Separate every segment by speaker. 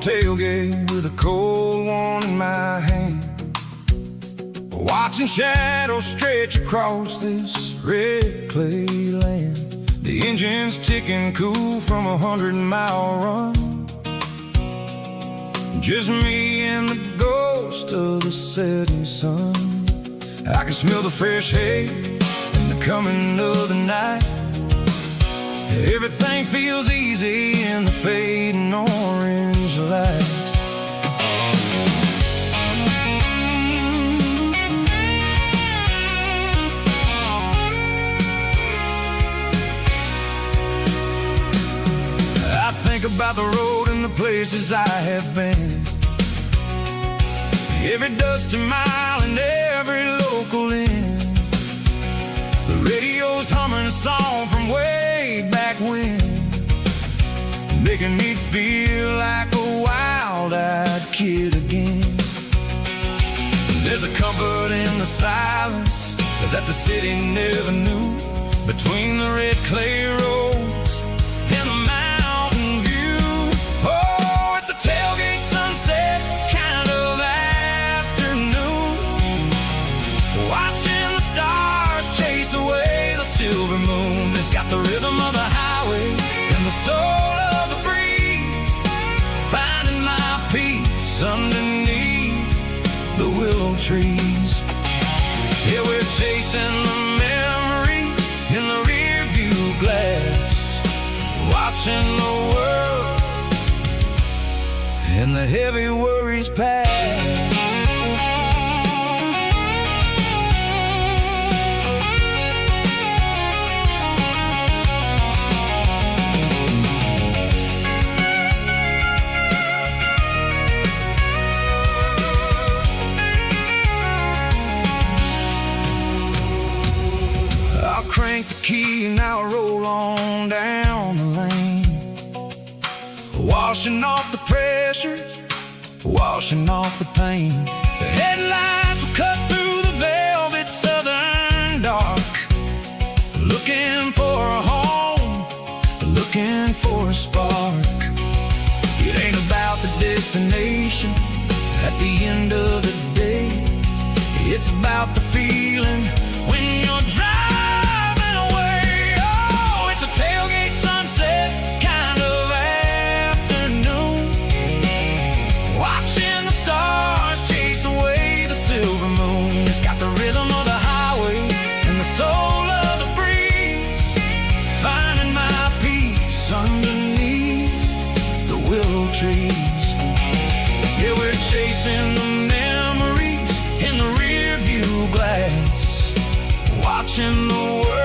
Speaker 1: tailgate with a cold one in my hand, watching shadows stretch across this red clay land. The engine's ticking cool from a 100-mile run. Just me and the ghost of the setting sun. I can smell the fresh hay and the coming of the night. Everything feels easy in the fading orange light. I think about the road and the places I have been, every dusty mile and every local inn. The radio's humming a song from way back when, making me feel like a wild-eyed kid again. There's a comfort in the silence that the city never knew, between the red clay roads and the mountain view. Oh, it's a tailgate sunset kind of afternoon, watching the stars chase away the silver moon. It's got the rhythm of the highway and the soul of the breeze, finding my peace underneath the willow trees. Yeah, we're chasing the memories in the rear view glass, watching the world and the heavy worries pass. Crank the key and I'll roll on down the lane, washing off the pressure, washing off the pain. The headlights will cut through the velvet southern dark, looking for a home, looking for a spark. It ain't about the destination at the end of the day, it's about the feeling when you're driving. Tailgate sunset kind of afternoon, watching the stars chase away the silver moon. It's got the rhythm of the highway and the soul of the breeze, finding my peace underneath the willow trees. Yeah, we're chasing the memories in the rear view glass, watching the world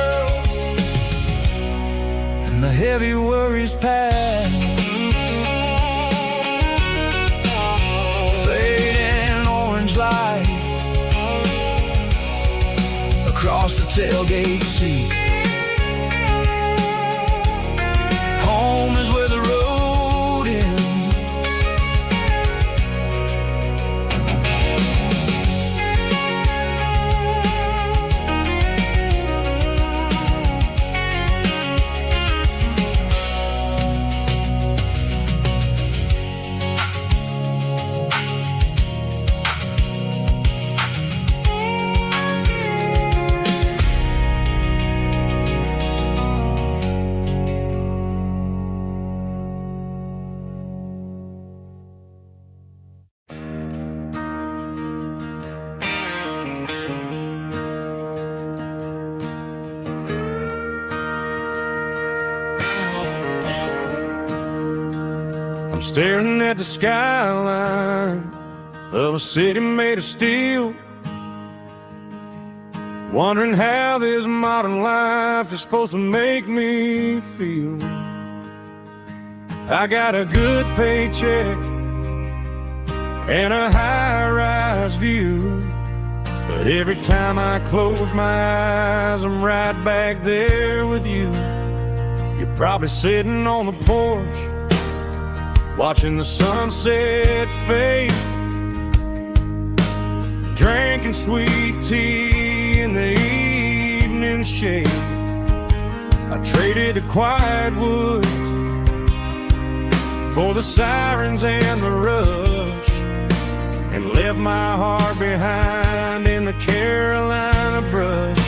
Speaker 1: and the heavy worries pass. Fading orange light across the tailgate seat. Home is where the road ends. I'm staring at the skyline of a city made of steel, wondering how this modern life is supposed to make me feel. I got a good paycheck and a high-rise view, but every time I close my eyes, I'm right back there with you. You're probably sitting on the porch, watching the sunset fade, drinking sweet tea in the evening shade. I traded the quiet woods for the sirens and the rush, and left my heart behind in the Carolina brush.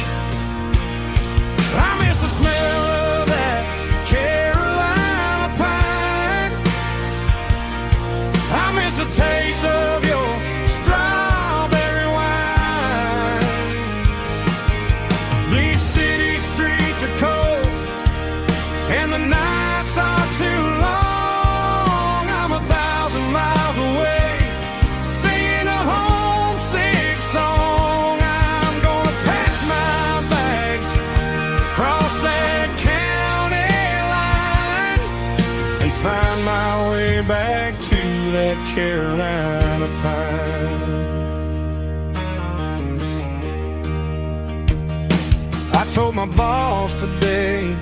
Speaker 1: I miss the smell of that Carolina pine. I miss the taste of your strawberry wine. These city streets are cold and the nights are too long. I'm 1,000 miles away, singing a homesick song. I'm gonna pack my bags, cross that county line, and find my way back to that Carolina pine. I told my boss today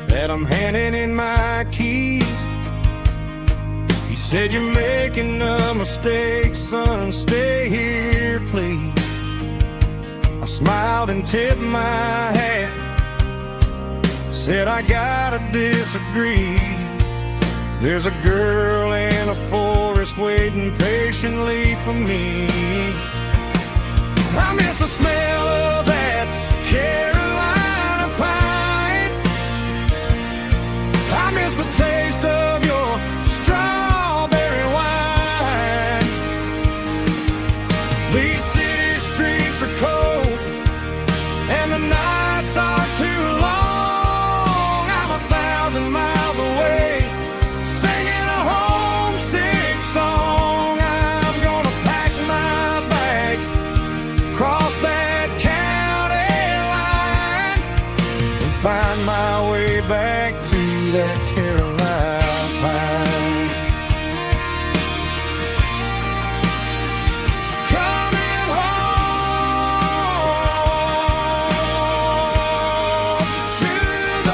Speaker 1: that I'm handing in my keys. He said, "You're making a mistake, son, stay here, please." I smiled and tipped my hat, said, "I gotta disagree. There's a girl in a forest waiting patiently for me." I miss the smell of that Carolina pine. I miss the taste of your strawberry wine. These city streets are cold and the nights are too long. I'm 1,000 miles away, singing a homesick song. I'm gonna pack my bags, cross that county line, and find my way back to that Carolina pine. Coming home to the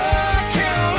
Speaker 1: Carolina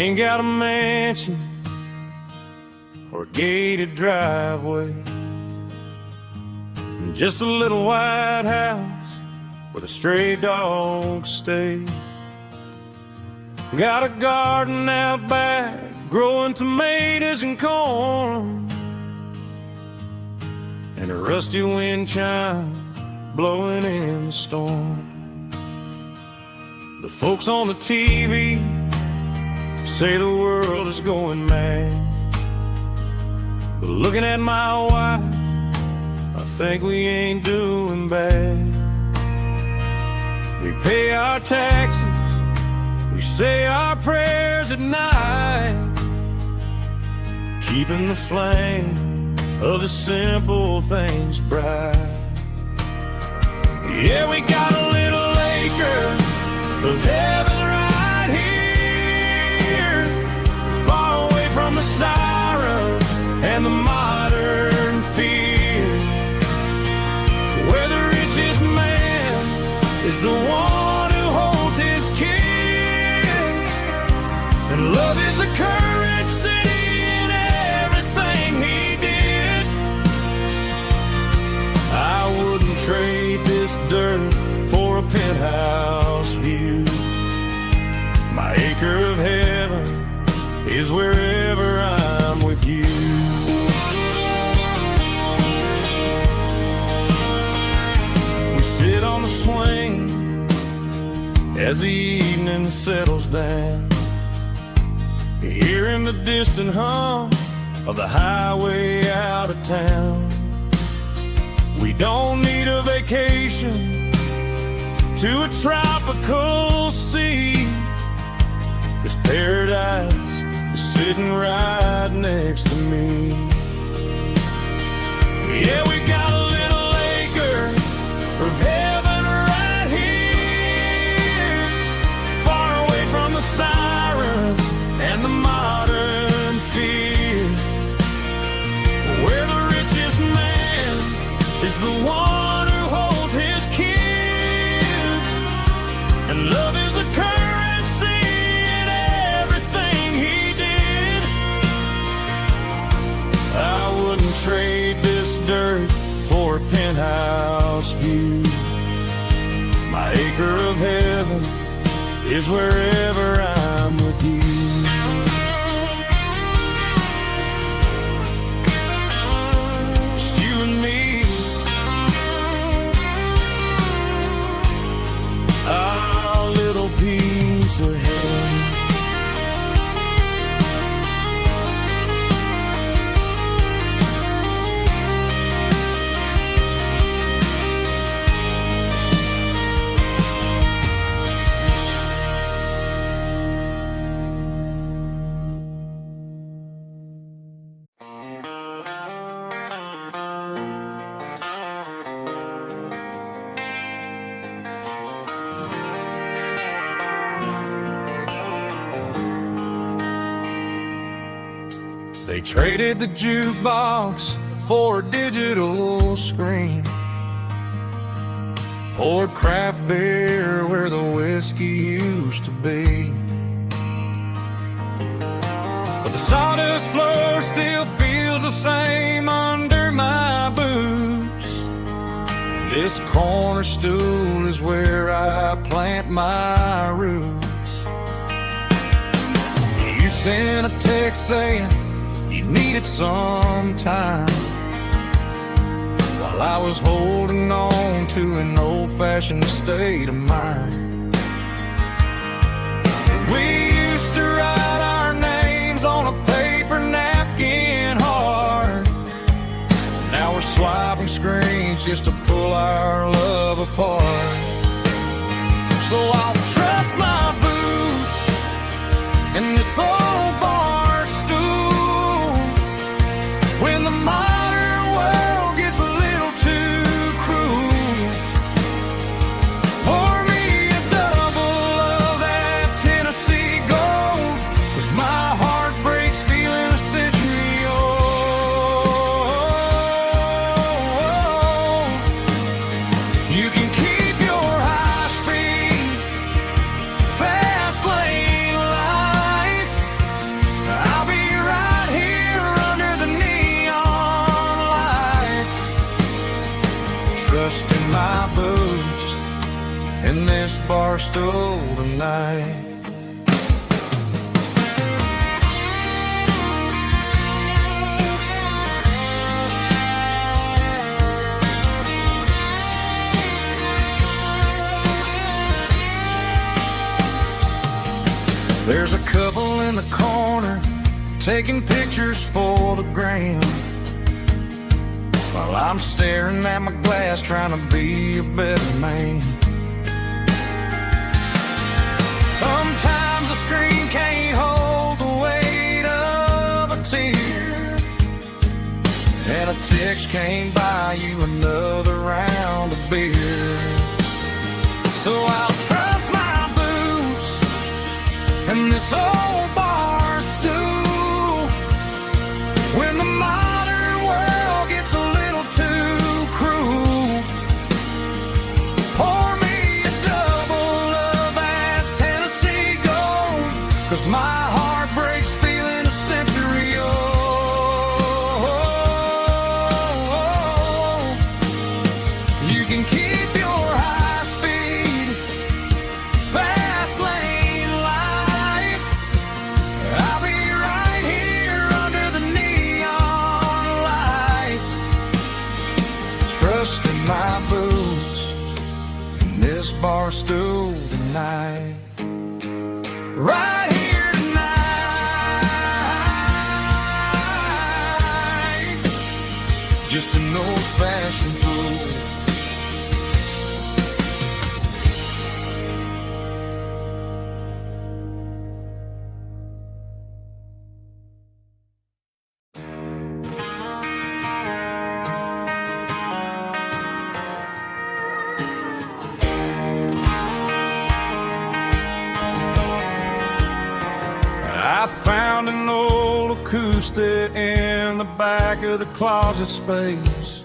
Speaker 1: Ain't got a mansion or a gated driveway, just a little white house where the stray dogs stay. Got a garden out back, growing tomatoes and corn, and a rusty wind chime blowing in the storm. The folks on the TV say the world is going mad, but looking at my wife, I think we ain't doing bad. We pay our taxes, we say our prayers at night, keeping the flame of the simple things bright. Yeah, we got a little acre of heaven right here, far away from the sirens and the modern fear, where the richest man is the one who holds his kids, and love is the courage city in everything he did. I wouldn't trade this dirt for a penthouse view. My acre of heaven is wherever I'm with you. We sit on the swing as the evening settles down, hearing the distant hum of the highway out of town. We don't need a vacation to a tropical sea, 'cause paradise is sitting right next to me. Yeah, we got a little acre of heaven right here, a penthouse view. My acre of heaven is wherever I'm with you. Just you and me, our little piece of heaven. They traded the jukebox for a digital screen, poured craft beer where the whiskey used to be. But the sawdust floor still feels the same under my boots. This corner stool is where I plant my roots. You sent a text saying you needed some time, while I was holding on to an old-fashioned state of mind. We used to write our names on a paper napkin hard. Now we're swiping screens just to pull our love apart. So I'll trust my boots in this old bar stool when the modern world gets a little too cruel. Pour me a double of that Tennessee Gold, 'cause my heart breaks feeling a century old. You can keep your high-speed, fast lane life. I'll be right here under the neon light, trusting my boots in this bar stool tonight. There's a couple in the corner taking pictures for the gram, while I'm staring at my glass trying to be a better man. Sometimes the screen can't hold the weight of a tear, and a text can't buy you another round of beer. So I'll trust my boots and this old bar stool when the modern world gets a little too cruel. Pour me a double of that Tennessee Gold, 'cause my heart breaks feeling a century old. You can keep your high-speed, fast lane life. I'll be right here under the neon light, trusting my boots in this bar stool tonight. Right here tonight, just an old-fashioned fool. I found an old acoustic in the back of the closet space.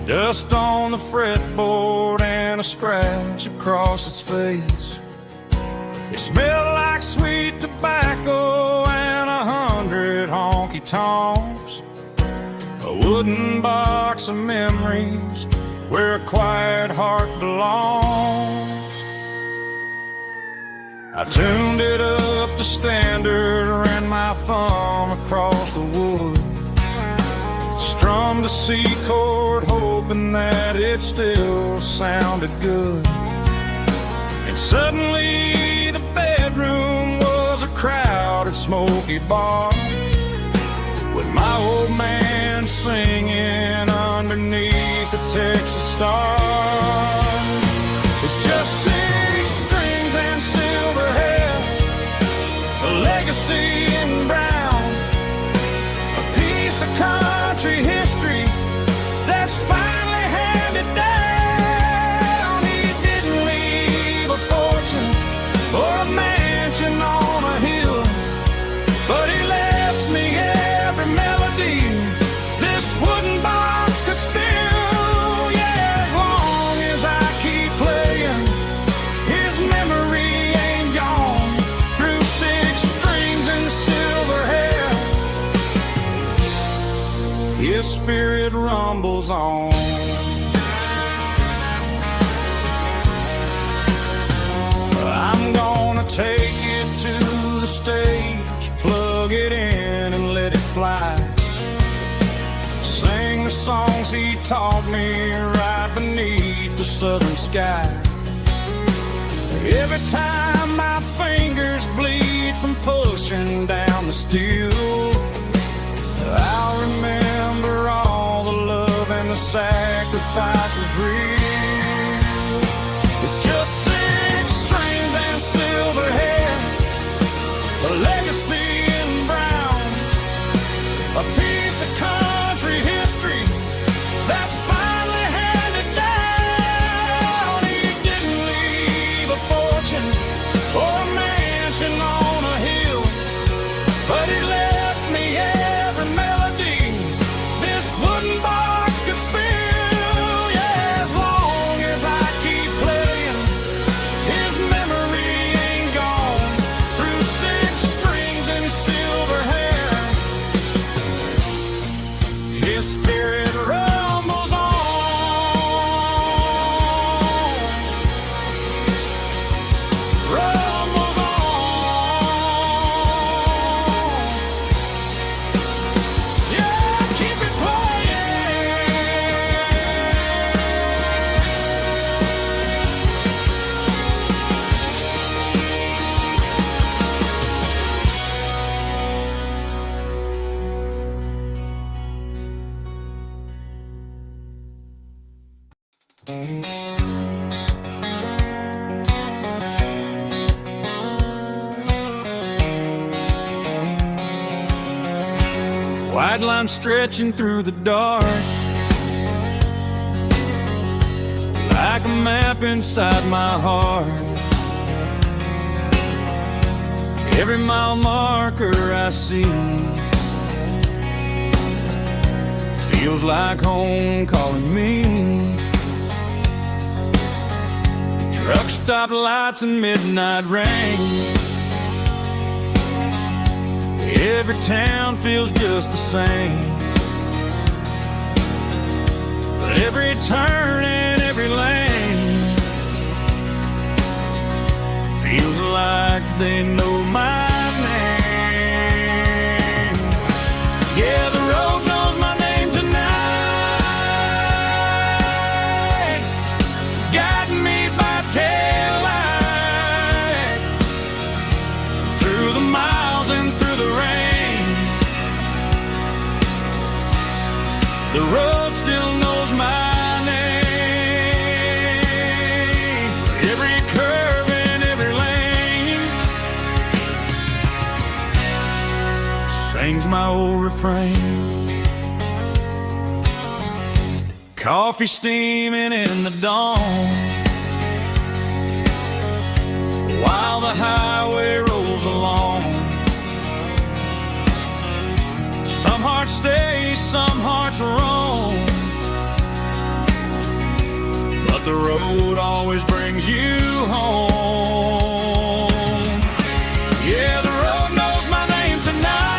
Speaker 1: Dust on the fretboard and a scratch across its face. It smelled like sweet tobacco and 100 honky-tonks. a wooden box of memories where a quiet heart belongs. I tuned it up to standard, ran my thumb across the wood, strummed a C chord hoping that it still sounded good. And suddenly the bedroom was a crowded smoky bar, with my old man singing underneath the Texas stars. It's just 6 strings and silver hair, a legacy in brown, a piece of country history that's finally handed down. He didn't leave a fortune or a mansion on a hill, but he left me every melody this wooden box could spill. Yeah, as long as I keep playing, his memory ain't gone. Through 6 strings and silver hair, his spirit rumbles on. I'm gonna take it to the stage, plug it in and let it fly, sing the songs he taught me right beneath the southern sky. Every time my fingers bleed from pushing down the steel, I'll remember all the love and the sacrifices real. It's just 6 strings and silver hair, a legacy in brown, a piece of country history that's finally handed down. He didn't leave a fortune or a mansion on a hill, but he left me every melody this wooden box could spill. Yeah, as long as I keep playing, his memory ain't gone. Through 6 strings and silver hair, his spirit rumbles on. Rumbles on. Yeah, keep it playing. White line stretching through the dark, like a map inside my heart. Every mile marker I see feels like home calling me. Truck stop lights and midnight rain, every town feels just the same, but every turn and every lane feels like they know my name. Yeah, the road knows my name tonight, guiding me by taillight through the miles and through the rain. The road still knows my name. Every curve and every lane sings my old refrain. Coffee steaming in the dawn, while the highway rolls along. Some hearts stay, some hearts roam, but the road always brings you home. Yeah, the road knows my name tonight,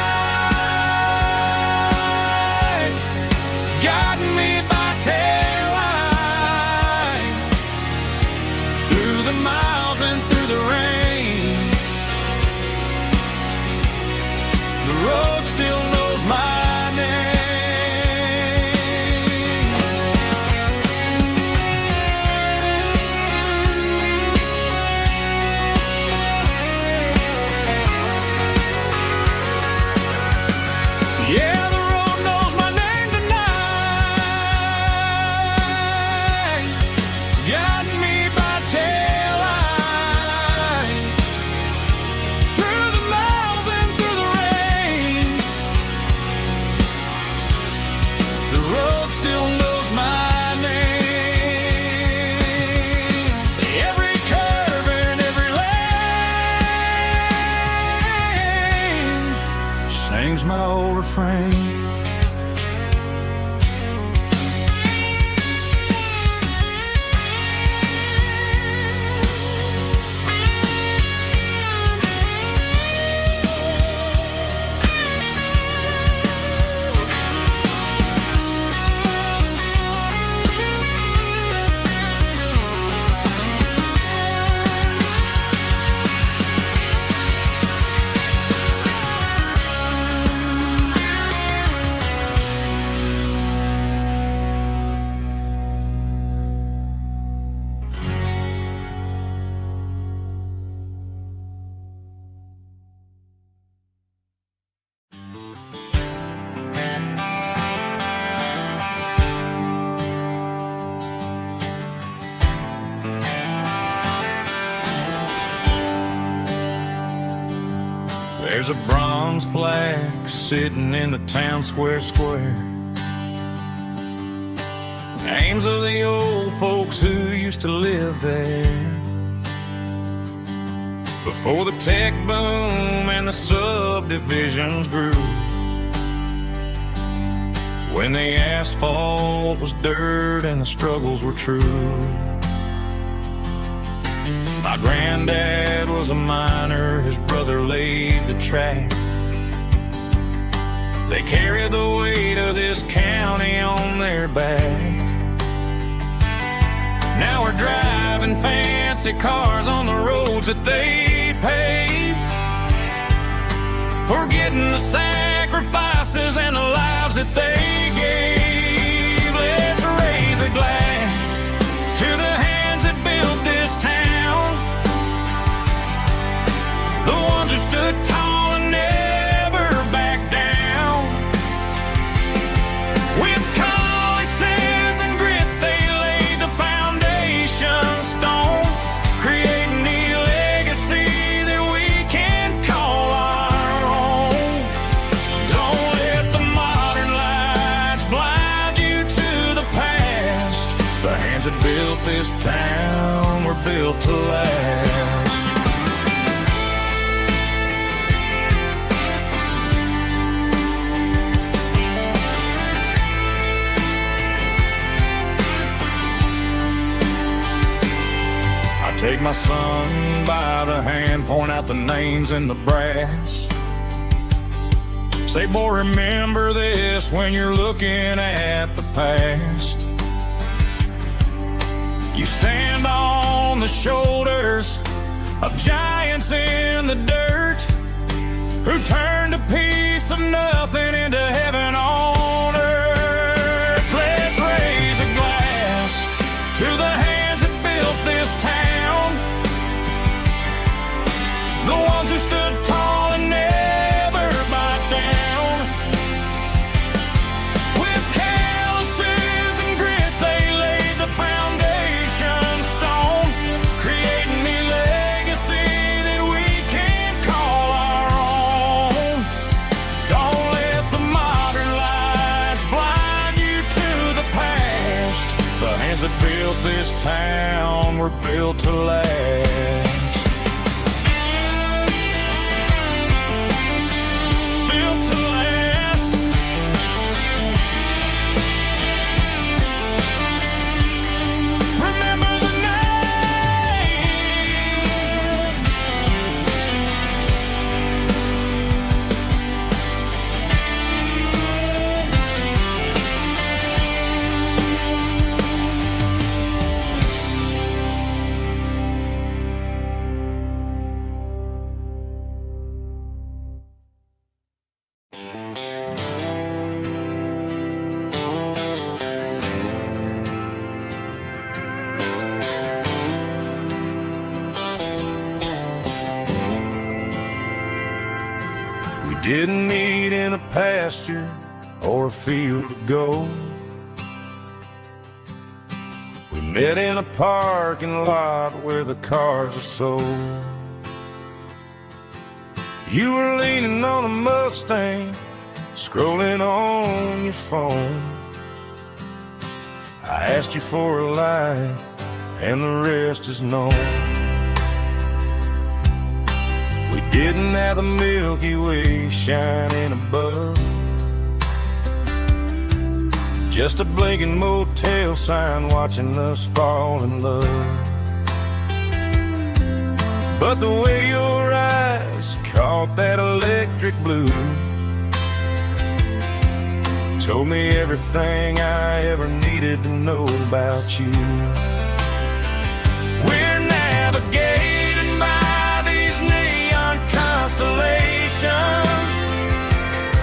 Speaker 1: old refrain. There's a bronze plaque sitting in the town square. Names of the old folks who used to live there before the tech boom and the subdivisions grew, when the asphalt was dirt and the struggles were true. My granddad was a miner, his brother laid the track. They carried the weight of this county on their back. Now we're driving fancy cars on the roads that they paved, forgetting the sacrifices and the lives that they gave. Let's raise a glass to the hands that built this town, the ones who stood tall and never backed down. With calluses and grit, they laid the foundation stone, creating the legacy that we can call our own. Don't let the modern lights blind you to the past. The hands that built this town were built to last. Take my son by the hand, point out the names in the brass. Say, boy, remember this when you're looking at the past. You stand on the shoulders of giants in the dirt, who turned a piece of nothing into heaven on earth. Let's raise a glass to the hands that built this town, the ones who stood tall and never backed down. With calluses and grit, they laid the foundation stone, creating the legacy that we can call our own. Don't let the modern lights blind you to the past. The hands that built this town were built to last. Didn't meet in a pasture or a field of gold. We met in a parking lot where the cars are sold. You were leaning on a Mustang, scrolling on your phone. I asked you for a light, and the rest is known. We didn't have the Milky Way shining above, just a blinking motel sign watching us fall in love. But the way your eyes caught that electric blue told me everything I ever needed to know about you. We're navigating by these neon constellations,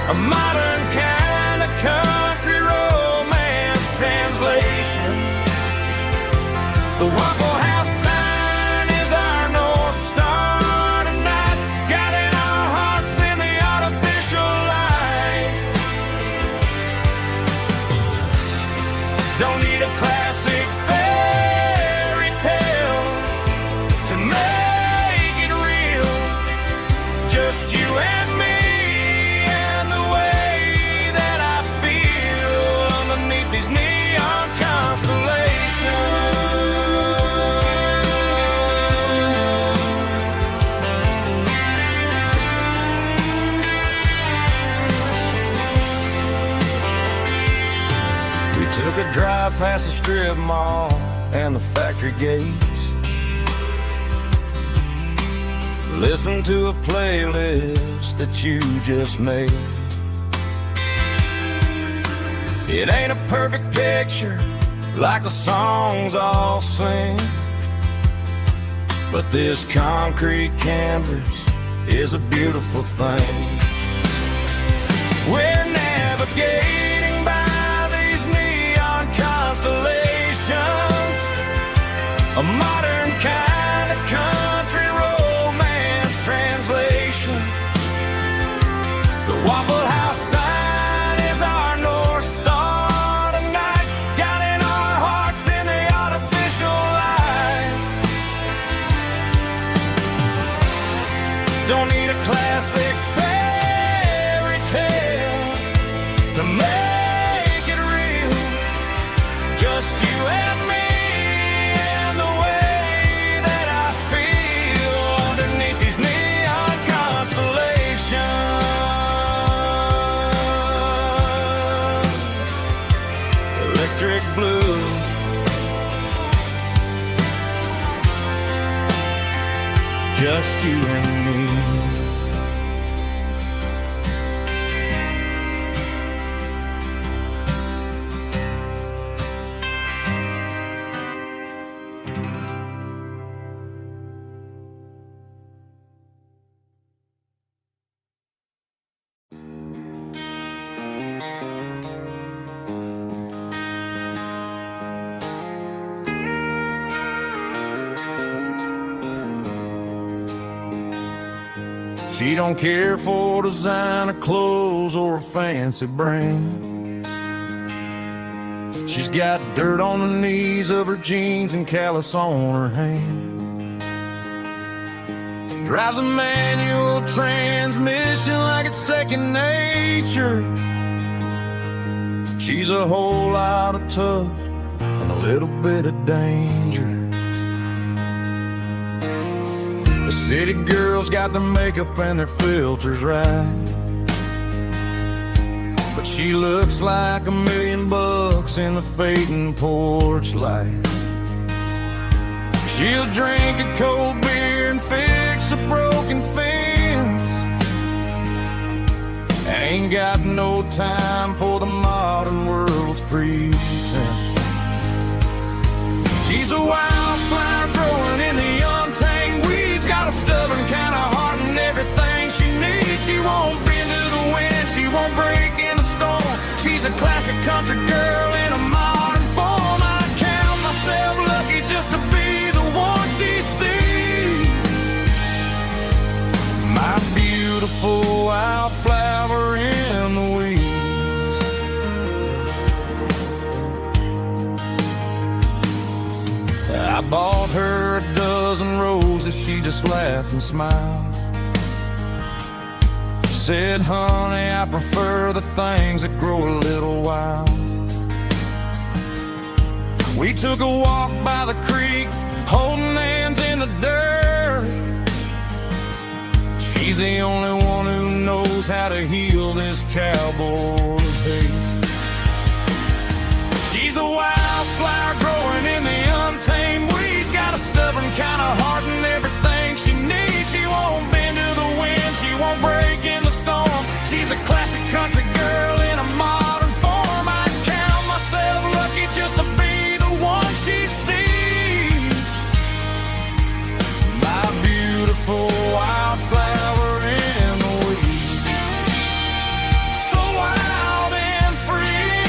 Speaker 1: a modern kind of country romance translation. The Waffle House sign is our North Star tonight, guiding our hearts in the artificial light. Don't need a classic fairy tale to make it real, just you and me and the way that I feel underneath these neon constellations. We took a drive past the strip mall and the factory gates, listened to a playlist that you just made. It ain't a perfect picture like the songs all sing, but this concrete canvas is a beautiful thing. We're navigating by these neon constellations, a modern kind of country romance translation. The Waffle House sign is our North Star tonight, guiding our hearts in the artificial light. Don't need a classic fairy tale to make it real, just you and me and the way that I feel underneath these neon constellations. Electric blue, just you and me. She don't care for designer clothes or a fancy brand. She's got dirt on the knees of her jeans and callus on her hand. Drives a manual transmission like it's second nature. She's a whole lot of tough and a little bit of danger. The city girls got their makeup and their filters right, but she looks like $1 million in the fading porch light. She'll drink a cold beer and fix a broken fence. Ain't got no time for the modern world's pretense. She's a wildflower growing in the untamed weeds, got a stubborn kind of heart and everything she needs. She won't bend to the wind, she won't break in the storm. She's a classic country girl in a modern form. I count myself lucky just to be the one she sees. My beautiful wildflower in the weeds. I bought her a dozen roses, she just laughed and smiled. Said, honey, I prefer the things that grow a little wild. We took a walk by the creek, holding hands in the dirt. She's the only one who knows how to heal this cowboy's hate. She's a wildflower growing in the untamed weeds. Got a stubborn kind of heart and everything she needs. She won't bend to the wind, she won't break in the storm. She's a classic country girl in a modern form. I count myself lucky just to be the one she sees. My beautiful wildflower in the weeds. So wild and free.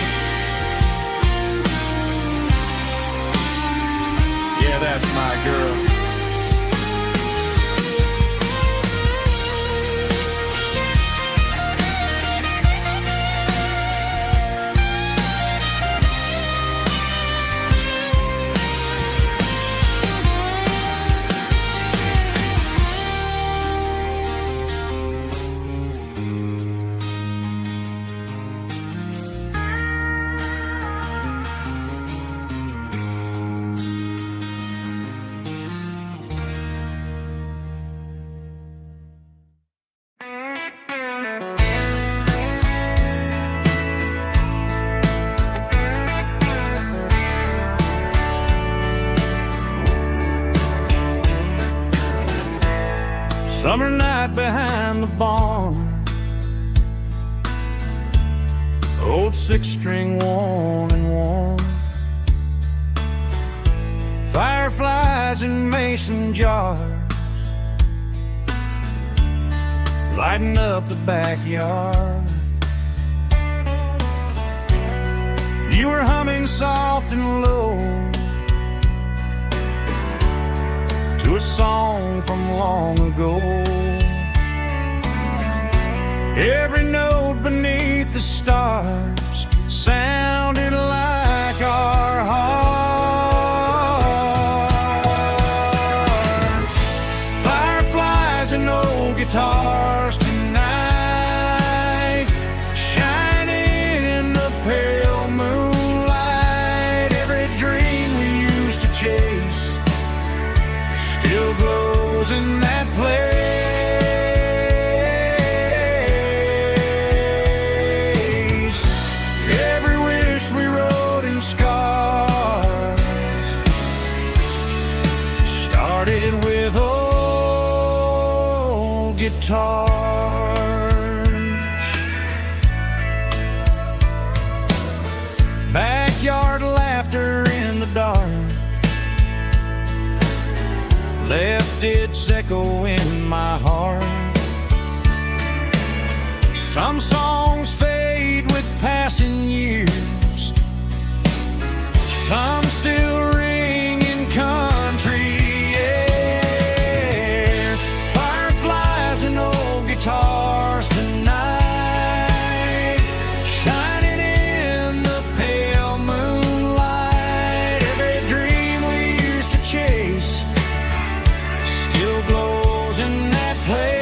Speaker 1: Yeah, that's my girl. Summer night behind the barn, old six-string one and one, fireflies in mason jars, lighting up the backyard. You were humming soft and low to a song from long ago. Every note beneath the stars sounded like our hearts. Fireflies and old guitars tonight, shining in the pale moonlight. Every dream we used to chase still glows in that place. Every wish we wrote in scars started with old guitars. Backyard laughter in the dark left its echo in my heart. Some songs fade with passing years, some still ring in country air. Fireflies and old guitars tonight, shining in the pale moonlight. Every dream we used to chase still glows in that place.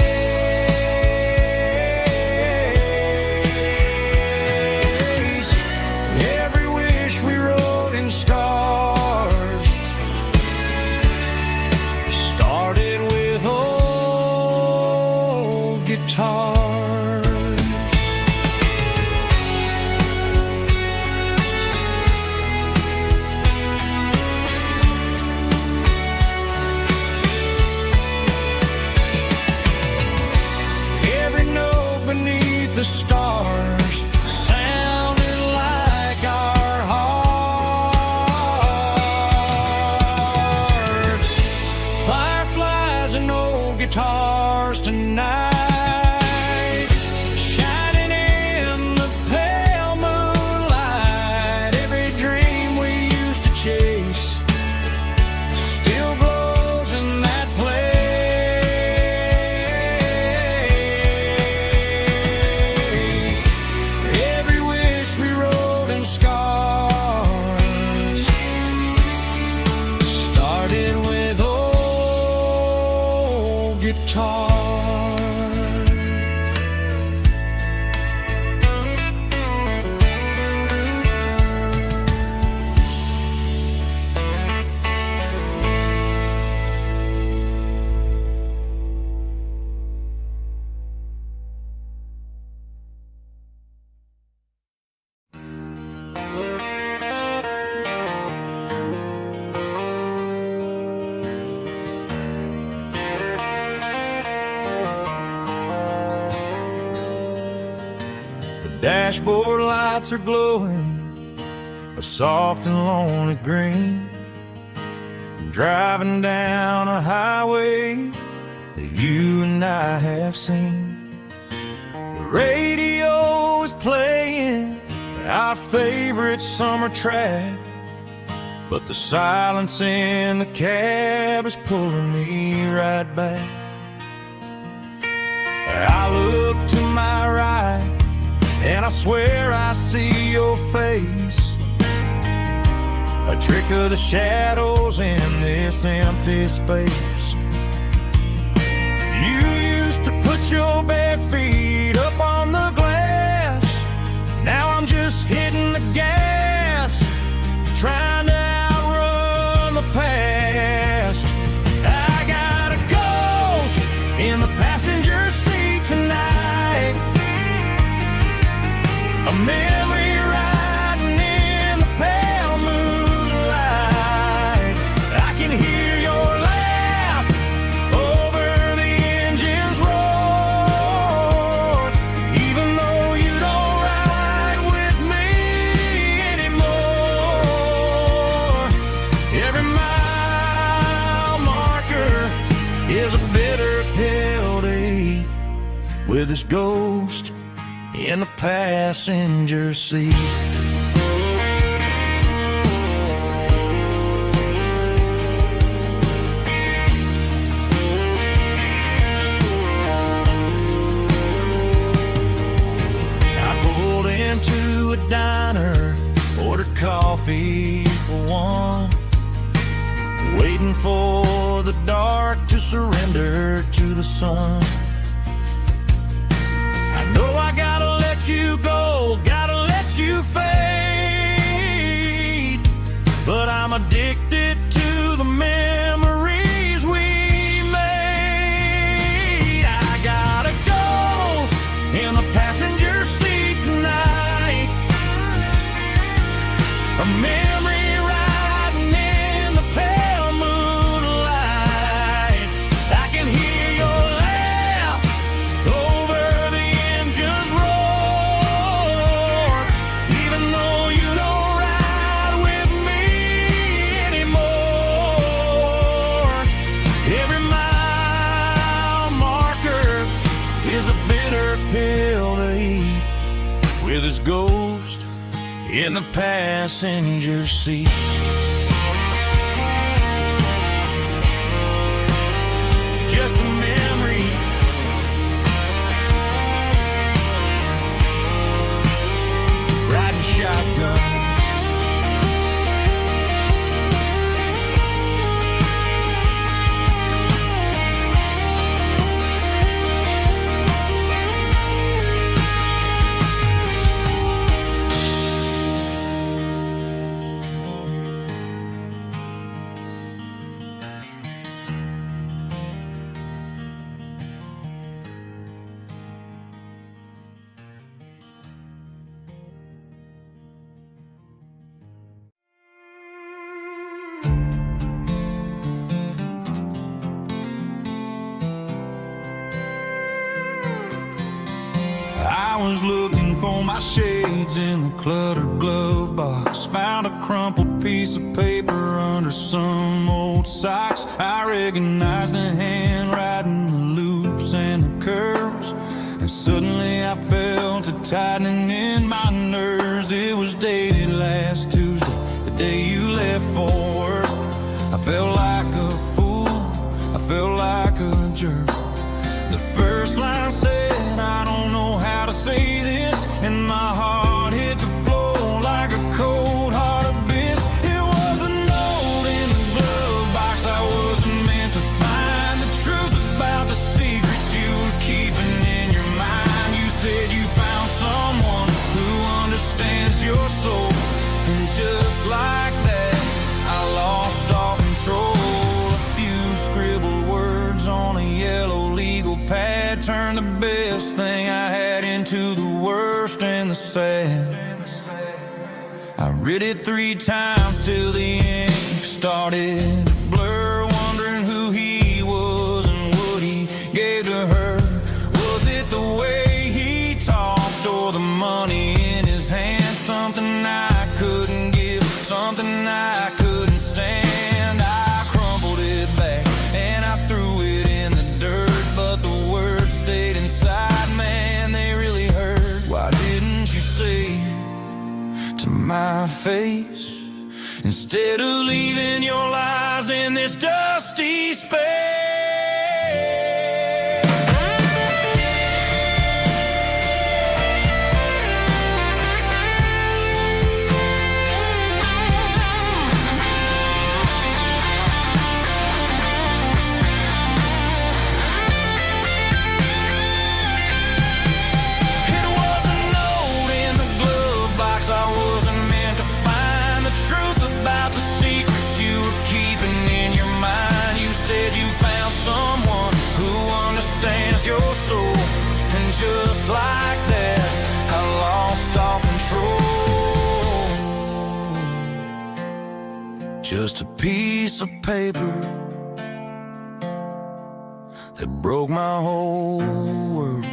Speaker 1: Dashboard lights are glowing a soft and lonely green. Driving down a highway that you and I have seen. The radio is playing our favorite summer track, but the silence in the cab is pulling me right back. I look to my right and I swear I see your face, a trick of the shadows in this empty space. You used to put your bare feet up on the glass. Now I'm just hitting the gas, trying to outrun the past. I got a ghost in the passenger seat tonight, a memory riding in the pale moonlight. I can hear your laugh over the engine's roar, even though you don't ride with me anymore. Every mile marker is a bitter pill to eat, with this ghost in the passenger seat. I pulled into a diner, ordered coffee for one, waiting for the dark to surrender to the sun. I know I gotta let you go, gotta let you fade, but I'm addicted to the memories we made. I got a ghost in the passenger seat tonight, a memory riding in the pale moonlight. I can hear your laugh over the engine's roar, even though you don't ride with me anymore. Every mile marker is a bitter pill to eat, with his ghost in the passenger seat. Just a memory, riding shotgun. I was looking for my shades in the cluttered glove box, found a crumpled piece of paper under some old socks. I recognized the handwriting, the loops and the curves, and suddenly I felt a tightening in my nerves. It was dated last Tuesday, the day you left for work. I felt like a fool, I felt like a jerk. The first line said, I don't know how to say this, and my heart hit the floor like a cold heart abyss. It was a note in the glove box I wasn't meant to find, the truth about the secrets you were keeping in your mind. You said you found someone who understands your soul, and just like that I lost all control. A few scribbled words on a yellow legal pad turned the best thing I had into the worst and the sad. I read it 3 times till the ink started to blur, wondering who he was and what he gave to her. Was it the way he talked or the money in his hand, something I couldn't give, something I couldn't stand. I crumpled it back and I threw it in the dirt, but the words stayed inside, man, they really hurt. Why didn't you say to my face, instead of leaving your lies in this dusty space? Your soul, and just like that, I lost all control. Just a piece of paper that broke my whole world.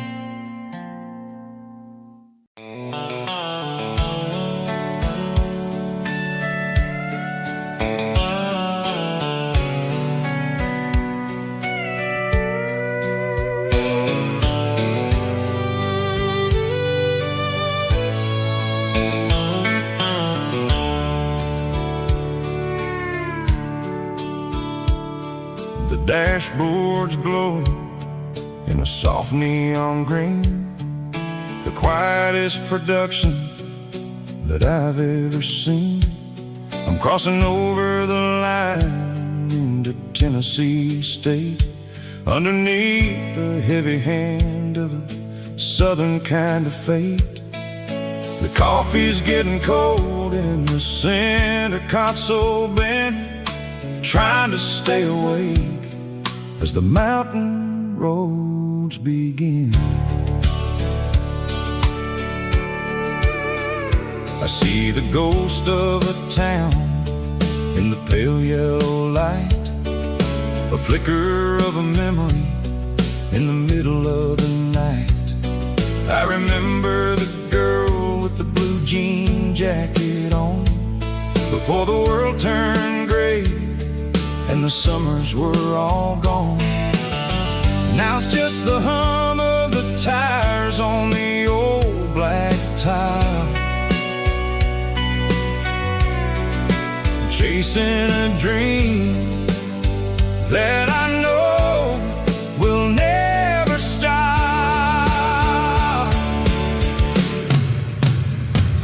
Speaker 1: Dashboard's glowing in a soft neon green, the quietest production that I've ever seen. I'm crossing over the line into Tennessee State, underneath the heavy hand of a southern kind of fate. The coffee's getting cold in the center console bin, trying to stay awake as the mountain roads begin. I see the ghost of a town in the pale yellow light, a flicker of a memory in the middle of the night. I remember the girl with the blue jean jacket on, before the world turned gray and the summers were all gone. Now it's just the hum of the tires on the old black tile, chasing a dream that I know will never stop.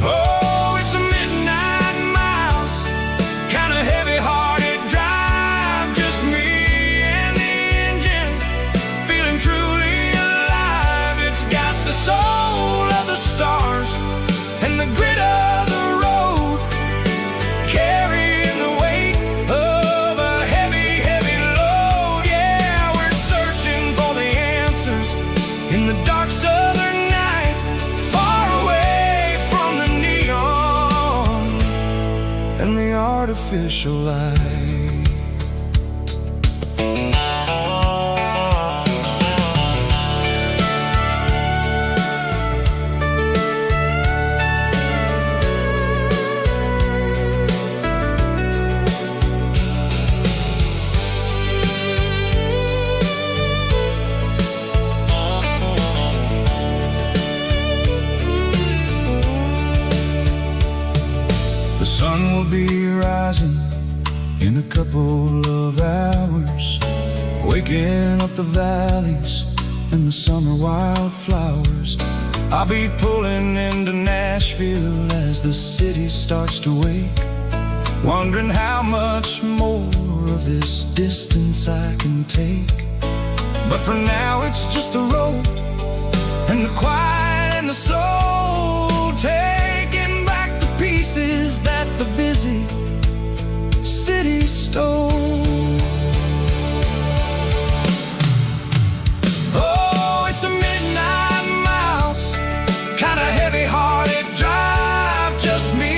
Speaker 1: Oh, it's a midnight mouse, kind of heavy-hearted drive, just me and the engine, feeling truly alive. It's got the soul of the stars and the grit of the road, carrying the weight of a heavy, heavy load. Yeah, we're searching for the answers in the dark southern night, far away from the neon and the artificial light. The sun will be rising in a couple of hours, waking up the valleys and the summer wildflowers. I'll be pulling into Nashville as the city starts to wake, wondering how much more of this distance I can take. But for now it's just the road and the quiet and the soul, taking back the pieces that the busy city stole. Oh, it's a midnight mouse, kind of heavy-hearted drive, just me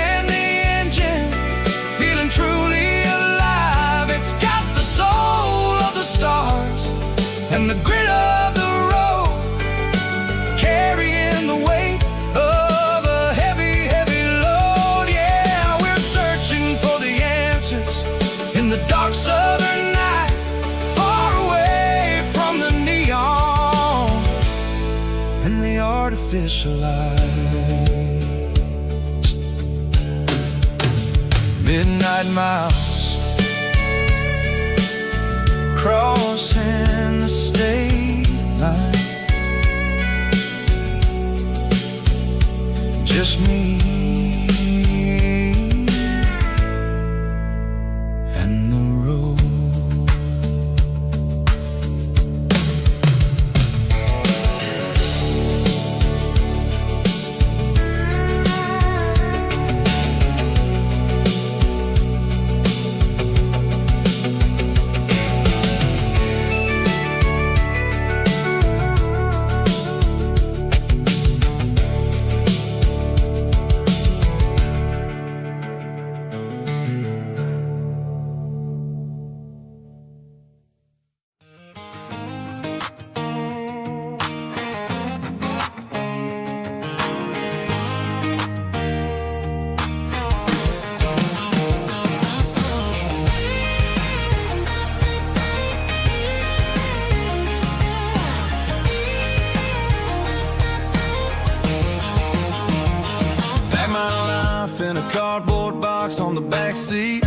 Speaker 1: and the engine, feeling truly alive. It's got the soul of the stars and the grit of the road, carrying midnight mouse crossing the state line. Just me and the road. In a cardboard box on the back seat,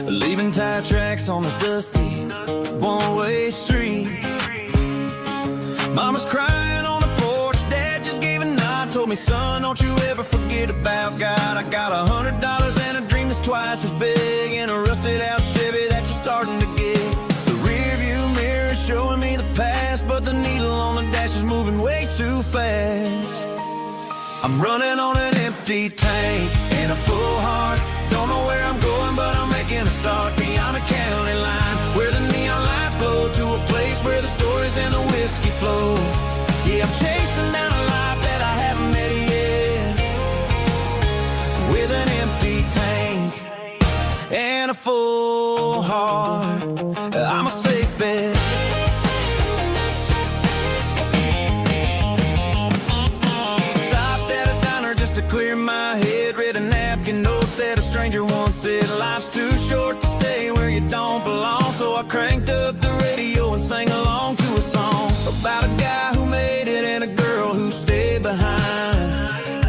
Speaker 1: leaving tire tracks on this dusty one-way street. Mama's crying on the porch, Dad just gave a nod, told me, son, don't you ever forget about God. I got $100 and a dream that's twice as big, and a rusted out Chevy that you're starting to get. The rear view mirror is showing me the past, but the needle on the dash is moving way too fast. I'm running on an empty tank and a full heart. Don't know where I'm going, but I'm making a start beyond the county line, where the neon lights glow, to a place where the stories and the whiskey flow. Yeah, I'm chasing down a life that I haven't met yet, with an empty tank and a full heart. I'm a safe bet. Clear my head, read a napkin note that a stranger once said, life's too short to stay where you don't belong. So I cranked up the radio and sang along to a song about a guy who made it and a girl who stayed behind.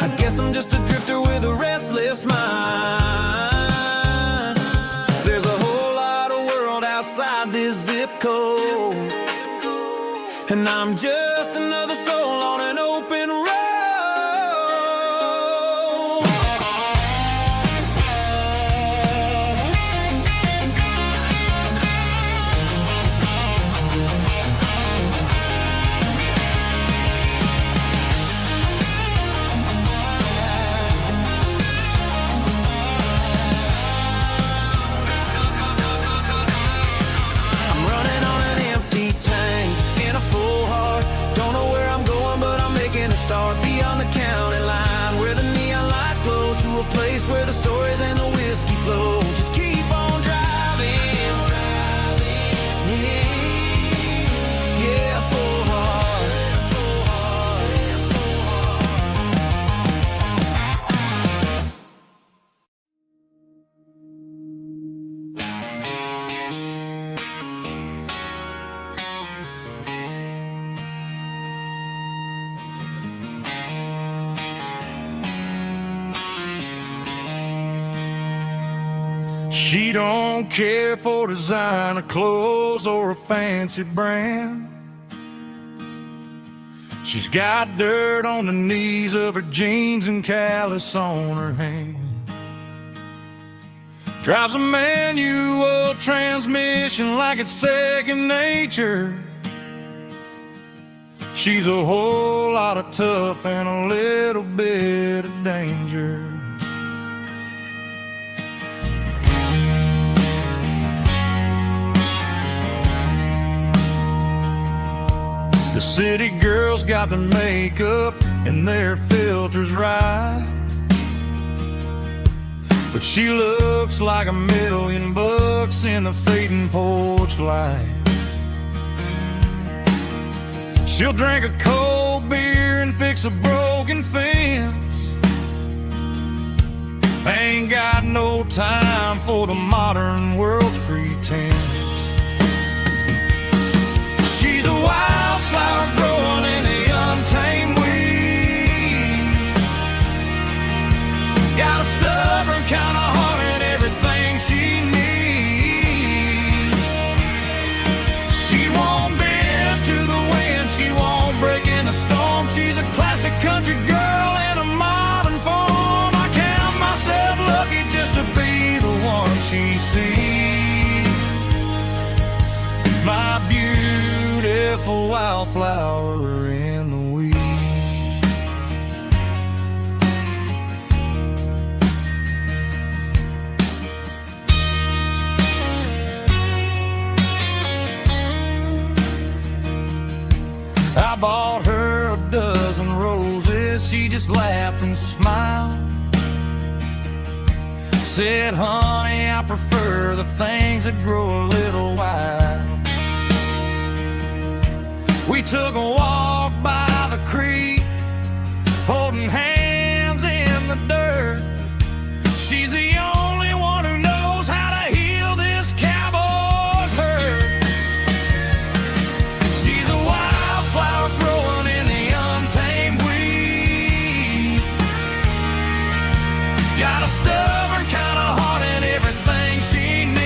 Speaker 1: I guess I'm just a drifter with a restless mind. There's a whole lot of world outside this zip code, and I'm just another soul on an open road. Start beyond the county line, where the neon lights glow, to a place where the stories and the whiskey flow. Just keep on driving, yeah, full heart, full heart, full She don't care for designer clothes or a fancy brand. She's got dirt on the knees of her jeans and callus on her hand. Drives a manual transmission like it's second nature. She's a whole lot of tough and a little bit of danger. The city girls got their makeup and their filters right, but she looks like $1,000,000 in the fading porch light. She'll drink a cold beer and fix a broken fence. Ain't got no time for the modern world's pretense. She's a wildflower growing in the untamed weeds. Got a beautiful wildflower in the weeds. I bought her a dozen roses, she just laughed and smiled. Said, honey, I prefer the things that grow a little wild. We took a walk by the creek, holding hands in the dirt. She's the only one who knows how to heal this cowboy's hurt. She's a wildflower growing in the untamed weed. Got a stubborn kind of heart and everything she needs.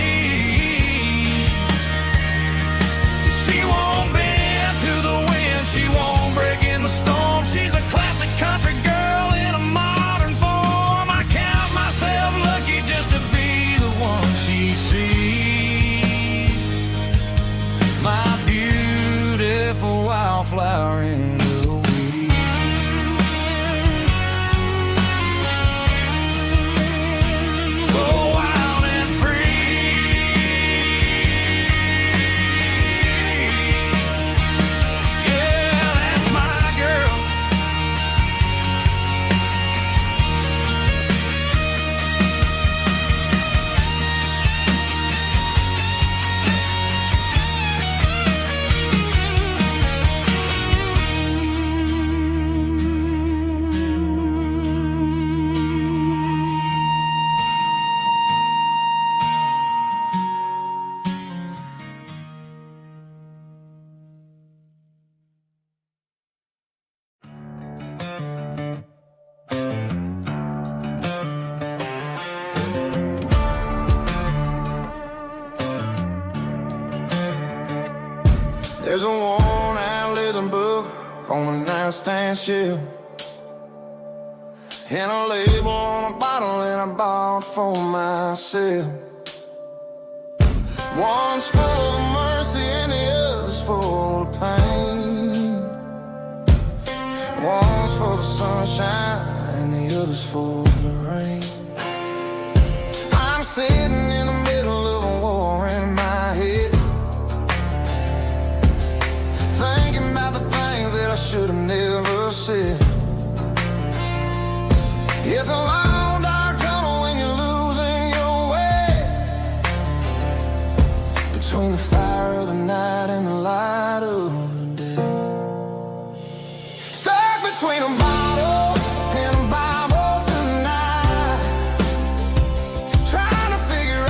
Speaker 1: She won't bend to the wind, she won't break in the storm. She's a classic country girl in a modern form. I count myself lucky just to be the one she sees. My beautiful wildflower in the weeds. So wild and free. Yeah, that's my girl. There's a worn-out leather book on the nightstand shelf, and a label on a bottle that I bought for myself. One's full of mercy and the other's full of pain. One's for the sunshine and the other's for the rain. I'm sitting in the middle of a war in my head, thinking about the things that I should have never said. It's a long dark tunnel when you're losing your way, between the fire of the night and the light of the day. Stuck between a bottle and a Bible tonight, trying to figure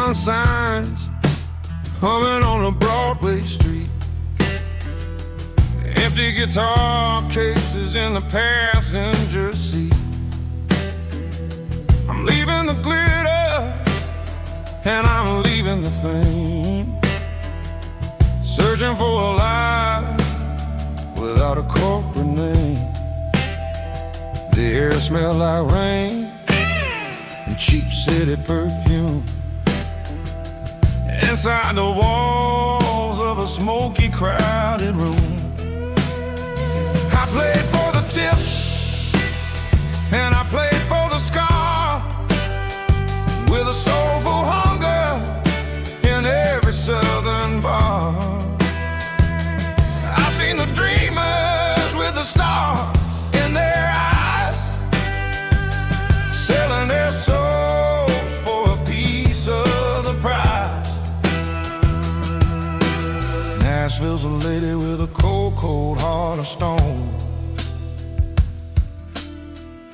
Speaker 1: neon signs humming on a Broadway street. Empty guitar cases in the passenger seat. I'm leaving the glitter and I'm leaving the fame, searching for a life without a corporate name. The air smelled like rain and cheap city perfume. Inside the walls of a smoky, crowded room, I played for the tips and I played for the scar, with a soulful hunger in every southern bar. I've seen the dreamers with the stars in their eyes, selling their souls for a piece of the prize. Nashville's a lady with a cold, cold heart of stone.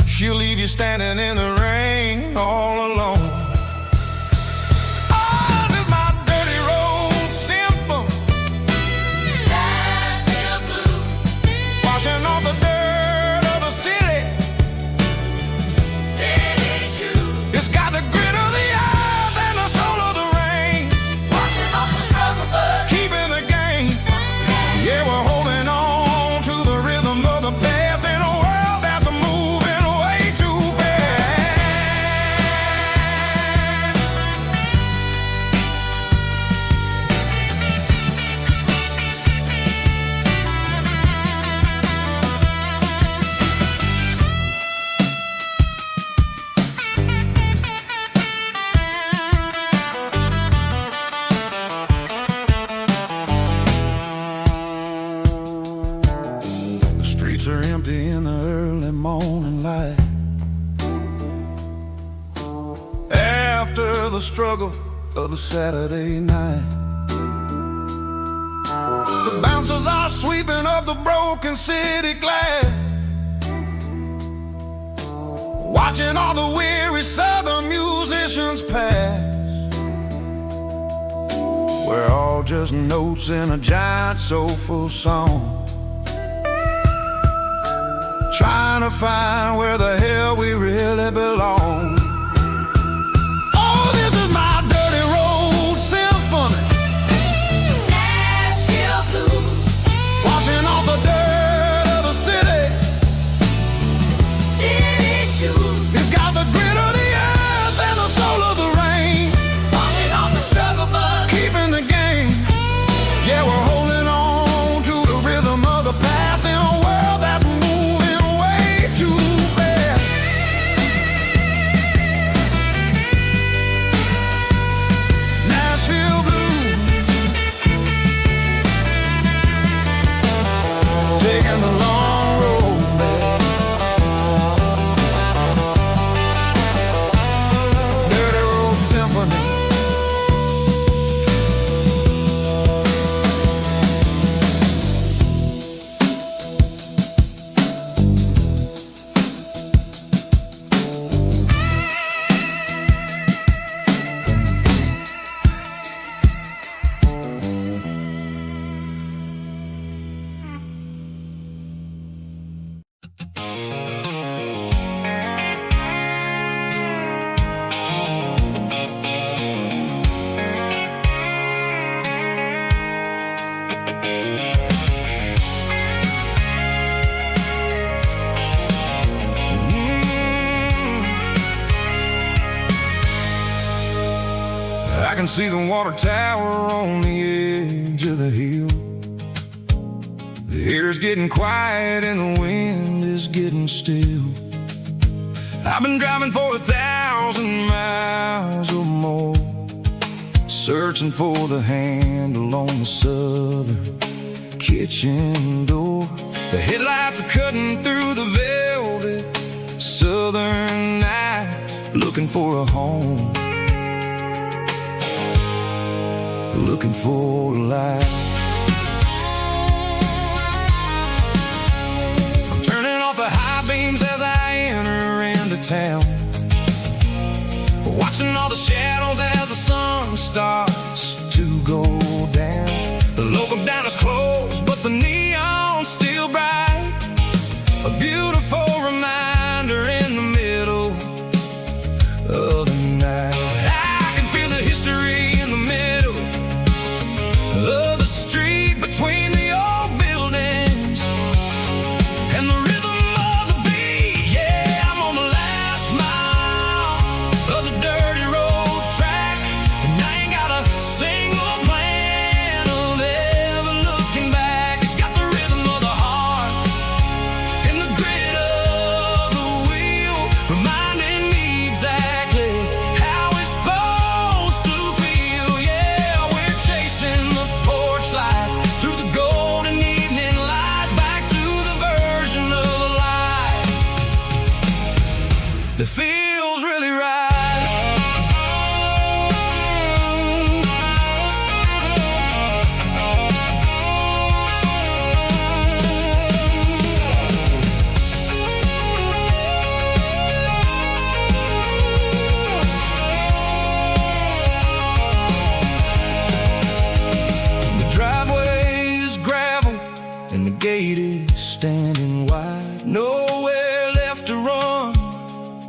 Speaker 1: She'll leave you standing in the rain all alone. Oh, this is my dirty road symphony, Nashville blues, washing off the dirt of the city, city shoes. It's got the grit of the earth and the soul of the rain, washing off the struggle but keeping the game. Yeah, we're holding on to the rhythm of the past in a world that's moving way too fast. The streets are empty in the early morning light, after the struggle of the Saturday night. The bouncers are sweeping up the broken city glass, watching all the weary southern musicians pass. We're all just notes in a giant soulful song, trying to find where the hell we really belong. Oh, this is my dirty road symphony, Nashville blues, washing off the dirt of the city, city shoes. It's got the grit of the earth and the soul of the rain, washing off the struggle but keeping the game. Yeah, we're holding on to the rhythm of the past in a world that's moving way too fast. Nashville blues, taking the long road back. Dirty road symphony. I can see the water tower on the edge of the hill. The air's getting quiet and the wind is getting still. I've been driving for 1,000 miles or more, searching for the handle on the southern kitchen door. The headlights are cutting through the velvet southern night, looking for a home, looking for a life. I'm turning off the high beams as I enter into town, watching all the shadows as the sun The local diner's closed, but the neon's still bright. A beautiful reminder in the middle of the night. I can feel the history in the middle of the street between the old buildings and the rhythm of the beat. Yeah, I'm on the last mile of the dirty road track, and I ain't got a single plan of ever looking back. It's got the rhythm of the heart and the grit of the wheel, reminding me exactly how it's supposed to feel. Yeah, we're chasing the porch light through the golden evening light, back to the version of life that feels really right. The driveway is gravel and the gate is standing wide. Nowhere left to run,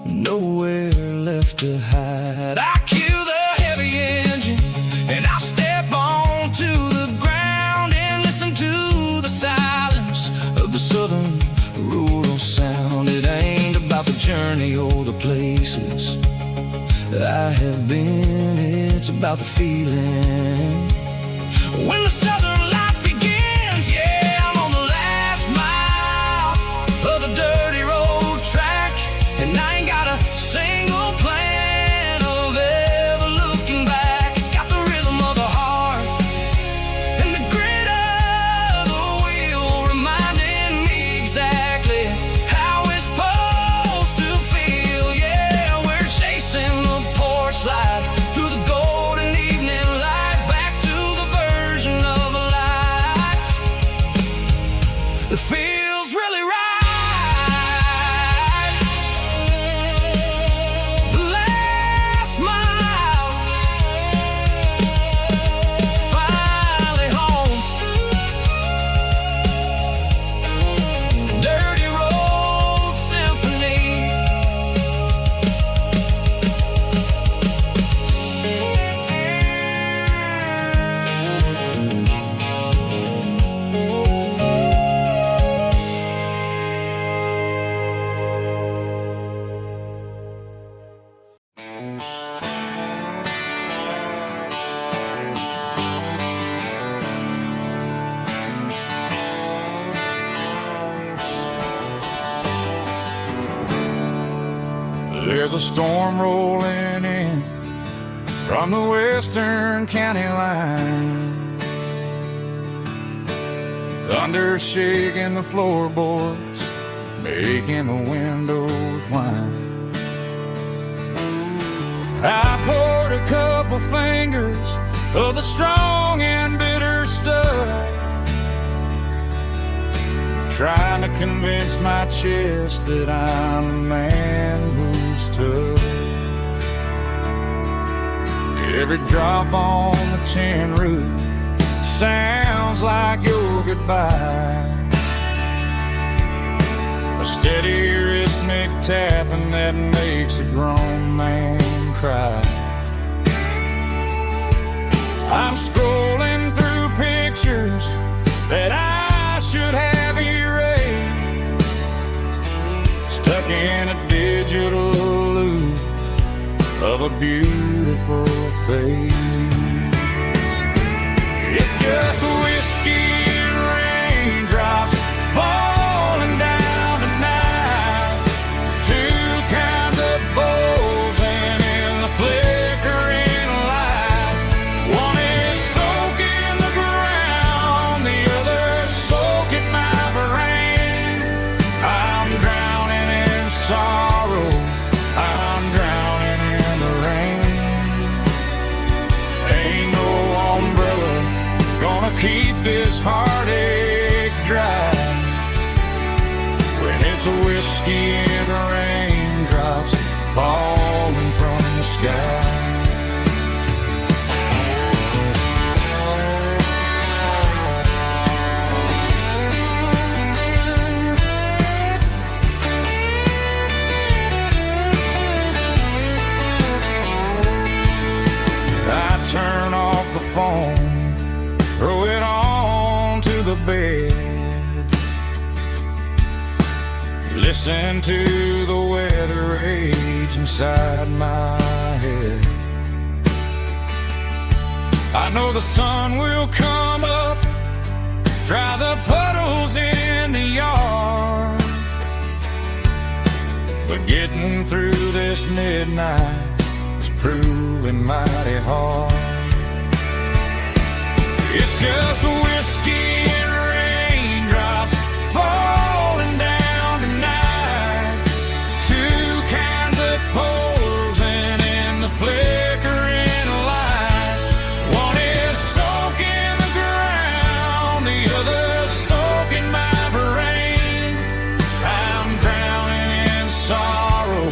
Speaker 1: nowhere left to hide. I kill the heavy engine and I step onto the ground and listen to the silence of the southern rural sound. It ain't about the journey or the places I have been, it's about the feeling when the southern life begins. Yeah, I'm on the last mile of the dirty road track, and I ain't got a single plan of ever looking back. It's got the rhythm of the heart and the grit of the wheel, reminding me exactly how it's supposed to feel. Yeah, we're chasing the porch light through the golden evening light, back to the version of life that feels really right. The last mile, finally home. Dirty road symphony.
Speaker 2: There's a storm rolling in from the western county line. Thunder shaking the floorboards, making the windows whine. I poured a couple fingers of the strong and bitter stuff, trying to convince my chest that I'm a man who's tough. Every drop on the tin roof sounds like your goodbye, a steady rhythmic tapping that makes a grown man cry. I'm scrolling through pictures that I should have erased, stuck in a digital loop of a beautiful face. It's just whiskey and raindrops falling down tonight, two kinds of bowls and in the flickering light. One is soaking the ground, the other soaking my brain. I'm drowning in sorrow, I'm drowning in the rain. listen to the weather rage inside my head. I know the sun will come up, dry the puddles in the yard, but getting through this midnight is proving mighty hard. It's just whiskey and raindrops falling down tonight, two kinds of posing in the flickering light. One is soaking the ground, the other soaking my brain. I'm drowning in sorrow,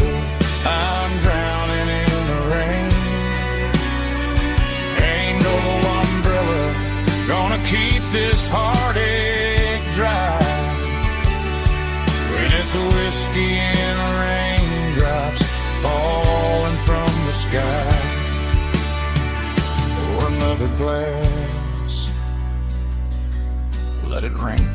Speaker 2: I'm drowning in the rain. Ain't no umbrella gonna keep this heartache dry when it's whiskey and raindrops falling from the sky. Pour another glass, let it rain.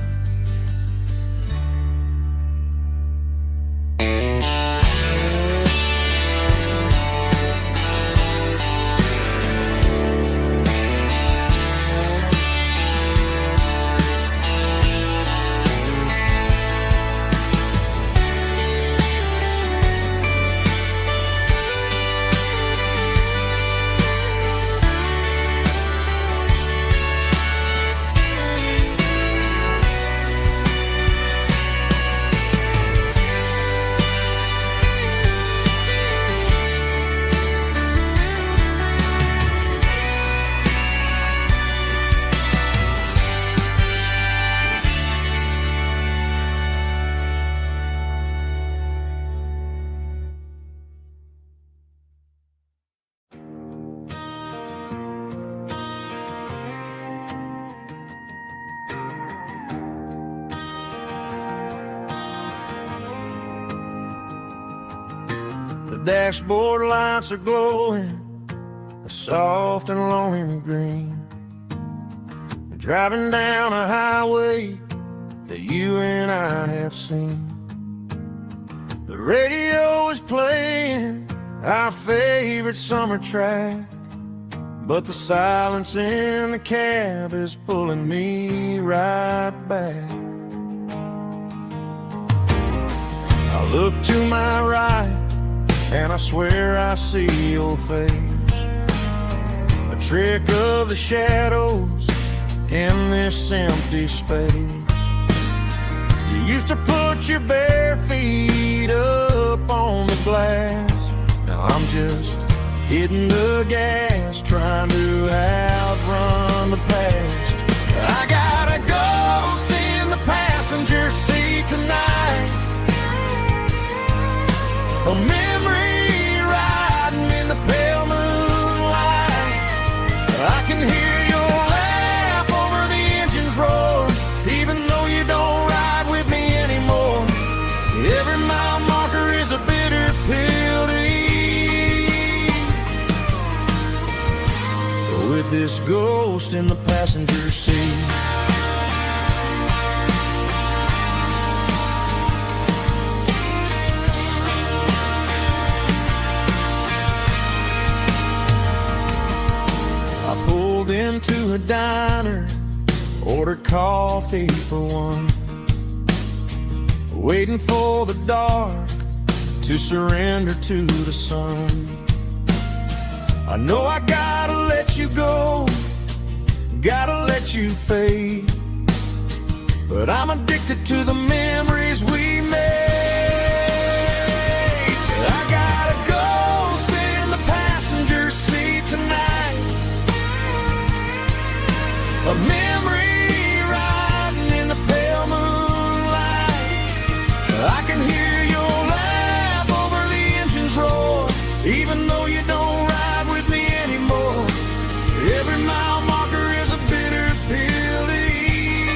Speaker 1: The dashboard lights are glowing a soft and lonely green. We're driving down a highway that you and I have seen. The radio is playing our favorite summer track, but the silence in the cab is pulling me right back. I look to my right and I swear I see your face, a trick of the shadows in this empty space. You used to put your bare feet up on the glass. Now I'm just hitting the gas, trying to outrun the past. I got a ghost in the passenger seat tonight, a memory riding in the pale moonlight. I can hear your laugh over the engine's roar, even though you don't ride with me anymore. Every mile marker is a bitter pill to eat, with this ghost in the passenger seat. Into a diner, ordered coffee for one, waiting for the dark to surrender to the sun. I know I gotta let you go, gotta let you fade, but I'm addicted to the memories we made. I got a ghost in the passenger seat tonight, a memory riding in the pale moonlight. I can hear your laugh over the engine's roar, even though you don't ride with me anymore. Every mile marker is a bitter pill to eat,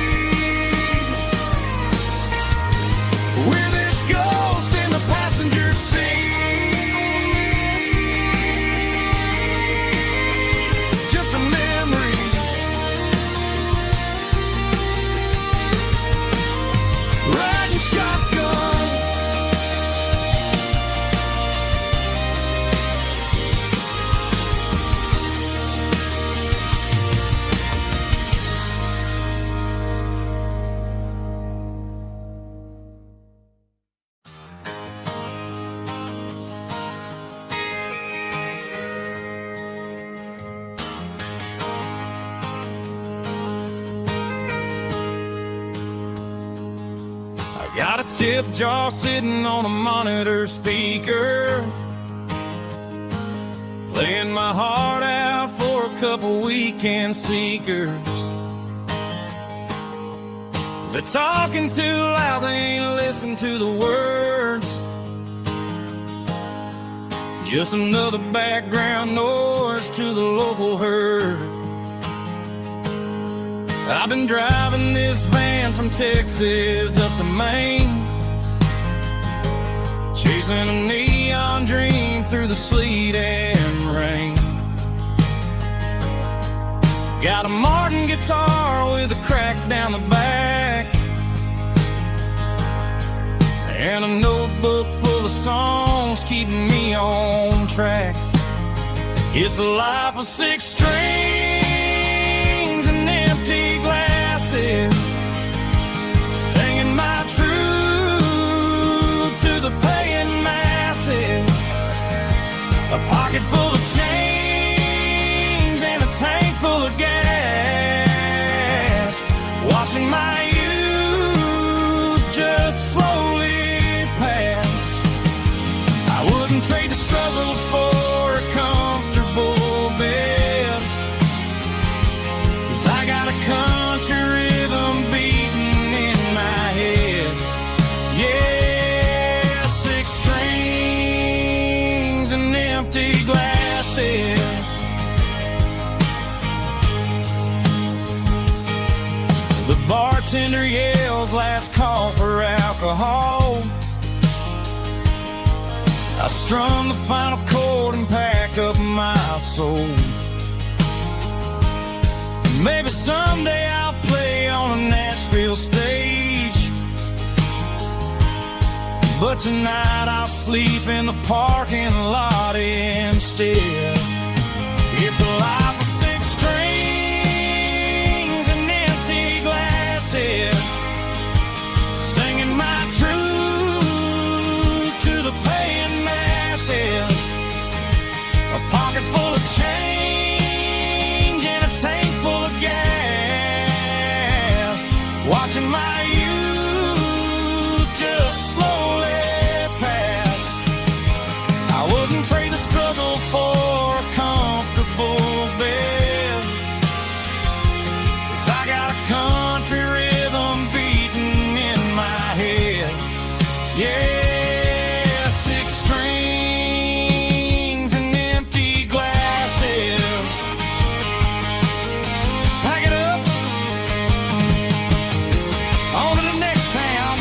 Speaker 2: Got a tip jar sitting on a monitor speaker, laying my heart out for a couple weekend seekers. They're talking too loud, they ain't listen to the words. Just another background noise to the local herd. I've been driving this van from Texas up to Maine, chasing a neon dream through the sleet and rain. Got a Martin guitar with a crack down the back, and a notebook full of songs keeping me on track. It's a life of 6 strings and empty glasses, singing my truth to the paying masses. A pocket full of change and a tank full of gas, watching my youth just slowly pass. I wouldn't trade the struggle for a comfortable bed, 'cause I got a country rhythm beating in my head. Yeah, 6 strings and empty glasses. The bartender yells last call for alcohol. I strum the final chord and pack up my soul. Maybe someday I'll play on a Nashville stage, but tonight I'll sleep in the parking lot instead. It's a life of 6 strings and empty glasses, singing my truth to the paying masses. A pocket full of change and a tank full of gas, watching my youth just slowly pass. I wouldn't trade the struggle for a comfortable bed, 'cause I got a country rhythm beating in my head. Yeah, 6 strings and empty glasses. Pack it up, on to the next town.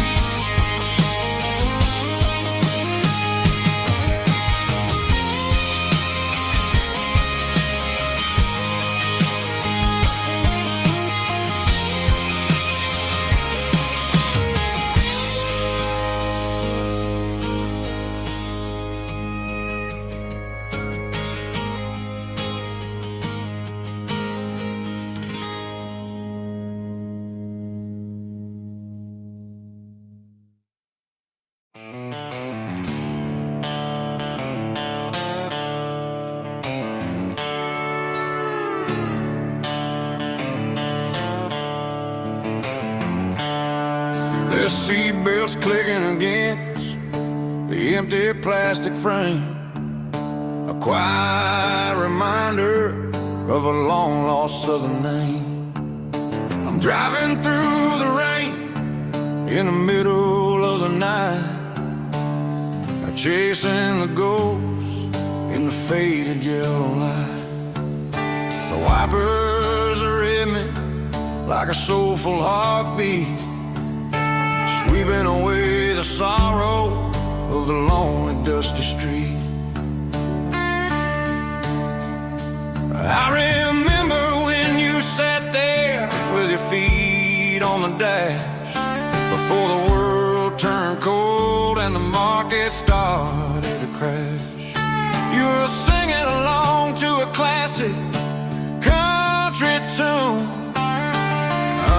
Speaker 1: The seatbelts clicking against the empty plastic frame, a quiet reminder of a long-lost southern name. I'm driving through the rain in the middle of the night, chasing the ghosts in the faded yellow light. The wipers are in me like a soulful heartbeat, sweeping away the sorrow of the lonely, dusty street. I remember when you sat there with your feet on the dash, before the world turned cold and the market started to crash. You were singing along to a classic country tune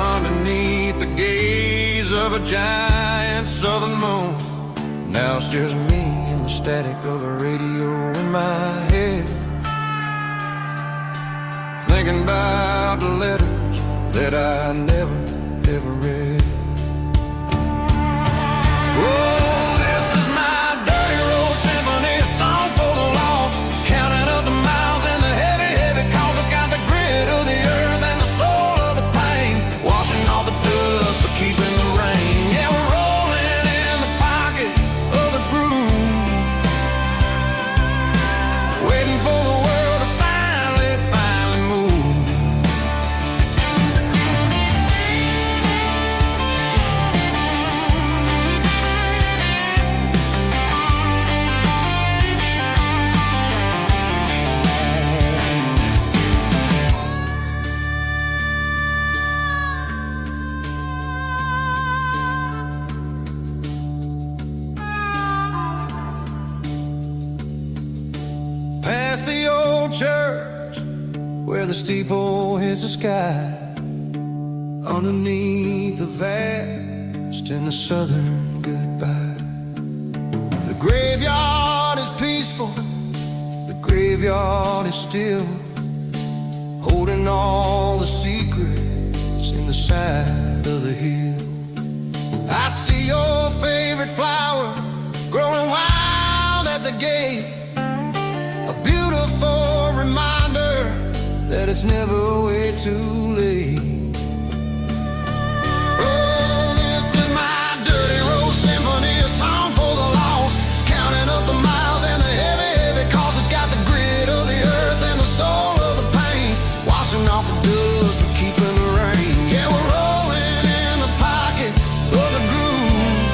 Speaker 1: underneath the gaze of a giant southern moon. Now it's just me and the static of the radio in my head, thinking about the letters that I never, ever read. the steeple hits the sky, underneath the vast and the southern goodbye. The graveyard is peaceful, the graveyard is still, holding all the secrets in the side of the hill. I see your favorite flower growing wild at the gate, a beautiful reminder that it's never way too late. Oh, this is my dirty road symphony, a song for the lost, counting up the miles and the heavy, heavy cost. It's got the grit of the earth and the soul of the pain, washing off the dust but keeping the rain. Yeah, we're rolling in the pocket of the groove,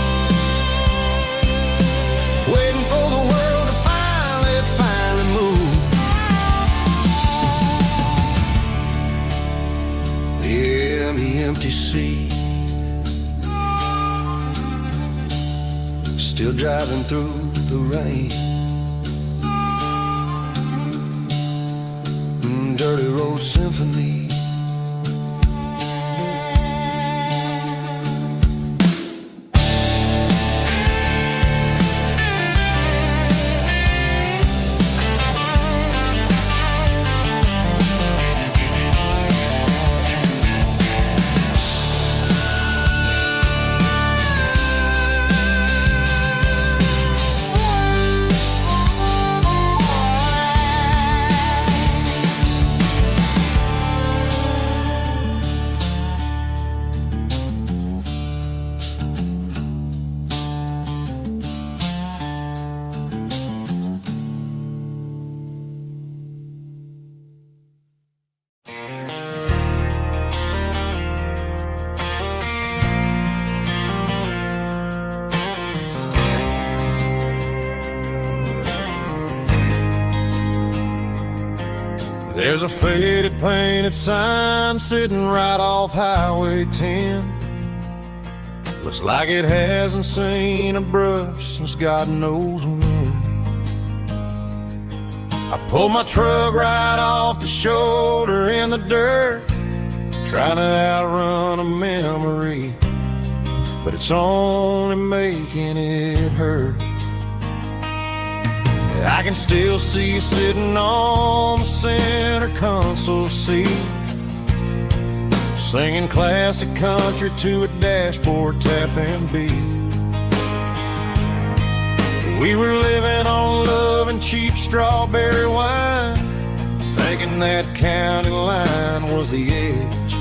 Speaker 1: waiting for the world to finally move. Yeah, the empty sea, still driving through the rain. Dirty road symphony.
Speaker 2: There's a faded painted sign sitting right off Highway 10. Looks like it hasn't seen a brush since God knows when. I pulled my truck right off the shoulder in the dirt, trying to outrun a memory, but it's only making it hurt. I can still see you sitting on the center console seat, singing classic country to a dashboard tapping beat. We were living on love and cheap strawberry wine, thinking that county line was the edge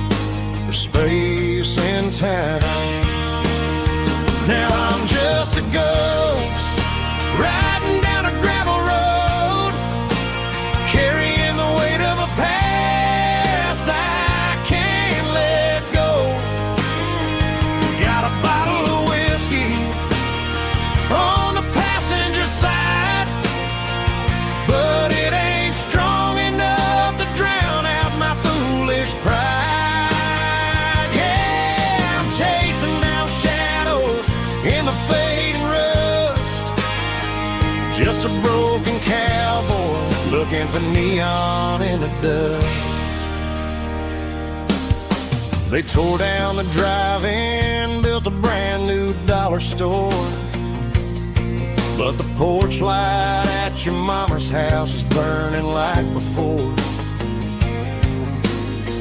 Speaker 2: of space and time. Now I'm just a ghost riding down a gravel road, carrying the weight of a past I can't let go. Got a bottle of whiskey on the passenger side, but it ain't strong enough to drown out my foolish pride. Yeah, I'm chasing down shadows in the fading rust, just a broken cowboy looking for neon in the dust. They tore down the drive-in, built a brand new dollar store, but the porch light at your mama's house is burning like before.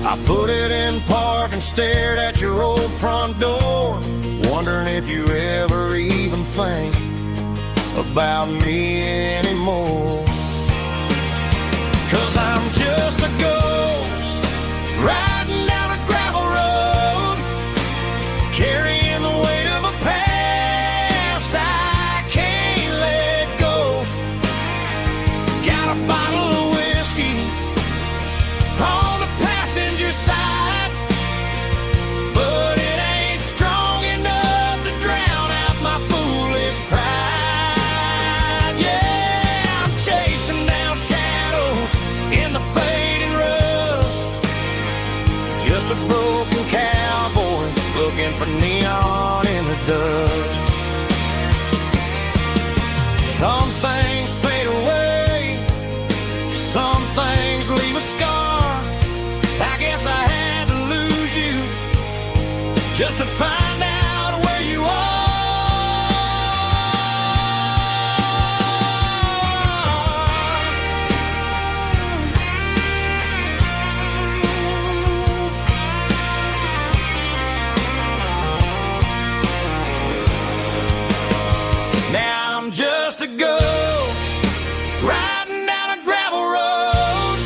Speaker 2: I put it in park and stared at your old front door, wondering if you ever even think about me anymore. 'Cause I'm just a ghost riding down a gravel road, carrying the weight of a past I can't let go. Got a bottle of whiskey on the passenger side, but it ain't strong enough to drown out my foolish pride. Yeah, I'm chasing down shadows in the fading rust, just a broken cowboy looking for neon in the dust. Some things fade away, some things leave a scar, find out where you are. Now I'm just a ghost riding down a gravel road,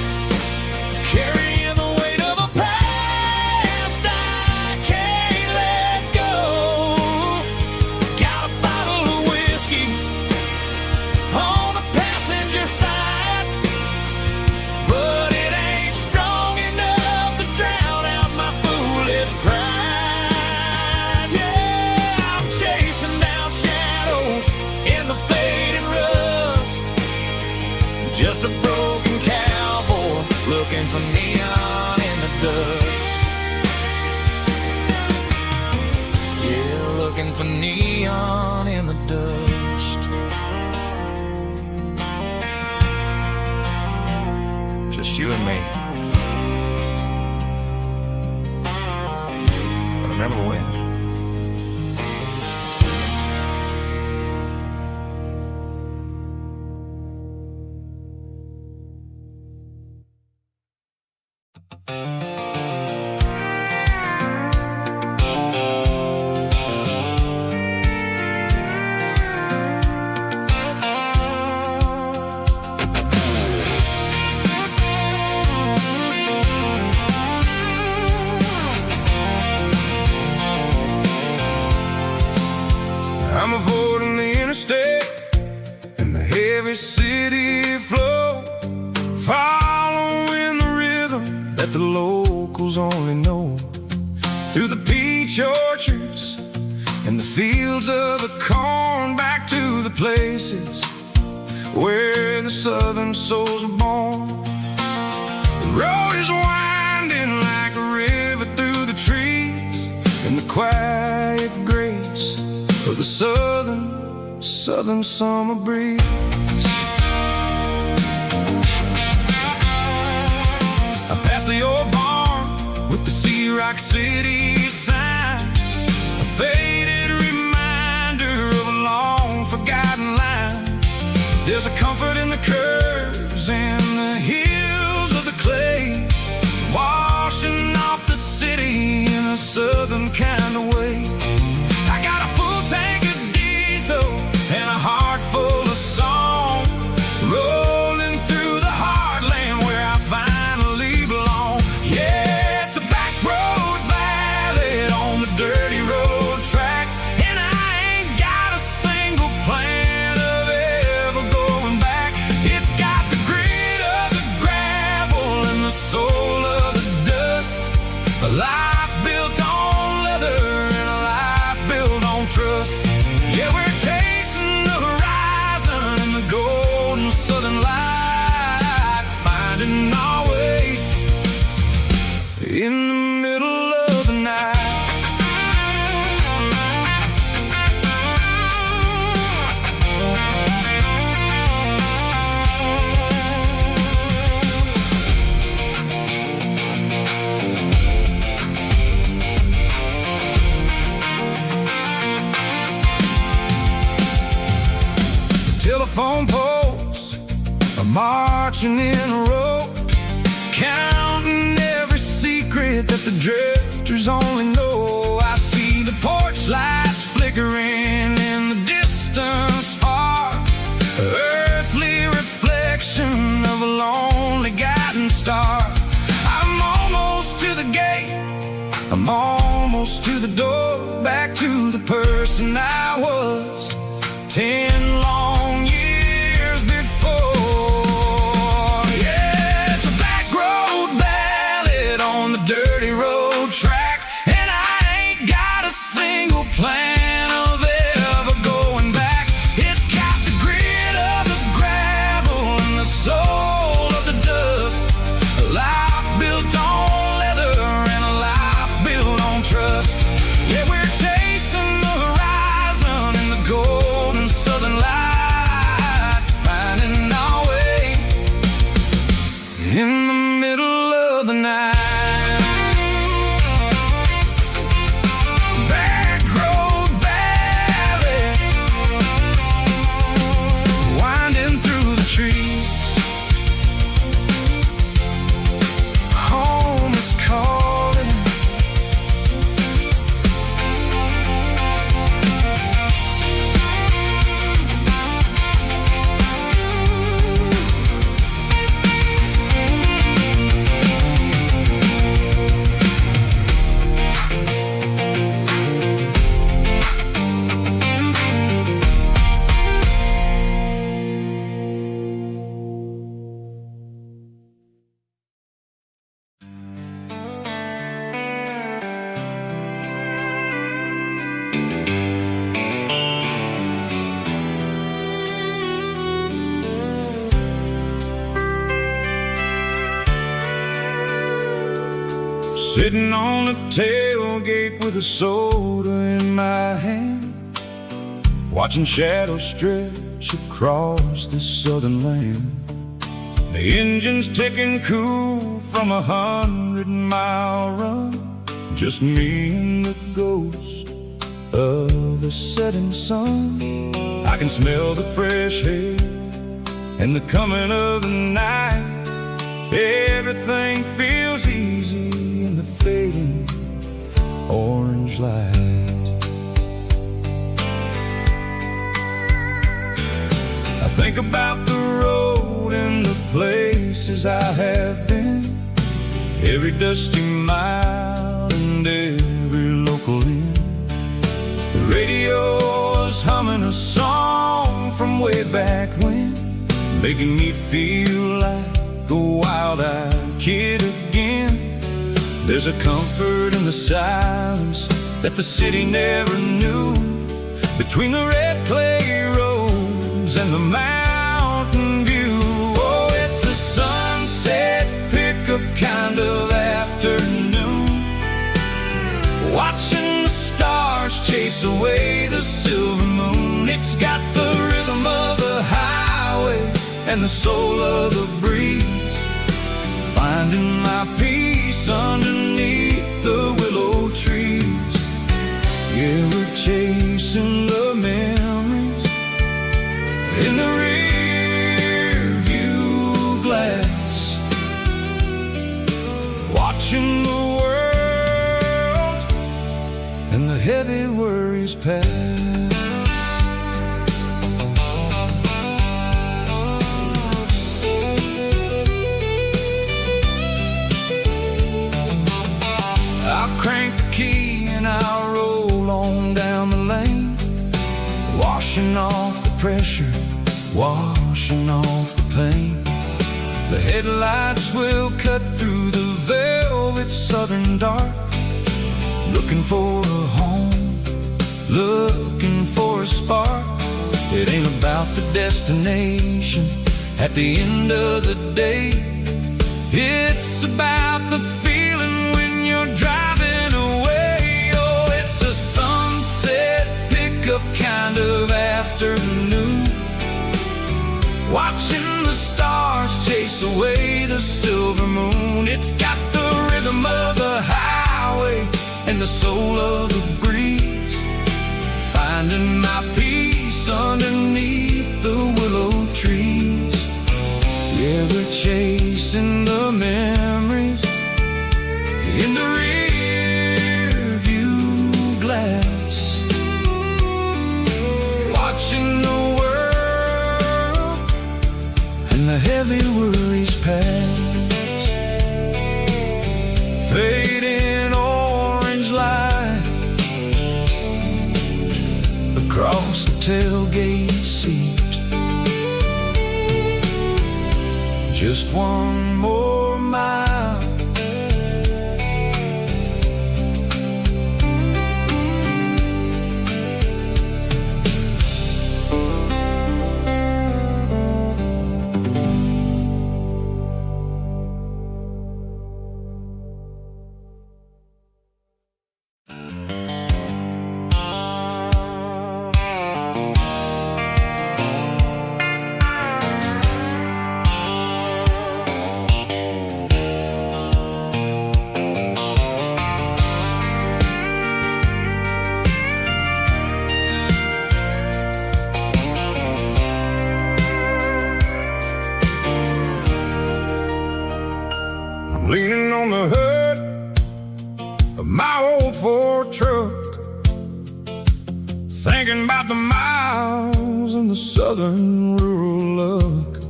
Speaker 2: carrying the weight of a past I can't let go. Got a bottle of whiskey on the passenger side, but it ain't strong enough to drown out my foolish pride. Yeah, I'm chasing down shadows in the fading rust, just a broken cowboy looking for neon in the dust. Yeah, looking for neon in the dust. Just you and me. But remember when?
Speaker 1: I'm avoiding the interstate and the heavy city flow, following the rhythm that the locals only know, through the peach orchards and the fields of the corn, back to the places where the southern souls were born. The road is winding like a river through the trees, in the quiet grace of the southern summer breeze. I passed the old barn with the Sea Rock City sign, a faded reminder of a long forgotten line. There's a comfort in the curves and the hills of the clay, washing off the city in a southern kind of way. I got a full tank of diesel and a heart full of song, rolling through the heartland where I finally belong. Yeah, it's a back road ballad on the dirty road track, and I ain't got a single plan of ever going back. It's got the grit of the gravel and the soul of the dust, a life built on leather and a life built on trust. Yeah, we're chasing the horizon in the golden southern light, finding our way in the middle of the night. Telephone poles are marching in a row, counting every secret that the drifters only know. I see the porch lights flickering in the distance far, earthly reflection of a lonely guiding star. I'm almost to the gate, I'm almost to the door, back to the person I was 10 long years before. Yeah, it's a back road ballad on the dirty road track, and I ain't got a single plan of ever going back. It's got the grit of the gravel and the soul of the dust, a life built on leather and a life built on trust. Yeah, we're chasing the horizon Sitting on the tailgate with a soda in my hand, watching shadows stretch across this southern land. The engine's ticking cool from a 100-mile run, just me and the ghost of the setting sun. I can smell the fresh air and the coming of the night. Everything feels easy in the fading orange light. I think about the road and the places I have been, every dusty mile and every local inn. The radio is humming a song from way back when, making me feel like a wild-eyed kid again. There's a comfort in the silence that the city never knew, between the red clay roads and the mountain view. Oh, it's a sunset pickup kind of afternoon, watching the stars chase away the silver moon. It's got the rhythm of the highway and the soul of the breeze, finding my peace underneath the willow trees. Yeah, we're chasing the memories in the rear view glass, watching the world and the heavy worries pass. Crank the key and I'll roll on down the lane, washing off the pressure, washing off the pain. The headlights will cut through the velvet southern dark, looking for a home, looking for a spark. It ain't about the destination at the end of the day, it's about the feeling when you're driving away. Oh, it's a sunset pickup kind of afternoon, watching the stars chase away the silver moon. It's got the rhythm of the highway and the soul of the breeze, finding my peace underneath the willow trees. Yeah, we're chasing the memories in the rear view glass, watching the world and the heavy worries pass. Fading orange light across the tailgate seat, just one more mile. Leaning on the hood of my old Ford truck, thinking about the miles and the southern rural look.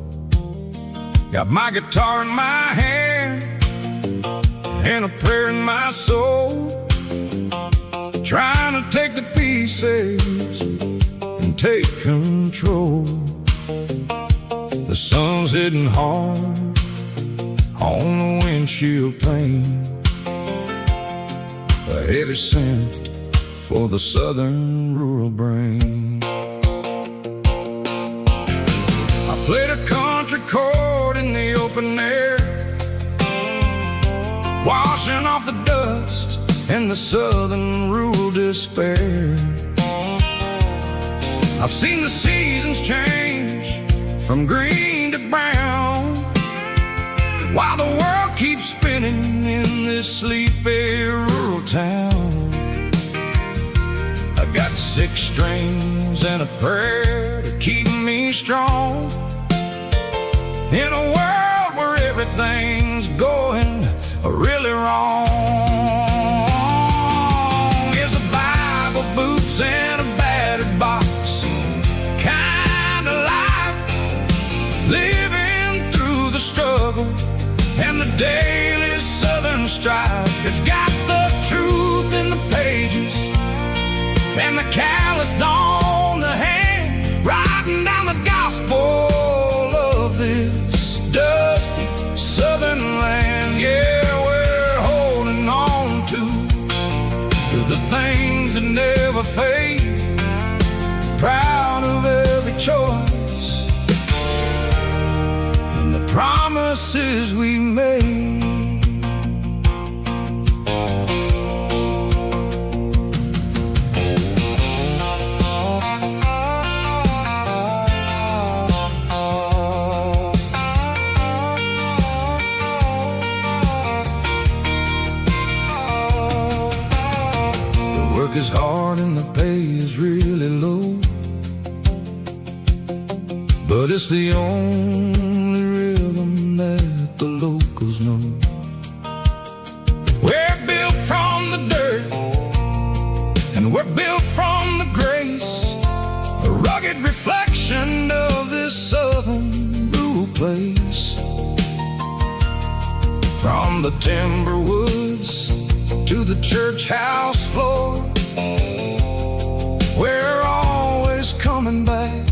Speaker 1: Got my guitar in my hand and a prayer in my soul, trying to take the pieces and take control. The sun's hitting hard on the windshield pane, a heavy scent for the southern rural brain. I played a country chord in the open air, washing off the dust the southern rural despair. I've seen the seasons change from green to brown, while the world keeps spinning in this sleepy rural town. I got 6 strings and a prayer to keep me strong in a world where everything's going really wrong. It's a Bible, boots, and a battered box kind of life, living through the struggle and the daily southern strife. It's got the truth in the pages and the calloused on the hand, writing down the gospel of this dusty southern land. Yeah, we're holding on to the things that never fade, proud of every choice and the promises we made. Work is hard and the pay is really low, but it's the only rhythm that the locals know. We're built from the dirt and we're built from the grace, a rugged reflection of this southern rural place. From the timber woods to the church house floor, we're always coming back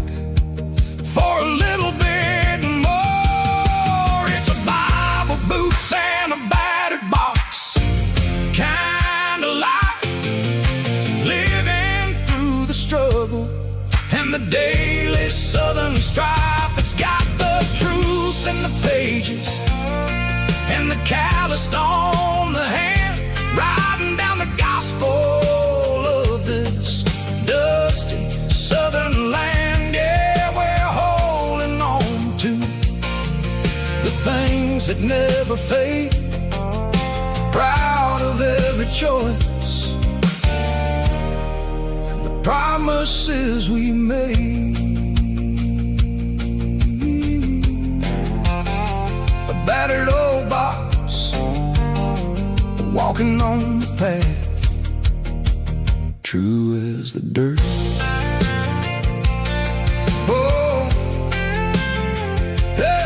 Speaker 1: for a little bit more. It's a Bible, boots, and a battered box kind of life, living through the struggle and the daily southern strife. It's got the truth in the pages and the calloused on the hand, writing down the gospel of this dusty southern land. Yeah, we're holding on to the things that never fade, proud of every choice and the promises we made. A battered old box, walking on the path, true as the dirt. Oh, hey.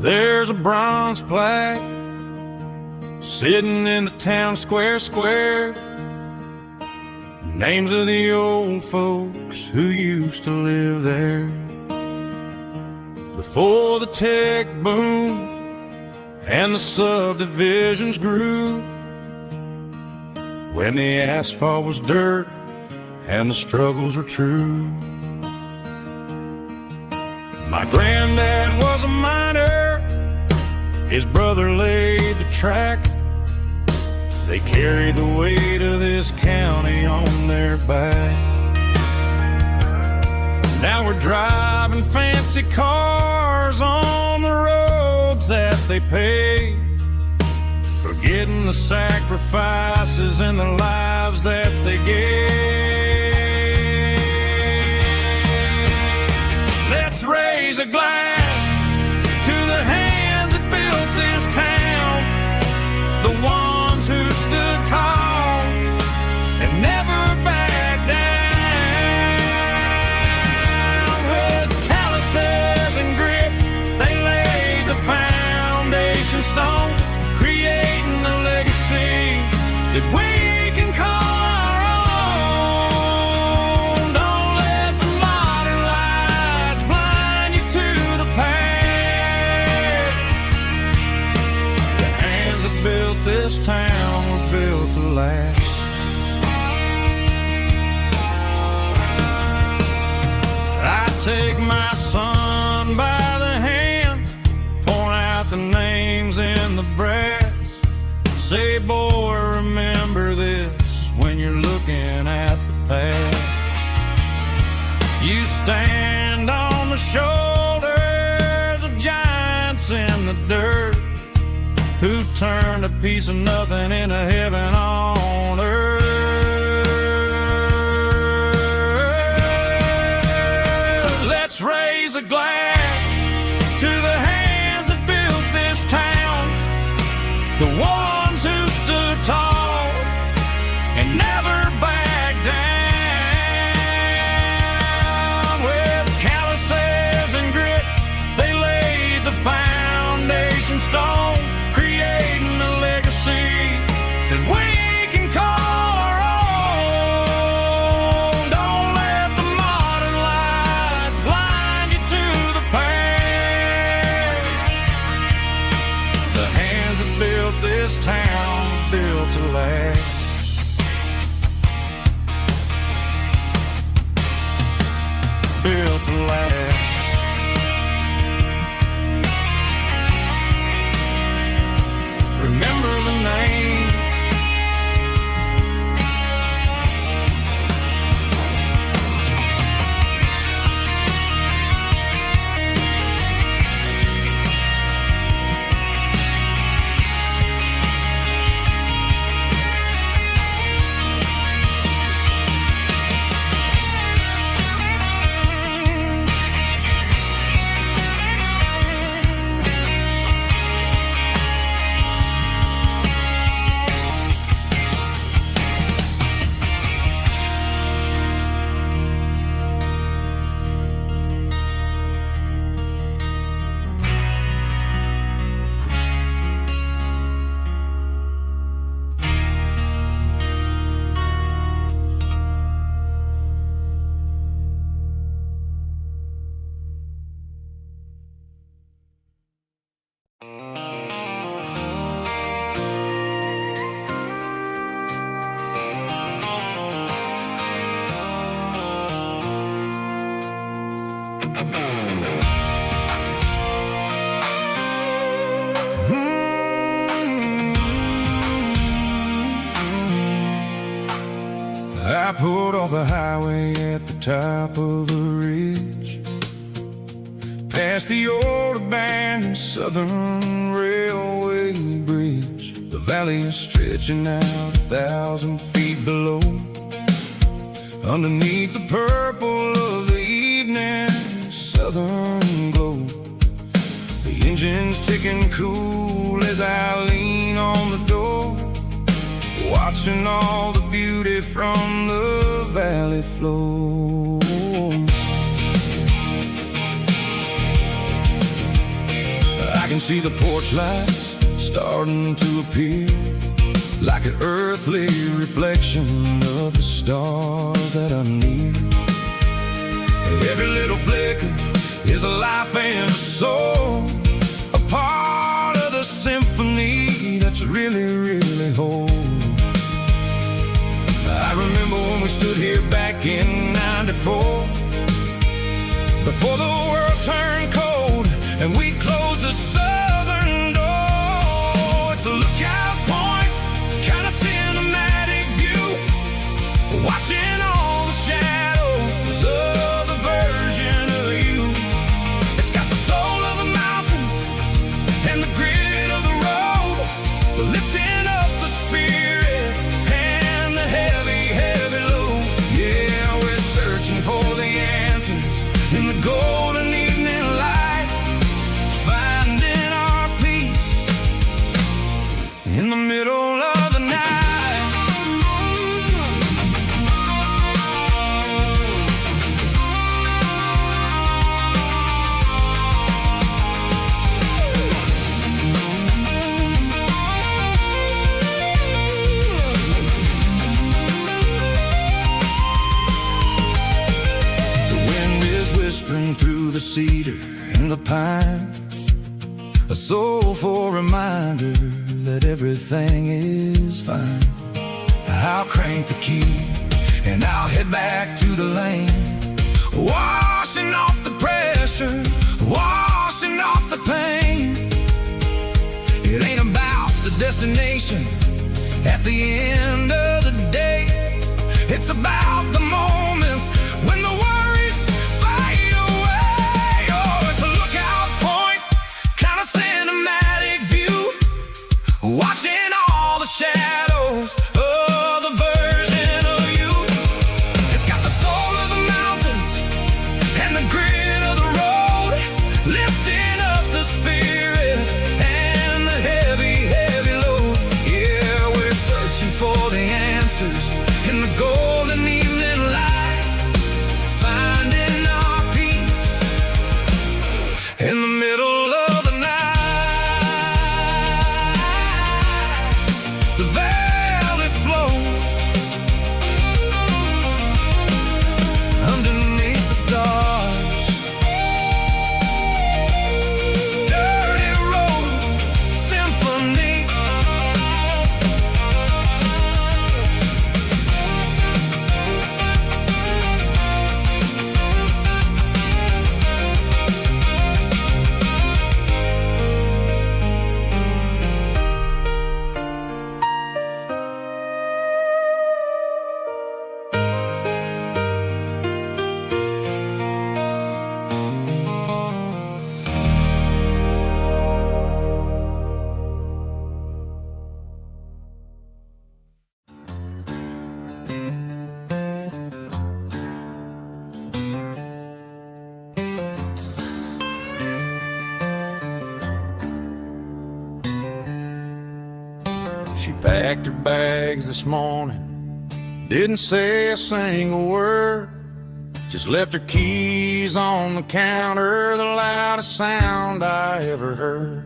Speaker 2: There's a bronze plaque sitting in the town square, names of the old folks who used to live there. Before the tech boom and the subdivisions grew, when the asphalt was dirt and the struggles were true. My granddad was a miner, his brother laid the track. They carried the weight of this county on their back. Now we're driving fancy cars on the roads that they paved, forgetting the sacrifices and the lives that they gave. Let's raise a glass to the hands that built this town, the ones who stood tall and never backed down. With calluses and grit, they laid the foundation stone. that we can call our own. Don't let the modern lights blind you to the past. The hands that built this town were built to last. Take my son by the hand, point out the names in the brass. Say, boy, remember this when you're looking at the past. You stand on the shoulders of giants in the dirt, who turned a piece of nothing into heaven on earth. Let's raise a glass to the hands that built this town, the ones who stood tall and never backed down. With calluses and grit, they laid the foundation stone, creating a legacy that we can call our own. Don't let the modern lights blind you to the past. The hands that built this town built to last. Built to last. Remember the names.
Speaker 1: I pulled off the highway at the top of the ridge, past the old abandoned Southern Railway bridge. The valley is stretching out 1,000 feet below, underneath the purple of the evening southern glow. The engine's ticking cool as I lean on the door, watching all the beauty from the valley flow. I can see the porch lights starting to appear, like an earthly reflection of the stars that are near. Every little flicker is a life and a soul, a part of the symphony that's really, really whole. I remember when we stood here back in '94, before the world turned cold and we closed the southern door. It's a lookout point, kind of cinematic view, watching all the shadows of the version of you. It's got the soul of the mountains and the grit of the road, lifting up the spirit and the heavy, heavy load. Yeah, we're searching for the answers in the golden evening light, in the pine, a soulful reminder that everything is fine. I'll crank the key and I'll head back to the lane, washing off the pressure, washing off the pain. It ain't about the destination at the end of the day. It's about the moments when the worries fade away. Oh, it's a lookout point, kind of cinematic view, watching all the shadows of the version of you. It's got the soul of the mountains and the grit of the road, lifting up the spirit and the heavy, heavy load. Yeah, we're searching for the answers in the golden evening light, finding our peace in the middle of the night. The valley flows underneath the stars. Dirty road symphony.
Speaker 2: She packed her bags this morning, didn't say a single word, just left her keys on the counter, the loudest sound I ever heard.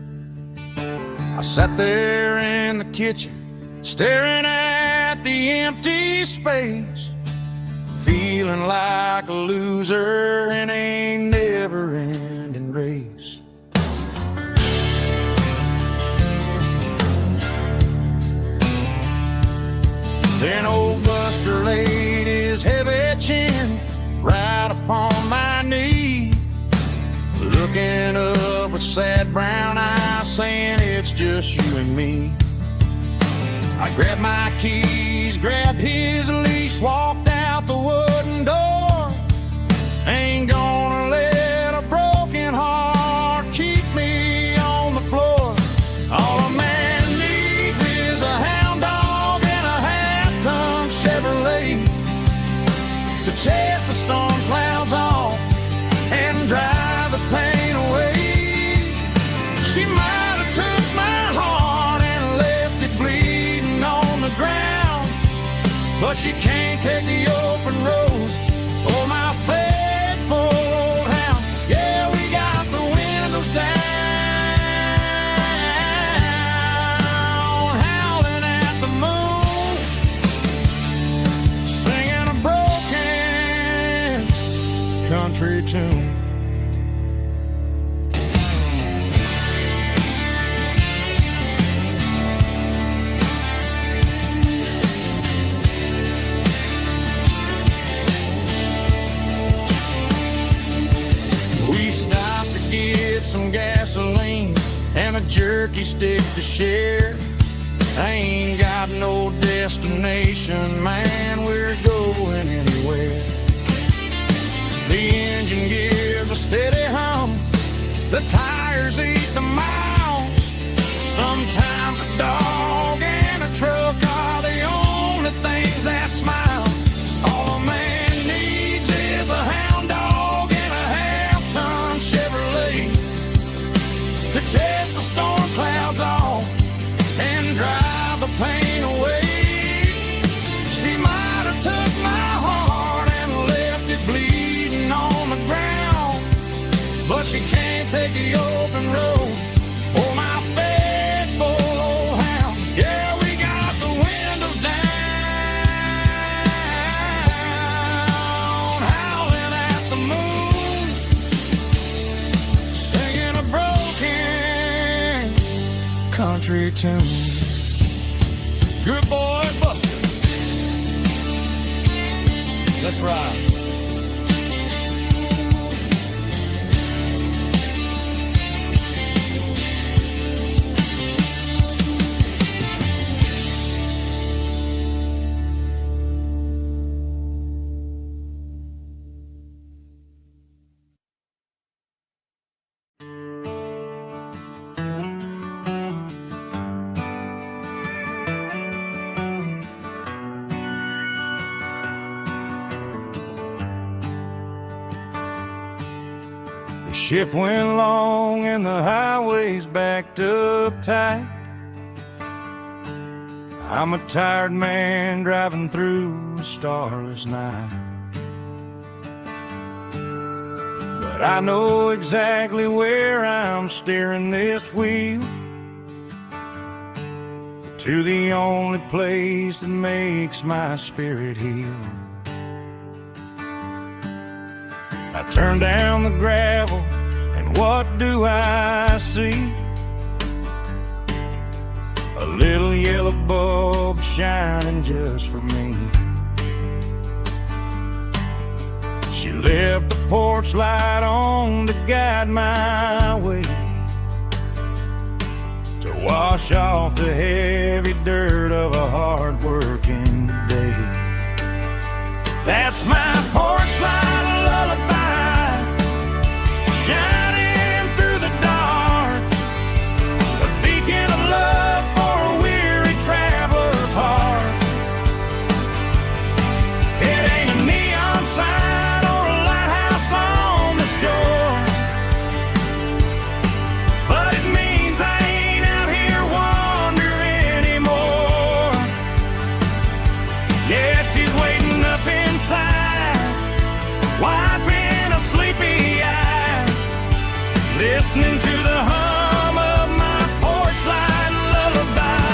Speaker 2: I sat there in the kitchen, staring at the empty space, feeling like a loser in a never-ending race. Then old Buster laid his heavy chin right upon my knee, looking up with sad brown eyes, saying it's just you and me. I grabbed my keys, grabbed his leash, walked out the wooden door. Ain't gonna let a broken heart keep me on the floor. All a man needs is a hound dog and a half-ton Chevrolet to chase the storm clouds off and drive the pain away. She might have took my heart and left it bleeding on the ground, but she can't take the open road or my faithful old hound. Yeah, we got the windows down, howling at the moon, singing a broken country tune. We stopped to get some gasoline and a jerky stick to share. I ain't got no destination, man, we're going anywhere. The engine gives a steady hum, the tires eat the miles. Sometimes a dog and a truck are the only things that smile. All a man needs is a hound dog and a half-ton Chevrolet to chase the storm clouds off and drive the pain away. She might have took my heart and left it bleeding on the ground, but she can't take the open road or my faithful old hound.
Speaker 1: tune.
Speaker 2: Good boy, Buster. Let's ride.
Speaker 1: Shift went long and the highway's backed up tight. I'm a tired man driving through a starless night. But I know exactly where I'm steering this wheel, to the only place that makes my spirit heal. I turn down the gravel, and what do I see? A little yellow bulb shining just for me. She left the porch light on to guide my way, to wash off the heavy dirt of a hard-working day. That's my porch light lullaby, shining through the dark, a beacon of love for a weary traveler's heart. It ain't a neon sign or a lighthouse on the shore, but it means I ain't out here wandering anymore. Yeah, she's waiting up inside, wiping a sleepy eye, listening to the hum of my porch light lullaby.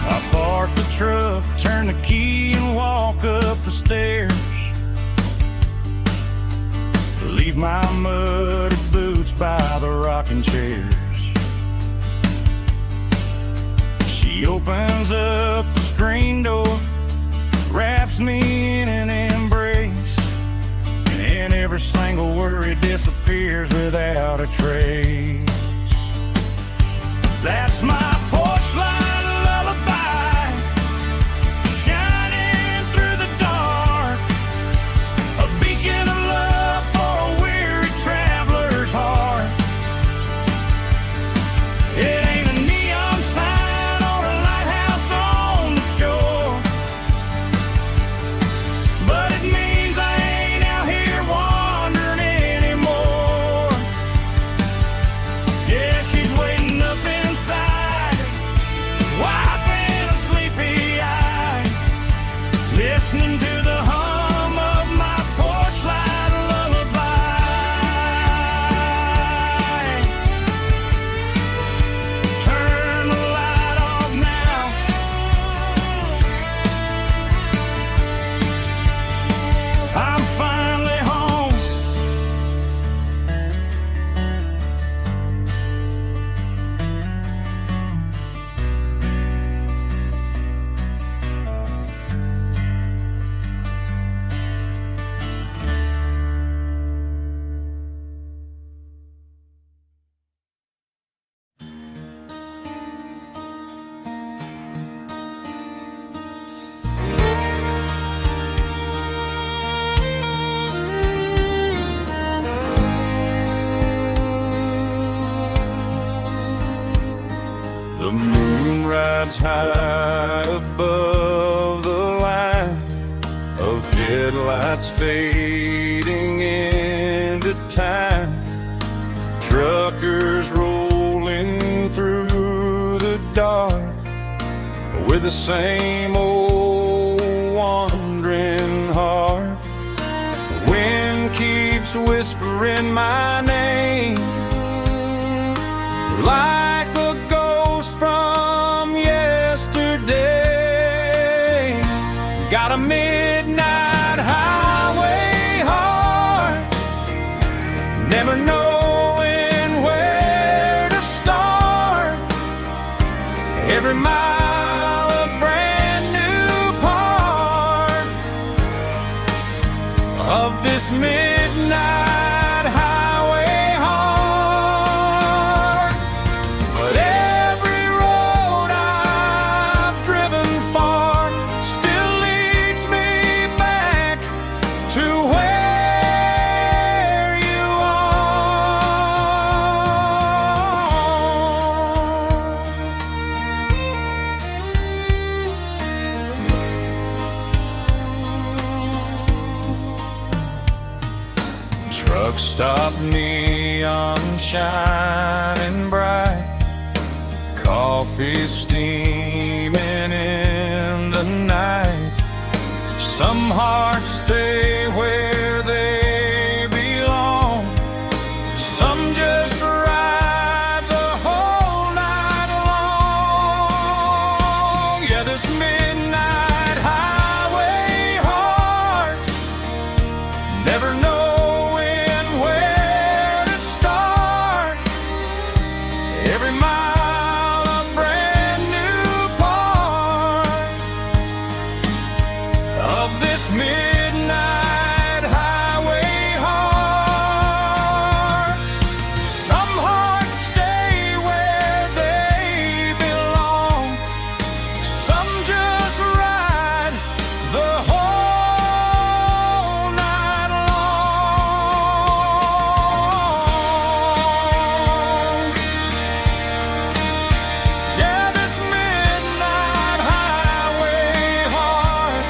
Speaker 1: I park the truck, turn the key and walk up the stairs, leave my muddy boots by the rocking chairs. She opens up the screen door, wraps me in an embrace, and every single worry disappears without a trace. That's my porch light lullaby, shining through the dark, a beacon of love for a weary traveler's heart. It ain't a neon sign or a lighthouse on the shore, but it means I ain't out here wandering anymore. Yeah, she's waiting up inside, wiping a sleepy eye, listening to the hum of my porch light lullaby. Turn the light off now, I'm finally home. The moon rides high above the line of headlights fading into time. Truckers rolling through the dark with the same old wandering heart. The wind keeps whispering my name like a ghost from yesterday.
Speaker 2: Got a midnight highway heart, never knowing where to start. Every mile a brand new part of this midnight highway heart. But every road I've driven far still leads me back to where you are. Truck stop, neon shining bright, coffee steaming in the night. Some hearts stay where they belong, some just ride the whole night long. Yeah, this midnight highway heart, never knowing where to start. Every mile a brand new part of this midnight highway heart. Some hearts stay where they belong, some just ride the whole night long. Yeah, this midnight highway heart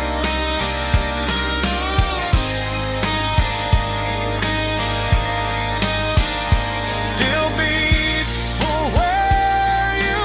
Speaker 2: still beats for where you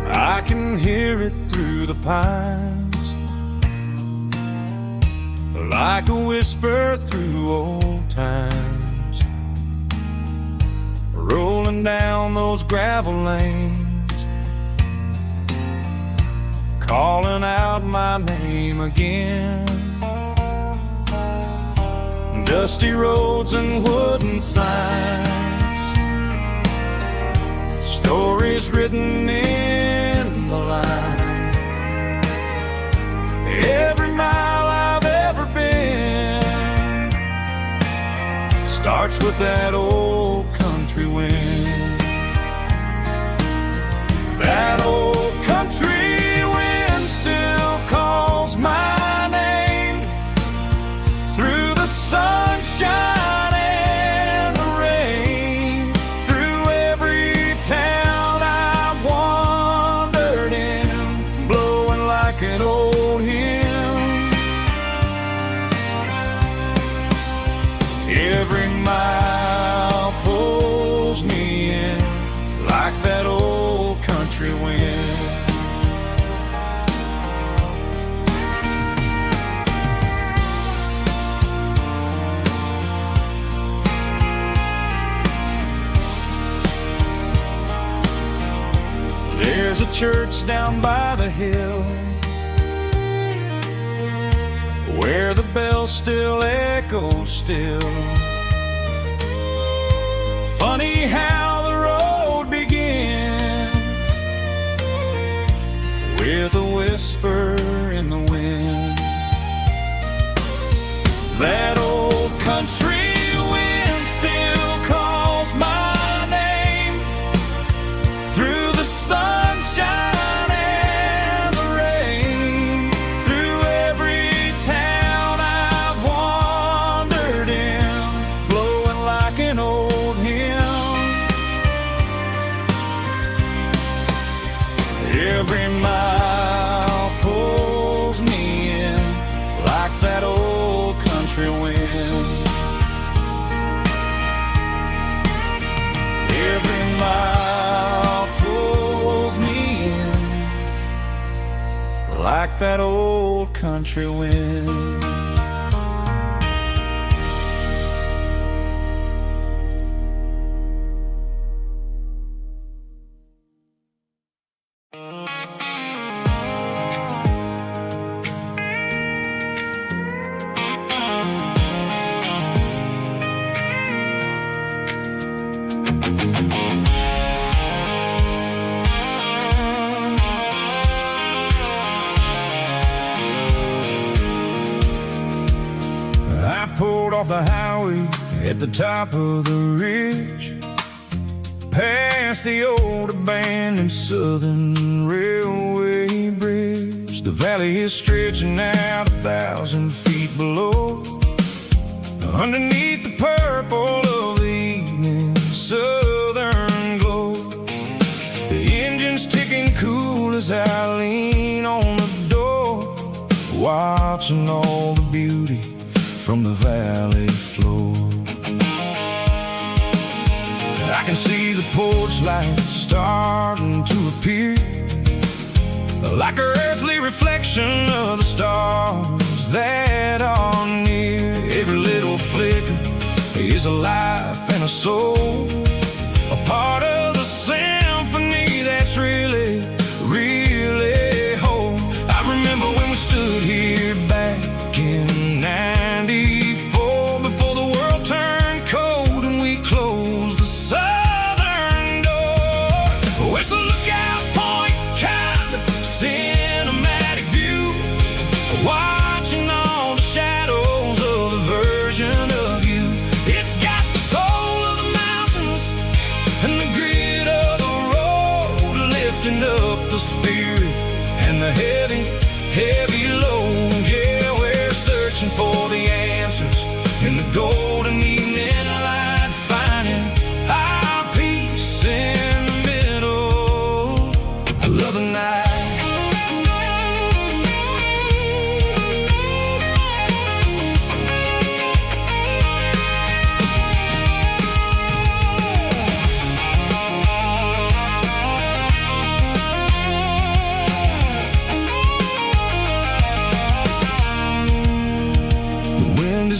Speaker 2: I can hear it through the pines, like a whisper through old times, rolling down those gravel lanes, calling out my name again. Dusty roads and wooden signs, stories written in the lines. Every mile I've ever been starts with that old country wind. That old country wind still calls my name through the sunshine and the rain, through every town I've wandered in, blowing like an old hymn. Every mile pulls me in like that old country wind. There's a church down by the hill where the bell still echoes still. Funny how the road begins with a whisper in the wind. That old country wind still calls my name through the sunshine and the rain, through every town I've wandered in, blowing like an old hymn. Every mile pulls me in like that old country wind. Every mile pulls me in like that old country wind.
Speaker 1: Off the highway at the top of the ridge, past the old abandoned Southern Railway bridge. The valley is stretching out 1,000 feet below, underneath the purple of the evening southern glow. The engine's ticking cool as I lean on the door, watching all the beauty from the valley floor. I can see the porch lights starting to appear, like an earthly reflection of the stars that are near. Every little flicker is a life and a soul, a part of the symphony that's really, really whole. I remember when we stood here back in '94, before the world turned cold and we closed the southern door. Oh, it's a lookout point, kind of cinematic view, watching all the shadows of the version of you. It's got the soul of the mountains and the grit of the road, lifting up the spirit and the heavy, heavy load. Yeah, we're searching for the answers in the golden evening light, finding our peace in the middle of the night.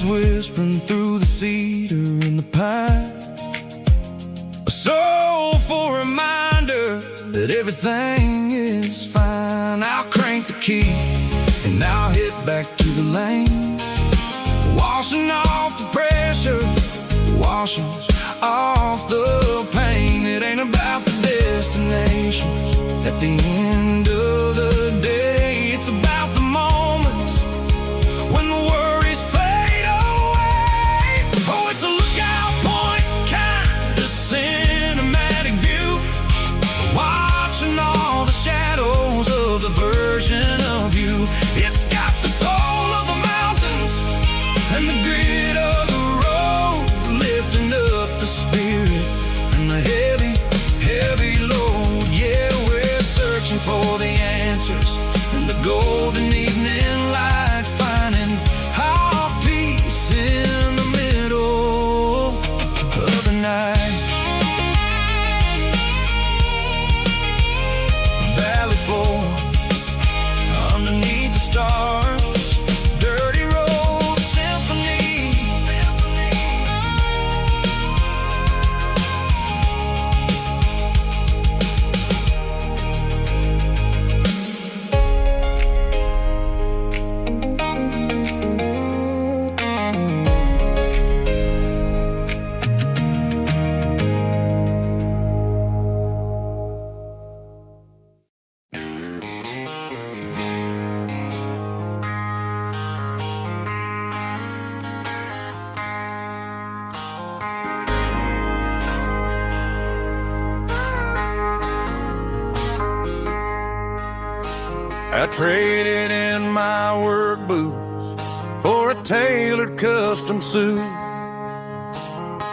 Speaker 1: Whispering through the cedar and the pine, a soulful reminder that everything is fine. I'll crank the key and I'll hit back to the lane, washing off the pressure, washing off the pain. It ain't about the destinations at the end of the day, it's about the moments when the worries fade away. Oh, it's a lookout point, kind of cinematic view, watching all the shadows of the version of you. It's got the soul of the mountains and the grit of the road, lifting up the spirit and the heavy, heavy load. Yeah, we're searching for the answers in the golden evening light, finding our peace in the middle of the night. Valley floor, underneath the stars, dirty road symphony. I traded in my work boots for a tailored custom suit,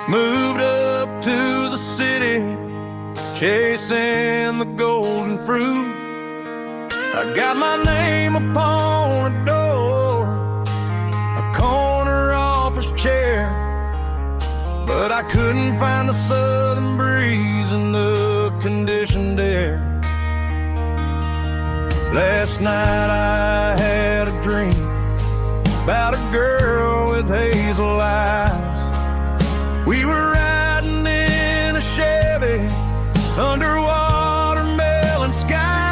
Speaker 1: moved up to the city, chasing the golden fruit.
Speaker 2: I got my name upon a door, a corner office chair, but I couldn't find the southern breeze in the conditioned air. Last night I had a dream about a girl with hazel eyes. We were riding in a Chevy under watermelon skies.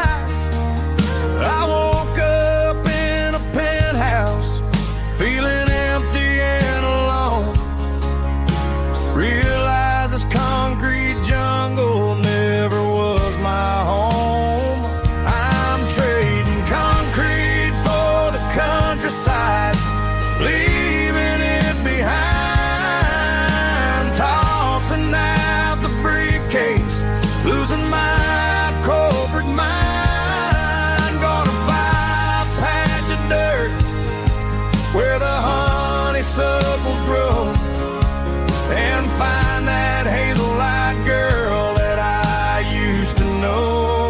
Speaker 2: I woke up in a penthouse feeling empty and alone. Realized this concrete jungle never was my home. I'm trading concrete for the countryside, leaving it behind, tossing out the briefcase, losing my corporate mind. Gonna buy a patch of dirt where the honeysuckles grow, and find that hazel-eyed girl that I used to know.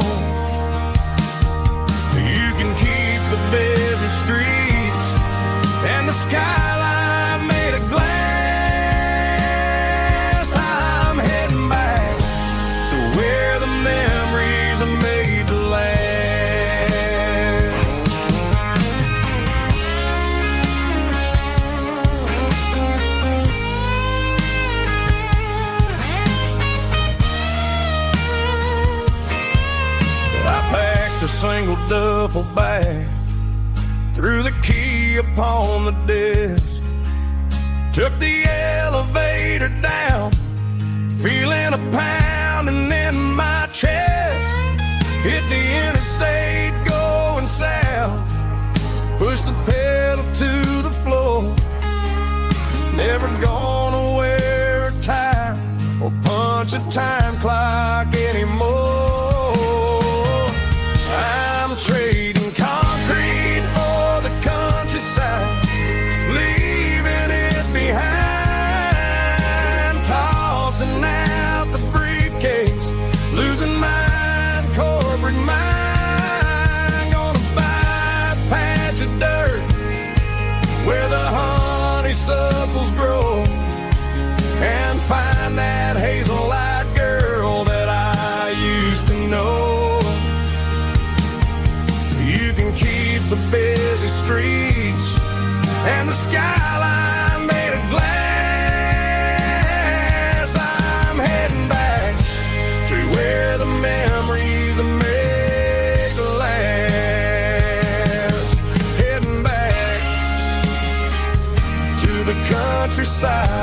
Speaker 2: You can keep the busy streets and the skyline made of glass. I'm heading back to where the memories are made to last. I packed a single duffel bag, threw the key upon the desk, took the elevator down, feeling a pounding in my chest. Hit the interstate going south, pushed the pedal to the floor. Never gonna wear a tie or punch a time clock anymore. I'm trading concrete for the countryside, leaving it behind, tossing out the briefcase, losing my corporate mind. Gonna buy a patch of dirt where the honeysuckles grow, and find that hazel-eyed girl that I used to know. You can keep the busy streets and the skyline made of glass. I'm heading back to where the memories are made to last. Heading back to the countryside.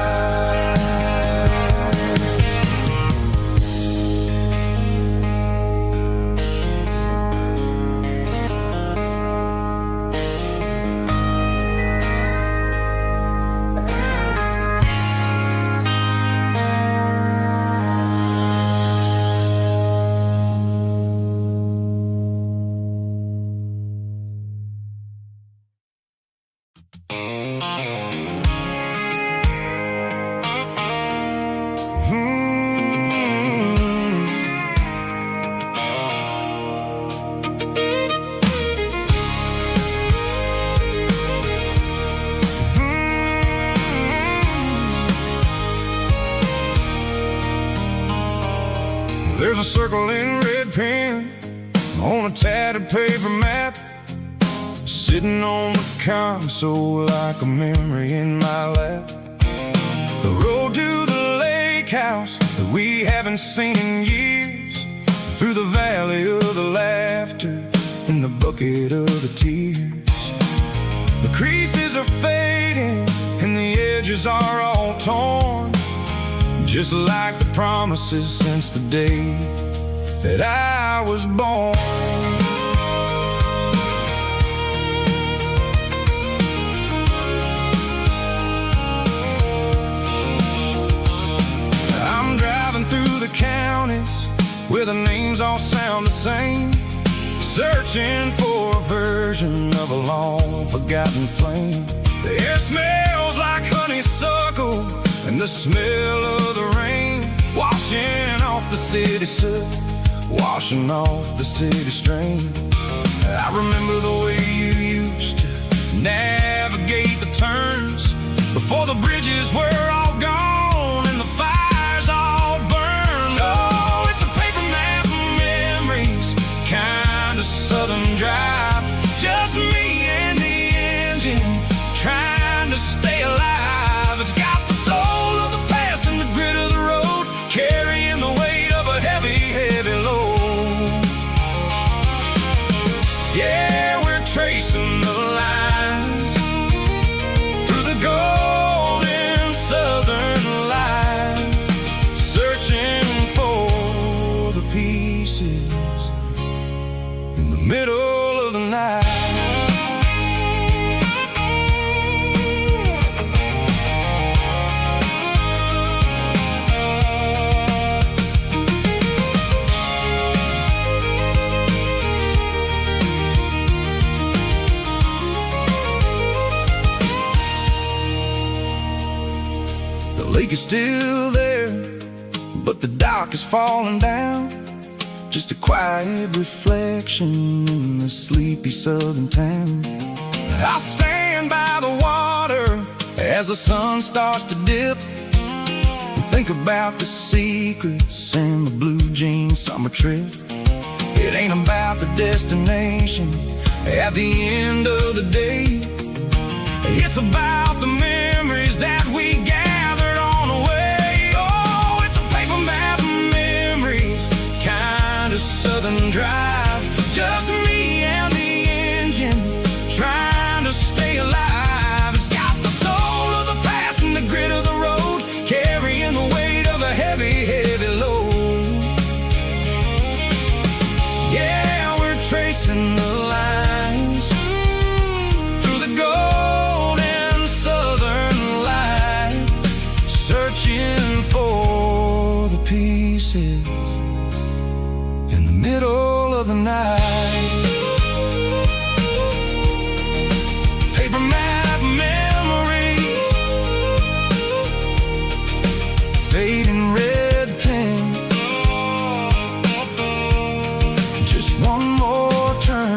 Speaker 2: There's a circle in red pen on a tattered paper map, sitting on the console like a memory in my lap. The road to the lake house that we haven't seen in years, through the valley of the laughter and the bucket of the tears. The creases are fading and the edges are all torn, just like the promises since the day that I was born. I'm driving through the counties where the names all sound the same, searching for a version of a long forgotten flame. The air smells like honeysuckle and the smell of the rain washing off the city soot
Speaker 1: washing off the city strain. I remember the way you used to navigate the turns before the bridges were all gone and the fires all burned. Oh, it's a paper map of memories, kind of southern drive. Just me and the engine, trying to stay alive. It's got the soul of the past and the grit of the road, carrying the weight of a heavy, heavy load. Yeah, we're tracing the lines through the golden southern light, searching for the pieces in the middle of the night. The lake is still there, but the dock is falling down. Just a quiet reflection in the sleepy southern town. I stand by the water as the sun starts to dip and think about the secrets and the blue jean summer trip. It ain't about the destination at the end of the day. It's about the memories that we gathered on the way. Oh, it's a paper map of memories, kind of southern drive. Just me and the engine, trying to stay alive. It's got the soul of the past and the grit of the road, carrying the weight of a heavy, heavy load. Yeah, we're tracing the lines through the golden southern light, searching for the pieces in the middle of the night. Paper map memories, fading red pen, just one more turn.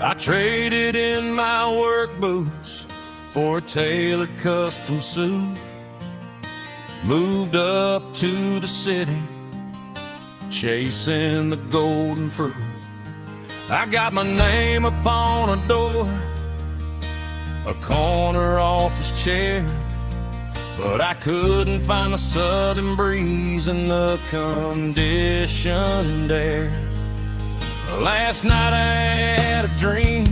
Speaker 2: I traded in my work boots for a tailored custom suit. Moved up to the city, chasing the golden fruit. I got my name upon a door, a corner office chair, but I couldn't find the southern breeze in the conditioned air. Last night I had a dream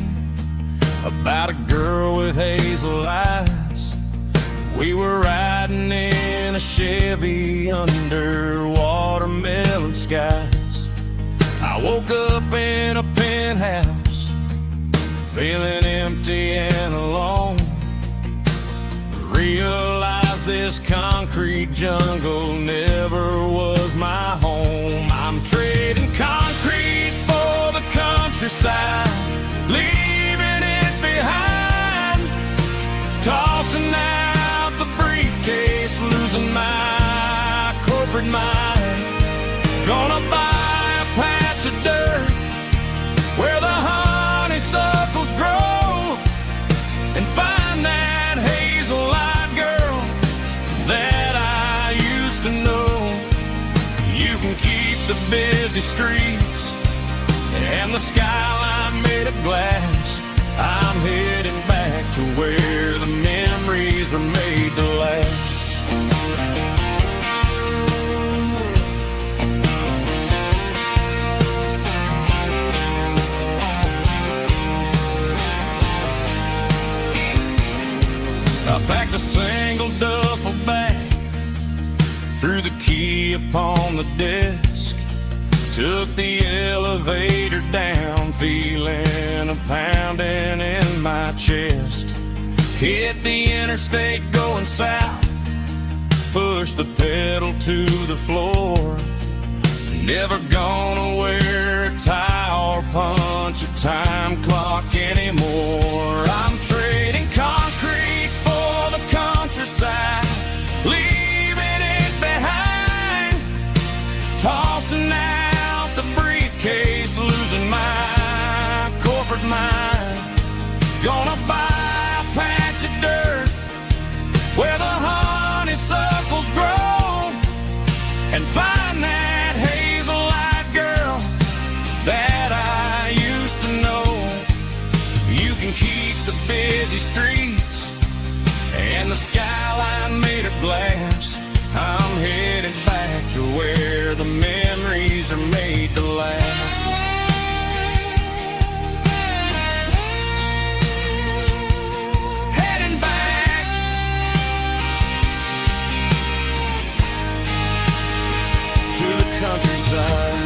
Speaker 2: about a girl with hazel eyes. We were riding in a Chevy under watermelon skies. I woke up in a penthouse, feeling empty and alone. Realized this concrete jungle never was my home. I'm trading concrete for the countryside, leaving it behind, tossing out the briefcase, losing my corporate mind. Gonna buy a patch of dirt where the honeysuckles grow and find that hazel-eyed girl that I used to know. You can keep the busy streets and the skyline made of glass. I'm heading back to where the memories are made to last. I packed a single duffel bag, threw the key upon the desk, Took the elevator down, feeling a pounding in my chest. Hit the interstate going south, pushed the pedal to the floor. Never gonna wear a tie or punch a time clock anymore. I'm trading concrete for the countryside, leaving it behind, tossing out the briefcase, losing my corporate mind. Gonna buy a patch of dirt where the honeysuckles grow and find that hazel-eyed girl that I used to know. You can keep the busy streets and the skyline made of glass. I'm headed back to where the memories are made to last. Heading back to the countryside.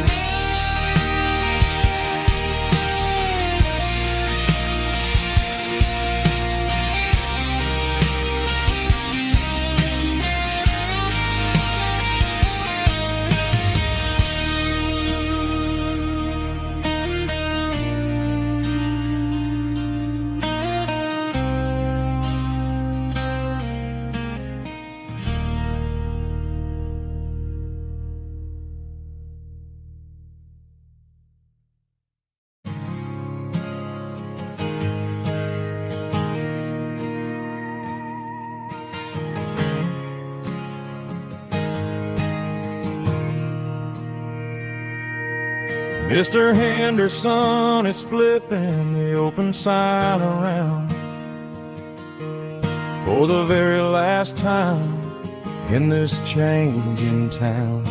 Speaker 2: Mr. Henderson is flipping the open sign around for the very last time in this changing town.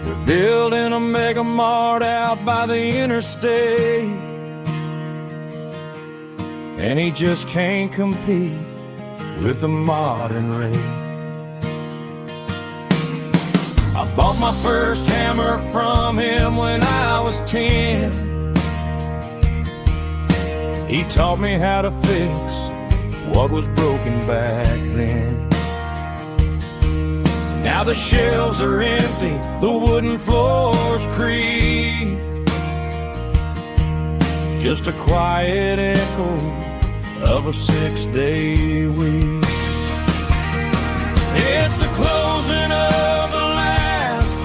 Speaker 2: They're building a mega mart out by the interstate, and he just can't compete with the modern rate. I bought my first hammer from him when I was 10. He taught me how to fix what was broken back then. Now the shelves are empty, the wooden floors creak, just a quiet echo of a 6-day week. It's the closing of the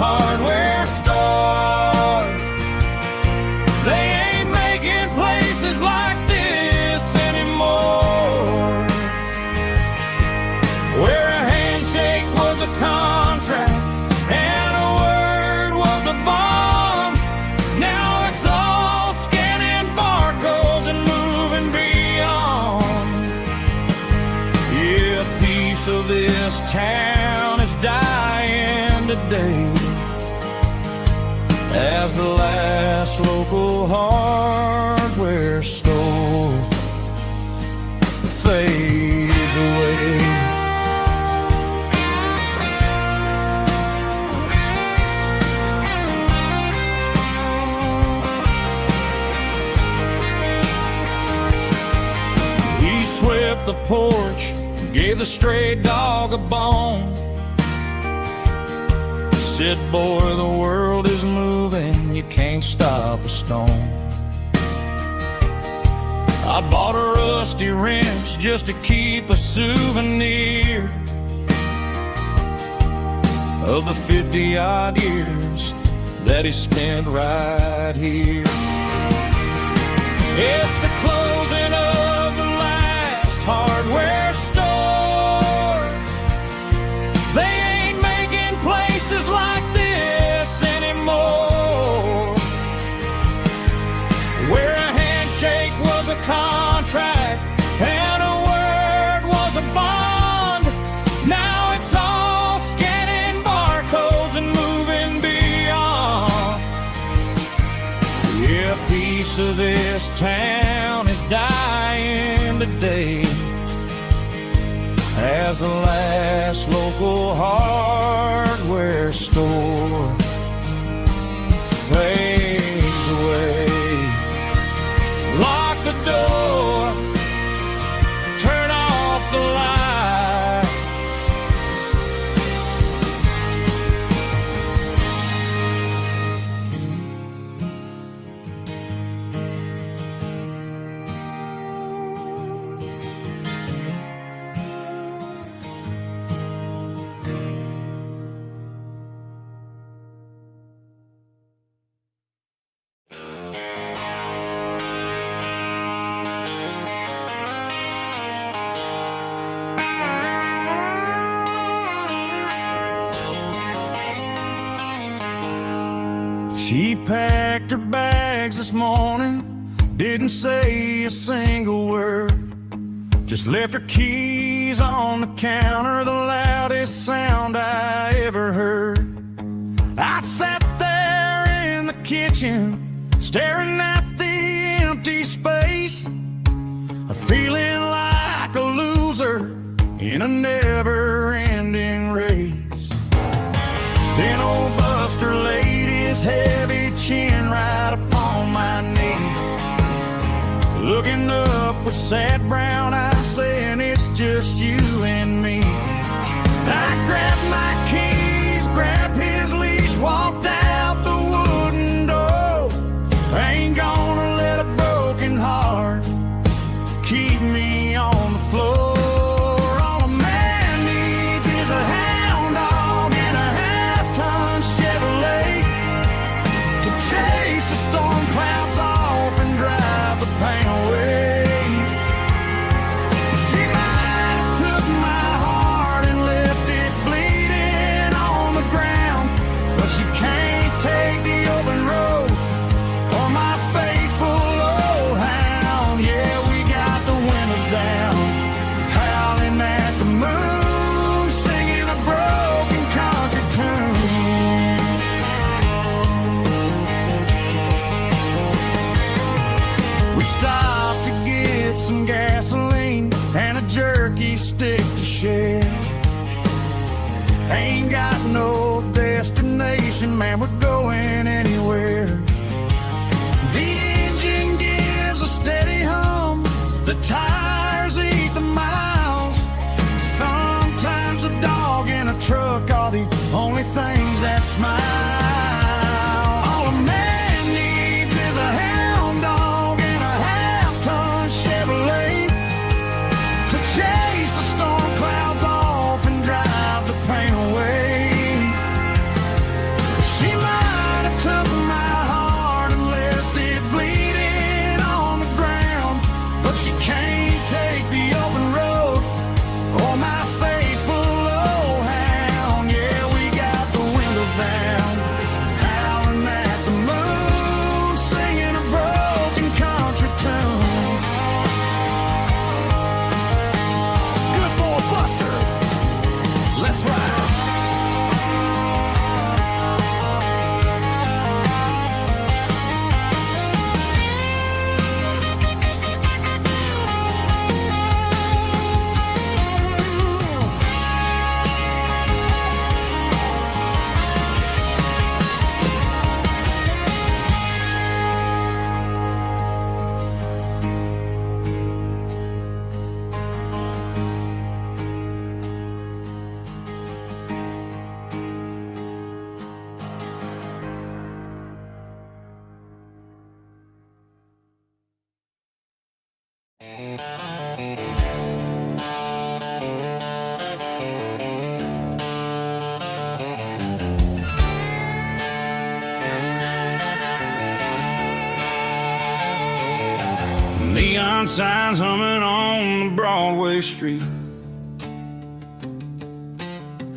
Speaker 2: hardware store. They ain't making places like this anymore, where a handshake was a contract and a word was a bond. Now it's all scanning barcodes and moving beyond. Yeah, a piece of this town is dying today as the last local hardware store fades away. He swept the porch, gave the stray dog a bone, said, boy, the world is moving, you can't stop a stone. I bought a rusty wrench just to keep a souvenir of the 50-odd years that he spent right here. It's the closing of the last hardware store. They ain't making places like this anymore, where a handshake was a contract and a word was a bond. Now it's all scanning barcodes and moving beyond. Yeah, a piece of this town is dying today as the last local hardware store
Speaker 1: She packed her bags this morning, didn't say a single word, just left her keys on the counter, the loudest sound I ever heard. I sat there in the kitchen, staring at the empty space, feeling like a loser in a never-ending race. Then old Buster laid his heavy chin right upon my knee, looking up with sad brown eyes, saying it's just you and me. I grabbed my keys, grabbed his leash, walked out the wooden door. I ain't gonna let a broken heart keep me on the floor. All a man needs is a hound dog and a half-ton Chevrolet to chase the storm clouds off and drive the pain away. She might have took my heart and left it bleeding on the ground, but she can't take the open road or my faithful old hound. Yeah, we got the windows down, howling at the moon, singing a broken country tune. We stopped to get some gasoline and a jerky stick to share. Ain't got no destination, man, we're going anywhere. The engine gives a steady hum, the tires eat the miles. Sometimes a dog and a truck are the only things that smile. All a man needs is a hound dog and a half-ton Chevrolet to chase the storm clouds off and drive the pain away. She might have took my heart and left it bleeding on the ground, but she can't take the open road or my faithful old hound. Yeah, we got the windows down, howling at the moon, singing a broken country tune. Good boy Buster, let's ride. Neon signs humming on the Broadway street,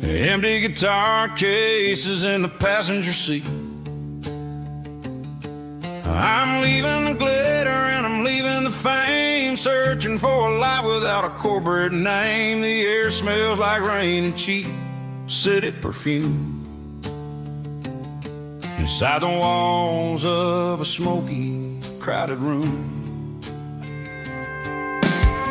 Speaker 1: empty guitar cases in the passenger seat. I'm leaving the glitter and I'm leaving the fame, searching for a life without a corporate name. The air smells like rain and cheap city perfume inside the walls of a smoky, crowded room.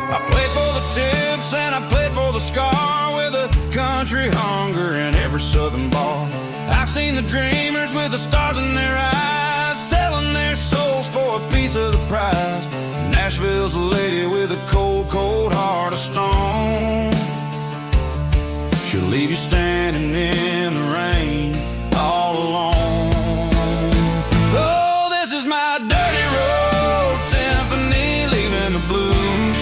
Speaker 1: I played for the tips and I played for the scar, with a country hunger in every southern bar. I've seen the dreamers with the stars in their eyes, selling their souls for a piece of the prize. Nashville's a lady with a cold, cold heart of stone. She'll leave you standing in the rain all alone. Oh, this is my dirty road symphony, leaving the blues,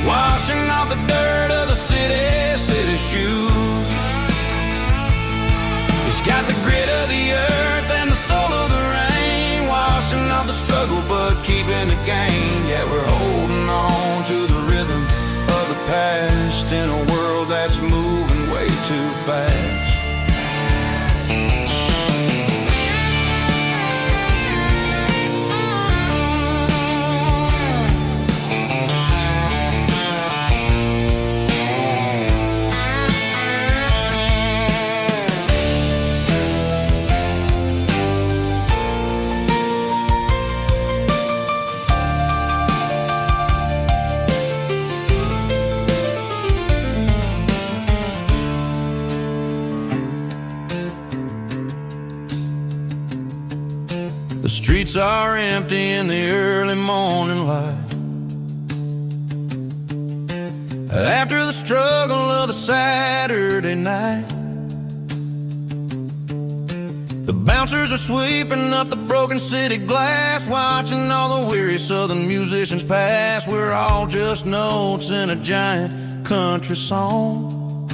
Speaker 1: washing off the dirt of the city shoes. It's got the grit of the earth and the soul of the rain, washing off the struggle but keeping the gain. Yeah, we're holding on to the rhythm of the past in a world that's moving way too fast. streets are empty in the early morning light. After the struggle of the Saturday night, the bouncers are sweeping up the broken city glass, watching all the weary southern musicians pass. We're all just notes in a giant country song,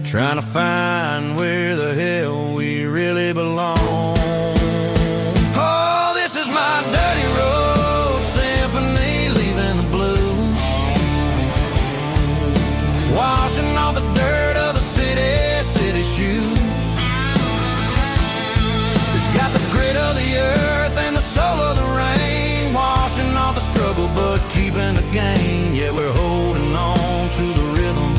Speaker 1: trying to find where the hell we really belong. Oh, this is my dirty road symphony, leaving the blues, washing off the dirt of the city shoes. It's got the grit of the earth and the soul of the rain, washing off the struggle but keeping the gain. Yeah, we're holding on to the rhythm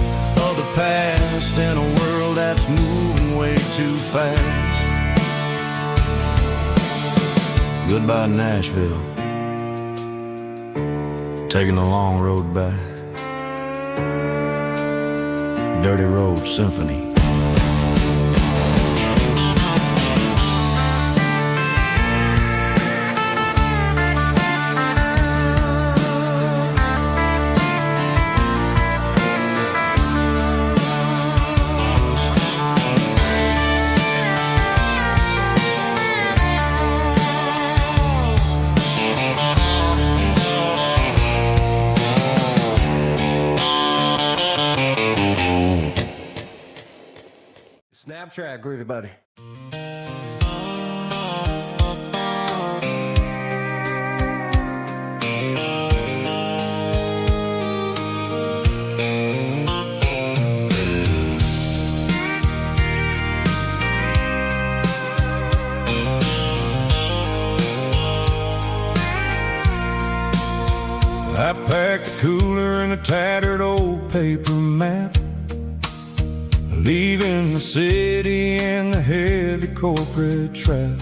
Speaker 1: of the past in a world that's moving way too fast. Goodbye Nashville, taking the long road back. Dirty Road Symphony. Snap track, groovy buddy. I packed a cooler and a tattered old paper map, leaving the city in the heavy corporate trap.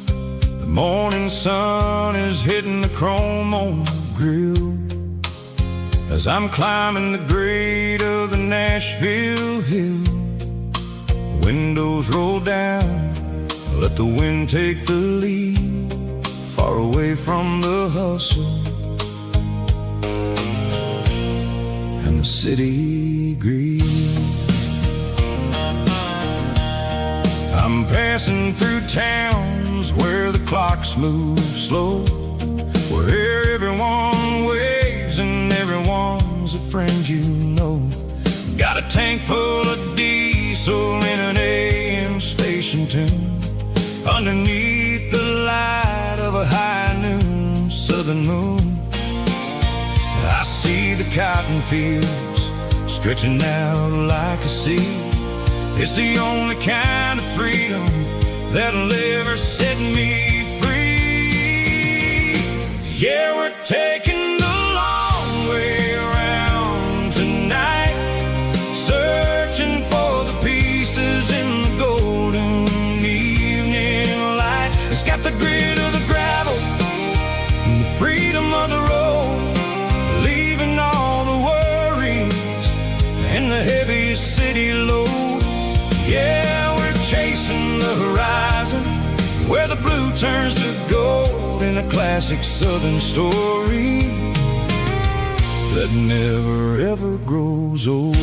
Speaker 1: The morning sun is hitting the chrome on the grill as I'm climbing the grade of the Nashville hill. Windows roll down, let the wind take the lead, far away from the hustle and the city greed. I'm passing through towns where the clocks move slow, where everyone waves and everyone's a friend you know. Got a tank full of diesel in an AM station tune, underneath the light of a high noon southern moon. I see the cotton fields stretching out like a sea. It's the only kind of freedom that'll ever set me free. Yeah, we're taking the long way around tonight, searching for the pieces in the golden evening light. It's got the grit of the gravel and the freedom of the road, leaving all the worries and the heavy city load. Yeah, we're chasing the horizon, where the blue turns to gold, in a classic southern story that never ever grows old.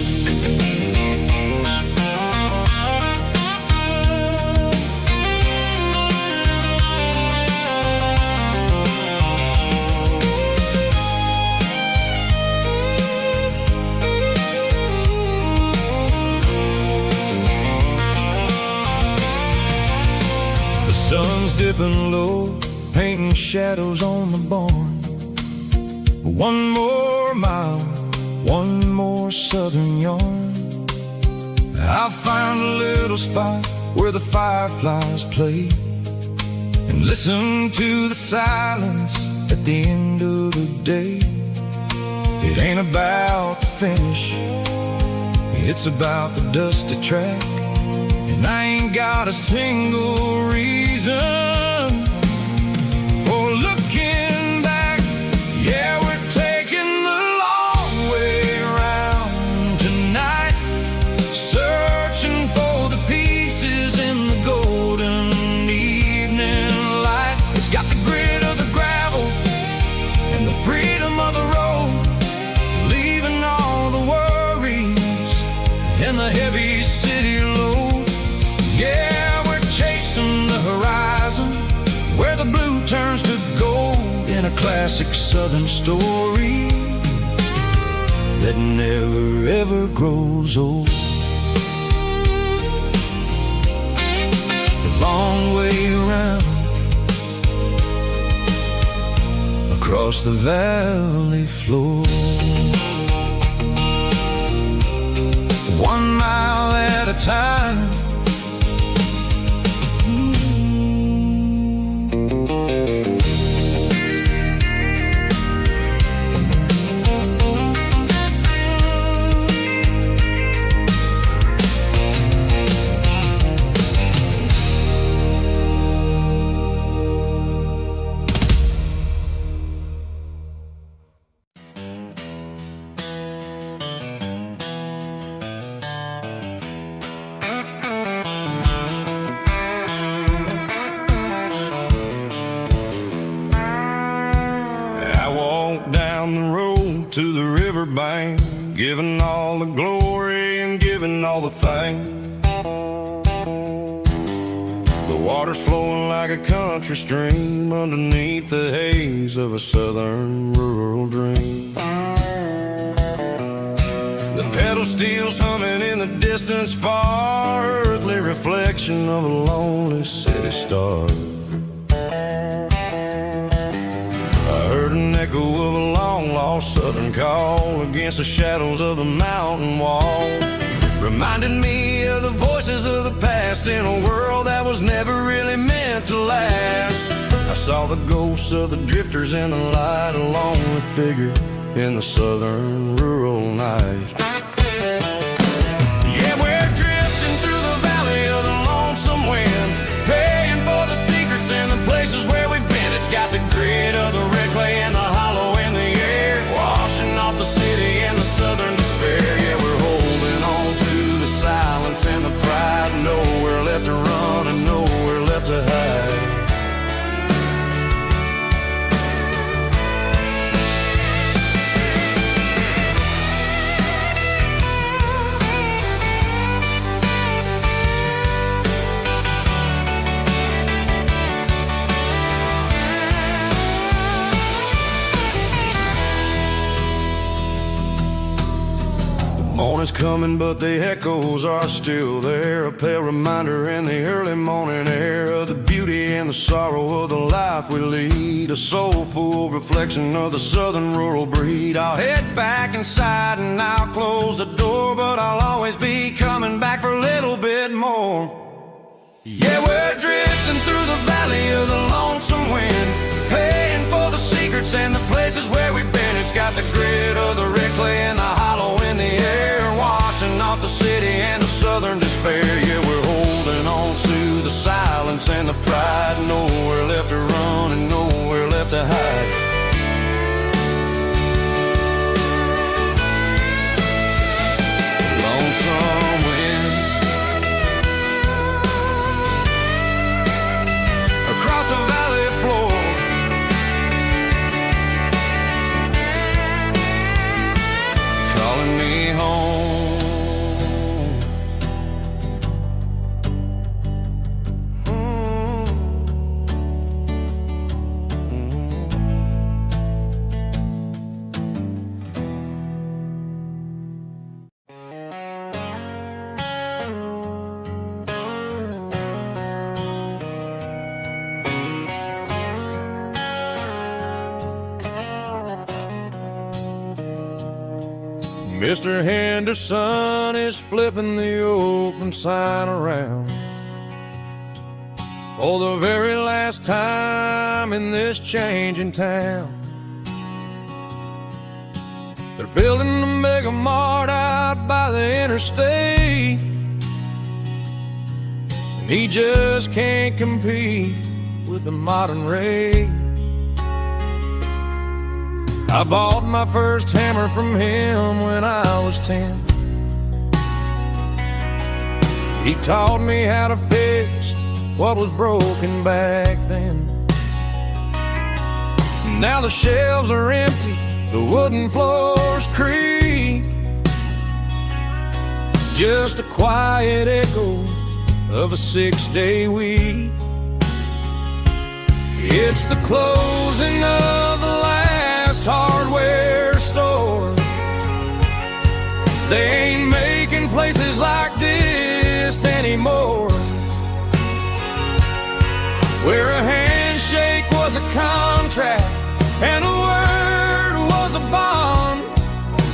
Speaker 1: Sun's dipping low, painting shadows on the barn. One more mile, one more southern yarn. I'll find a little spot where the fireflies play, and listen to the silence at the end of the day. It ain't about the finish, it's about the dusty track. And I ain't got a single reason for looking back. Yeah, we're taking the long way around tonight, searching for the pieces in the golden evening light. turns to gold in a classic southern story that never ever grows old. The long way around across the valley floor, 1 mile at a time. Down the road to the riverbank, giving all the glory and giving all the thanks. The water's flowing like a country stream underneath the haze of a southern rural dream. The pedal steel's humming in the distance far, earthly reflection of a lonely city star. I heard an echo of a long-lost southern call against the shadows of the mountain wall, reminded me of the voices of the past in a world that was never really meant to last. I saw the ghosts of the drifters in the light, a lonely figure in the southern rural night. Yeah, we're drifting through the valley of the lonesome wind, paying for the secrets and the places where we've been. It's got the grit of the red clay and the hollow in the air, washing off the city and the southern despair. Yeah, we're holding on to the silence and the pride, nowhere left to run and nowhere left to hide. Morning's coming, but the echoes are still there, a pale reminder in the early morning air of the beauty and the sorrow of the life we lead, a soulful reflection of the southern rural breed. I'll head back inside and I'll close the door, but I'll always be coming back for a little bit more. Yeah, we're drifting through the valley of the lonesome wind, paying for the secrets and the places where we've been. It's got the grit of the red clay and the hollow in the air, washing off the city and the southern despair. Yeah, we're holding on to the silence and the pride, nowhere left to run and nowhere left to hide. Lonesome wind across the valley floor, calling me home. Mr. Henderson is flipping the open sign around for the very last time in this changing town. They're building a mega mart out by the interstate, and he just can't compete with the modern rate. I bought my first hammer from him when I was 10. He taught me how to fix what was broken back then. Now the shelves are empty, the wooden floors creak, just a quiet echo of a 6-day week.
Speaker 2: It's the closing of the last hardware store. They ain't making places like this anymore, where a handshake was a contract and a word was a bond.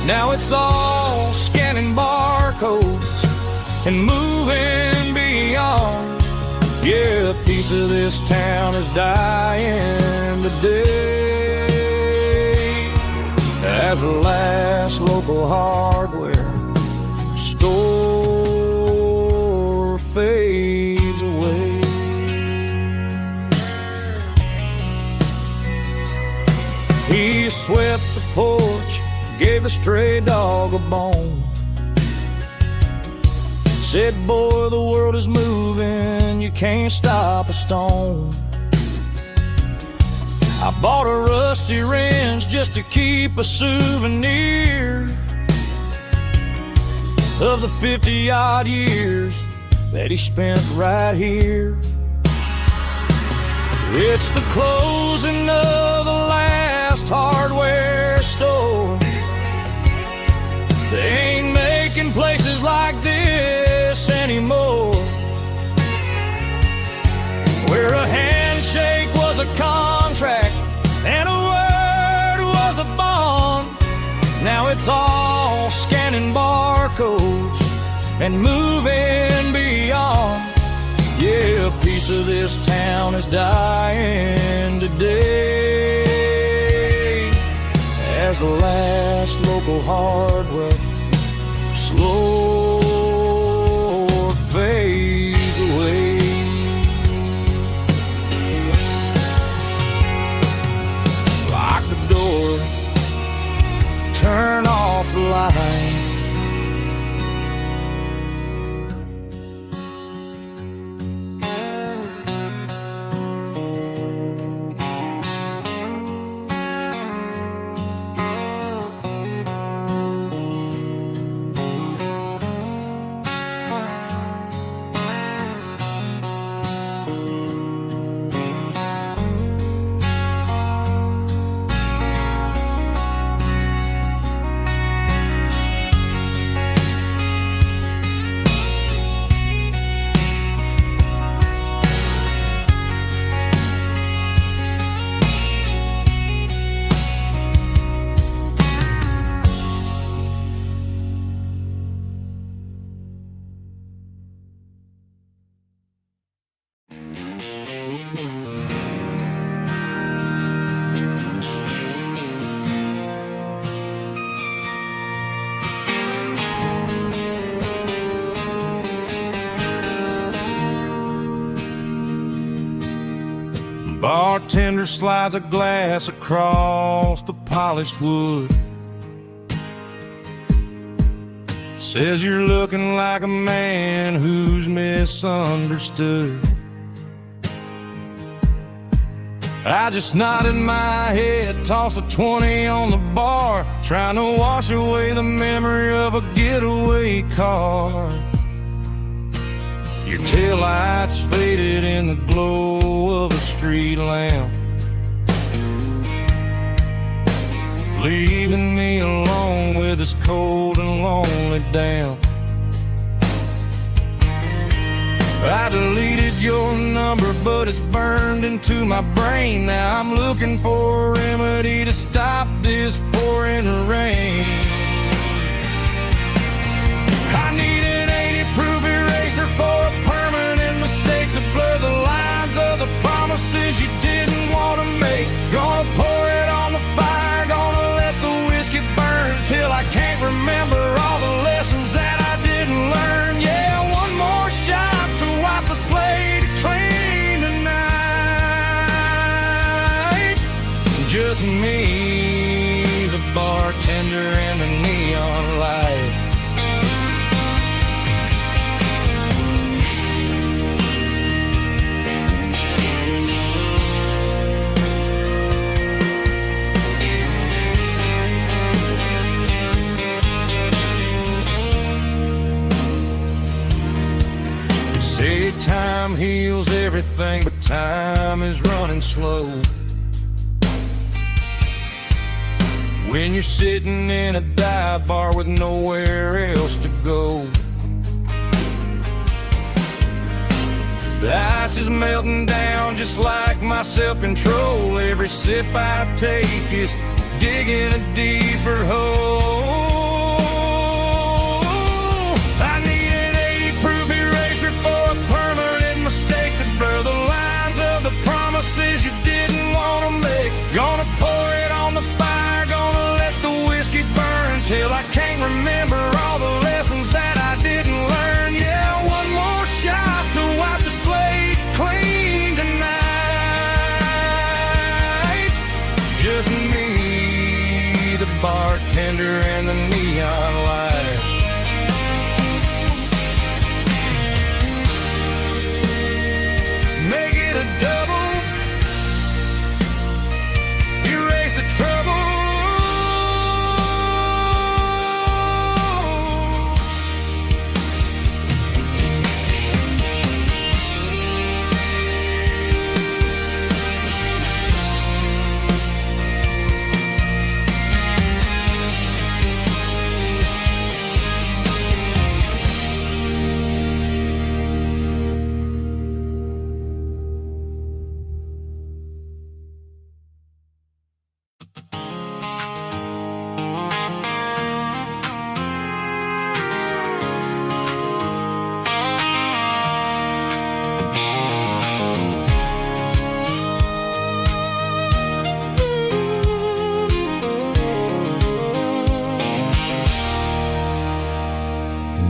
Speaker 2: Now it's all scanning barcodes and moving beyond. Yeah, a piece of this town is dying today as the last local hardware store fades away. He swept the porch, gave the stray dog a bone, said, boy, the world is moving, you can't stop a stone. I bought a rusty wrench just to keep a souvenir of the 50-odd years that he spent right here. It's the closing of the last hardware store. They ain't making places like this anymore, where a handshake was a contract and a word was a bond. Now it's all scanning barcodes and moving beyond. Yeah, a piece of this town is dying today as the last local hardware slow fades away. Lock the door, turn off the light. Bartender slides a glass across the polished wood, says you're looking like a man who's misunderstood. I just nodded my head, tossed a 20 on the bar, trying to wash away the memory of a getaway car. Your taillights faded in the glow of a street lamp, leaving me alone with this cold and lonely damp. I deleted your number, but it's burned into my brain. Now I'm looking for a remedy to stop this pouring rain. I need an 80-proof eraser for a permanent mistake to blur the lines of the promises you didn't want to make. Gonna pour it on the fire, gonna let the whiskey burn till I can't remember all the lessons that I didn't learn. Yeah, one more shot to wipe the slate clean tonight. Just me, the bartender, and the neon light. Say time heals everything, but time is running slow. When you're sitting in a dive bar with nowhere else to go. The ice is melting down just like my self-control. Every sip I take is digging a deeper hole. I need an 80-proof eraser for a permanent mistake to blur the lines of the promises you didn't want to make. Gonna pour it on the fire, gonna let the whiskey burn till I can't remember all the lessons that I didn't learn. Yeah, one more shot to wipe the slate clean tonight. Just me, the bartender, and the neon light. Make it a double, erase the trouble.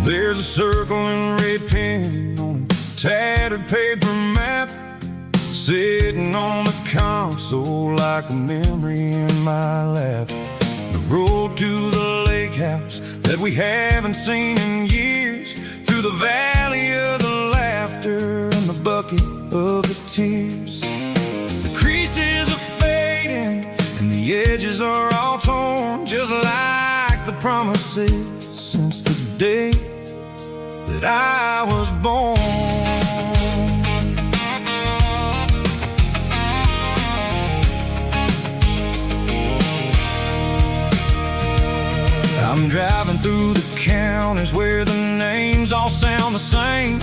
Speaker 1: There's a circling red pen on a tattered paper map, sitting on the console like a memory in my lap. The road to the lake house that we haven't seen in years, through the valley of the laughter and the bucket of the tears. The creases are fading and the edges are all torn, just like the promises since the day that I was born. I'm driving through the counties where the names all sound the same,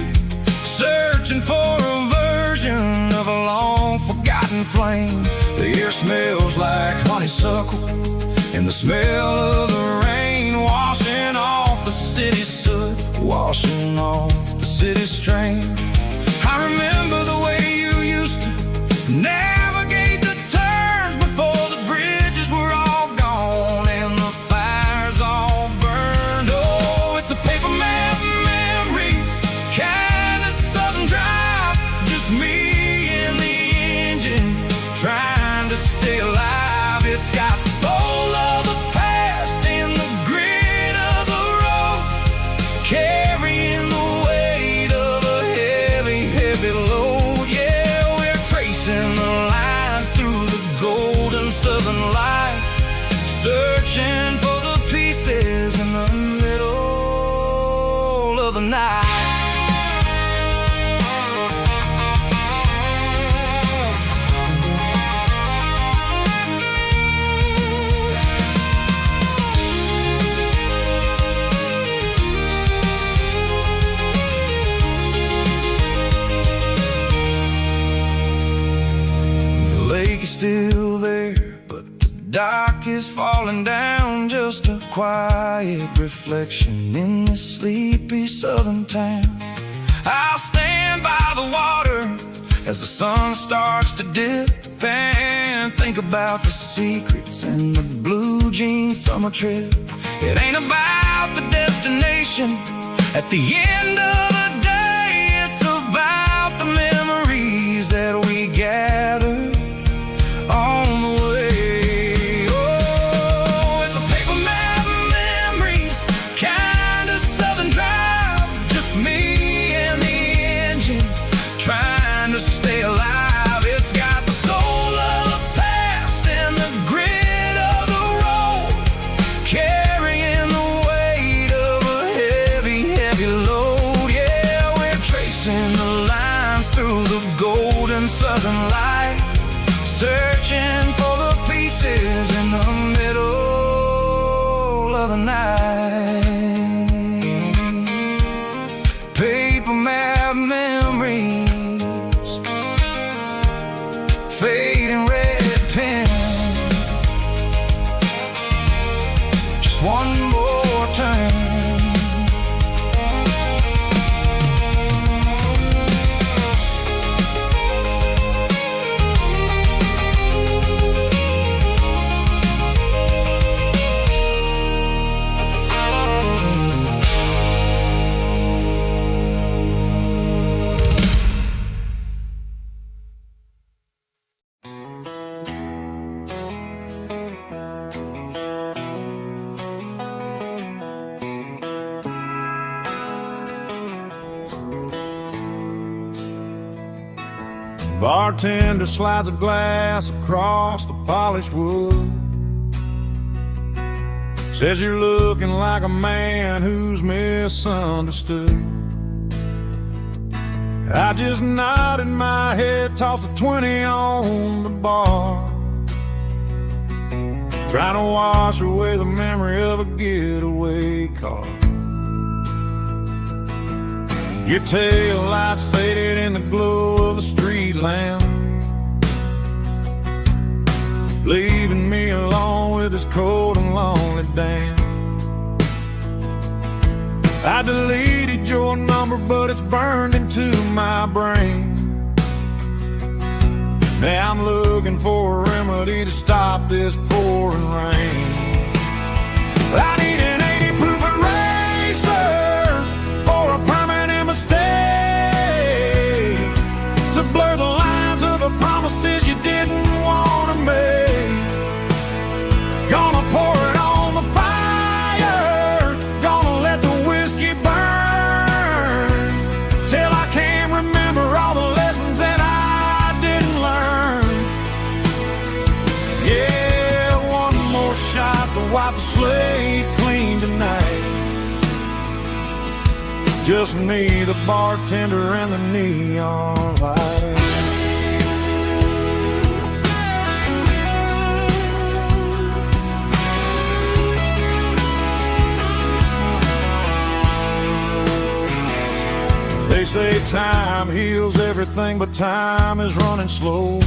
Speaker 1: searching for a version of a long forgotten flame. The air smells like honeysuckle and the smell of the rain washing off the city soot, washing off the city strain. I remember the way you used to navigate the turns before the bridges were all gone and the fires all burned. Oh, it's a paper map memories, kind of southern drive, just me and the engine trying to stay alive. It's got the soul of the past and the grit of the road, carrying the weight of a heavy, heavy load. Yeah, we're tracing the lines through the golden southern light, searching for the pieces in the middle of the night. The lake is still there, but the dock is falling down, just a quiet reflection in this sleepy southern town. I'll stand by the water as the sun starts to dip and think about the secrets and the blue jean summer trip. It ain't about the destination at the end of the day, it's about the memories that we gather on the way. Oh, it's a paper map memories, kind of southern drive, just me and the engine trying to stay alive. It's got the soul of the past and the grit of the road, carrying the weight of a heavy, heavy load. Yeah. another night. Paper map memories, fading red pen. Just one more turn.
Speaker 2: Bartender slides a glass across the polished wood. Says you're looking like a man who's misunderstood. I just nodded my head, tossed a 20 on the bar, trying to wash away the memory of a getaway car. Your tail lights faded in the glow of a street lamp, leaving me alone with this cold and lonely damn. I deleted your number, but it's burned into my brain. Now I'm looking for a remedy to stop this pouring rain. I need an 80 proof eraser for a permanent mistake, to blur the lines of the promises you didn't want to make. Gonna pour it on the fire, gonna let the whiskey burn, till I can't remember all the lessons that I didn't learn. Yeah, one more shot to wipe the slate clean tonight. Just me, the bartender, and the neon light. They say time heals everything, but time is running slow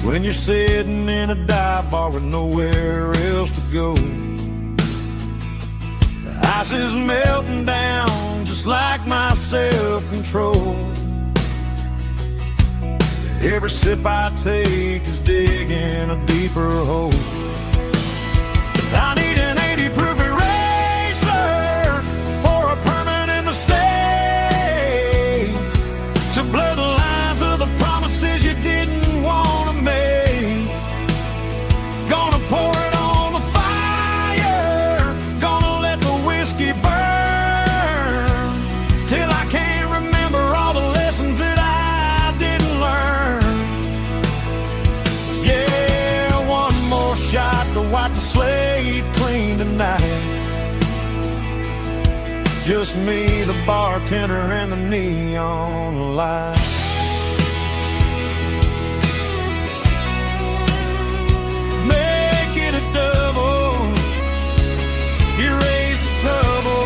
Speaker 2: when you're sitting in a dive bar with nowhere else to go. The ice is melting down just like my self-control. Every sip I take is digging a deeper hole. I need an 80 proof eraser for a permanent mistake, to blur the lines of the promises you didn't want to make. Gonna pour it on the fire, gonna let the whiskey burn, till I can't remember all the lessons that I didn't learn. Yeah, one more shot to wipe the slate clean tonight. Just me, the bartender, and the neon light. Make it a double, erase the trouble.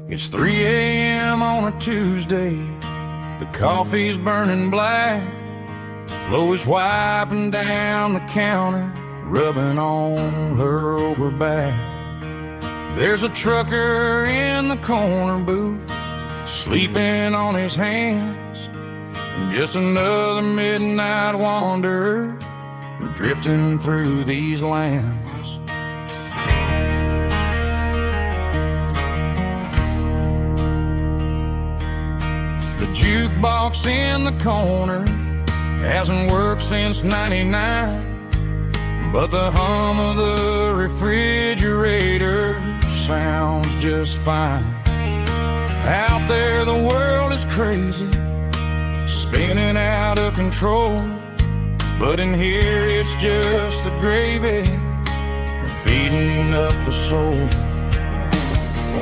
Speaker 2: It's 3 a.m. on a Tuesday. The coffee's burning black. Flo is wiping down the counter, rubbing on her over back. There's a trucker in the corner booth, sleeping on his hands. Just another midnight wanderer, drifting through these lands. The jukebox in the corner hasn't worked since '99, but the hum of the refrigerator sounds just fine. Out there the world is crazy, spinning out of control, but in here it's just the gravy feeding up the soul.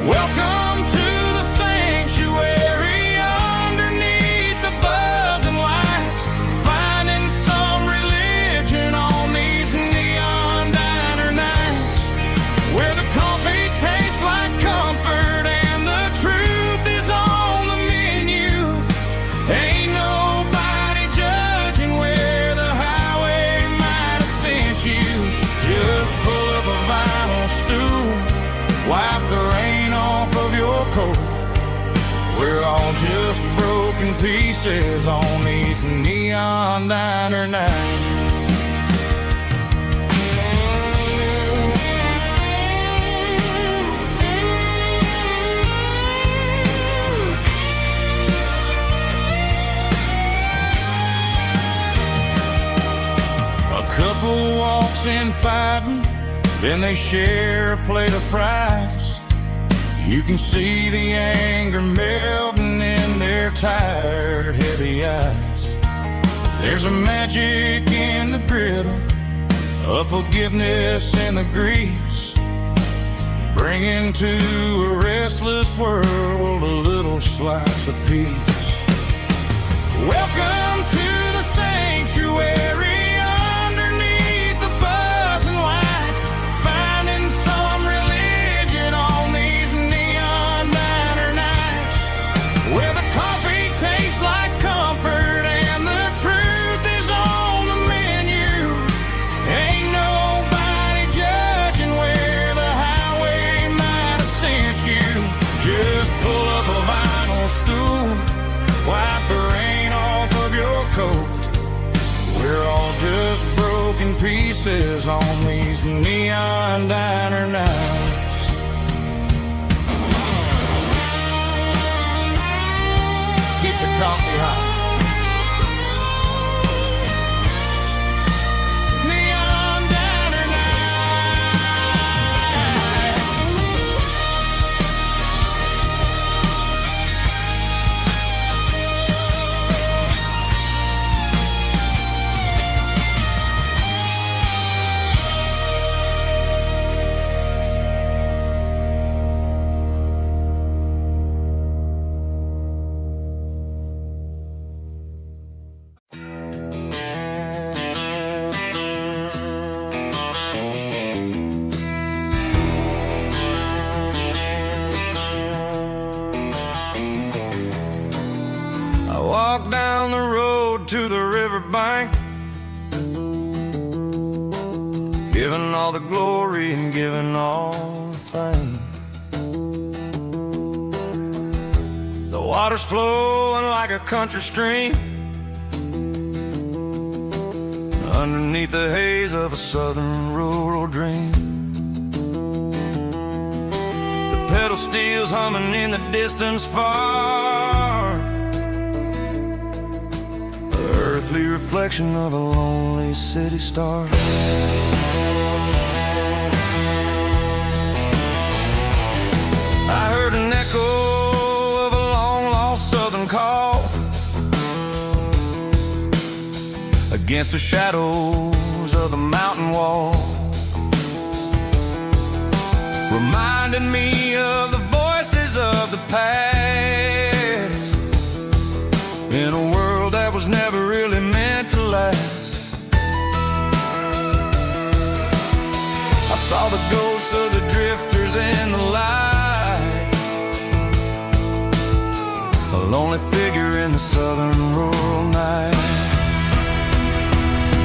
Speaker 2: Welcome to the sanctuary underneath the buzzing lights, finding some religion on these neon diner nights, where the coffee tastes like comfort and the truth is on the menu. Ain't nobody judging where the highway might have sent you. Just pull up a vinyl stool, wipe the rain off of your coat. We're all just broken pieces on these neon diner nights. A couple walks in fighting, then they share a plate of fries. You can see the anger melting in their tired, heavy eyes. There's a magic in the griddle, a forgiveness in the grease, bringing to a restless world a little slice of peace. Welcome to the sanctuary. We're all just broken pieces on these neon diner nights. Keep the coffee hot. Walk down the road to the riverbank, giving all the glory and giving all the thanks. The water's flowing like a country stream underneath the haze of a southern rural dream. The pedal steel's humming in the distance far, earthly reflection of a lonely city star. I heard an echo of a long-lost southern call against the shadows of the mountain wall, reminding me of the voices of the past in a world that was never really meant to last. I saw the ghosts of the drifters in the light, a lonely figure in the southern rural night.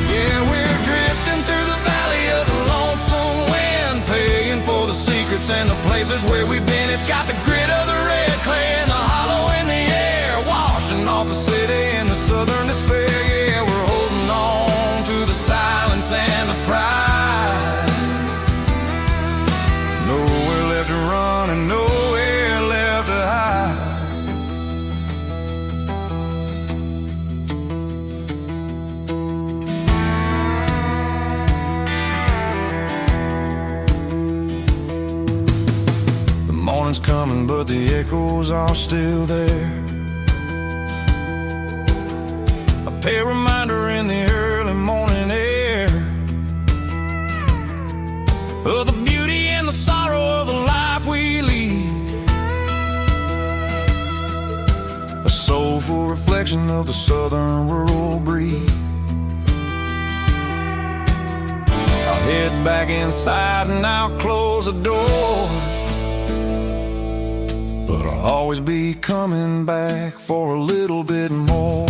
Speaker 2: Yeah, we're drifting through the valley of the lonesome wind, paying for the secrets and the places where we've been. It's got the grit of the red clay and the hollow in the air, washing off the city and the southern despair. Yeah, we're holding on to the silence and the pride. Nowhere left to run and nowhere left to hide.
Speaker 1: but the echoes are still there. A pale reminder in the early morning air of the beauty and the sorrow of the life we lead. A soulful reflection of the southern rural breed. I'll head back inside and I'll close the door, but I'll always be coming back for a little bit more.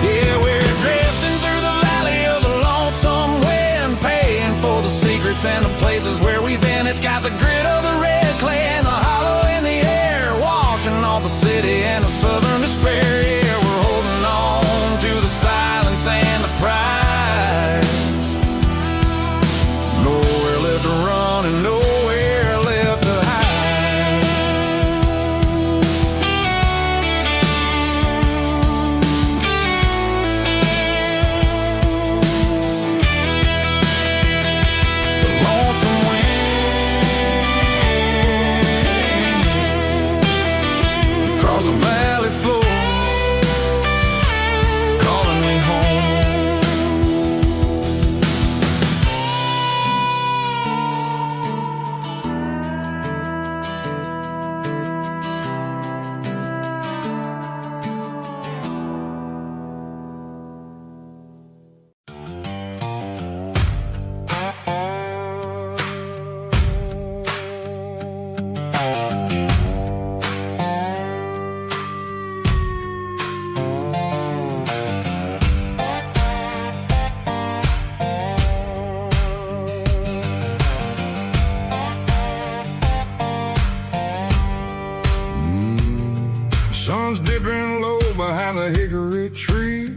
Speaker 1: Yeah, we're drifting through the valley of the lonesome wind, paying for the secrets and the places where we've been. It's got the grit of the red clay and the hollow in the air, washing off the city and the southern despair. Yeah, we're holding on to the silence and the pride. Nowhere left to run and nowhere left to hide. The lonesome wind across the valley floor, calling me home. Sun's dipping low behind the hickory tree,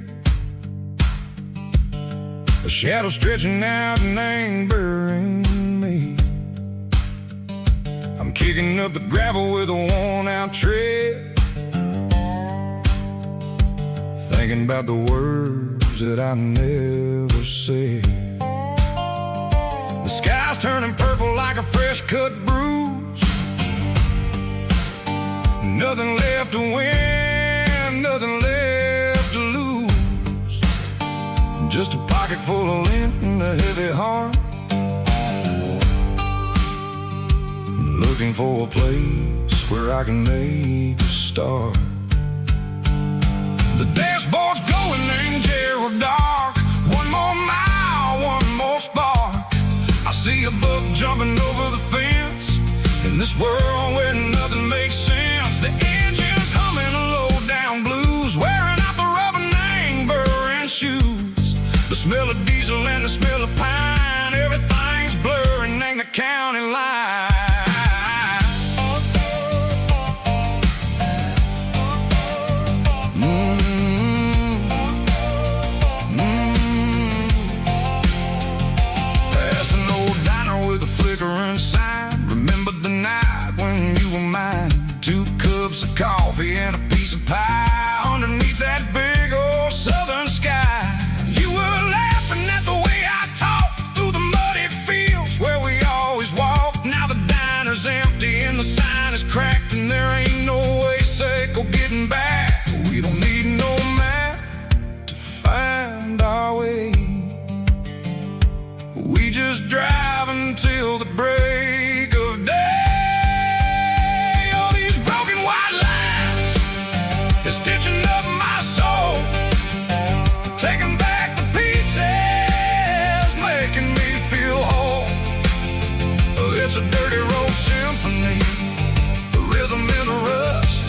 Speaker 1: a shadow stretching out and angering me. I'm kicking up the gravel with a worn-out tread, thinking about the words that I never said. The sky's turning purple like a fresh-cut bruise. Nothing left to win, nothing left to lose. Just a pocket full of lint and a heavy heart, looking for a place where I can make a start. The dashboard's glowing in Gerald dark. One more mile, one more spark. I see a buck jumping over the fence in this world where nothing makes sense. The engine's humming a low-down blues, wearing out the rubber name, burring shoes. The smell of diesel and the smell of pine, everything's blurring, ain't the county line. Past an old diner with a flickering sign, remember the night when you were mine. 2 cups of coffee and a piece of pie underneath that big old southern sky. You were laughing at the way I talked through the muddy fields where we always walked. Now the diner's empty and the sign is cracked, and there ain't no way safe or getting back. We don't need no map to find our way. We just drive until the break of day. Stitching up my soul, taking back the pieces, making me feel whole. It's a dirty road symphony, the rhythm in the rust,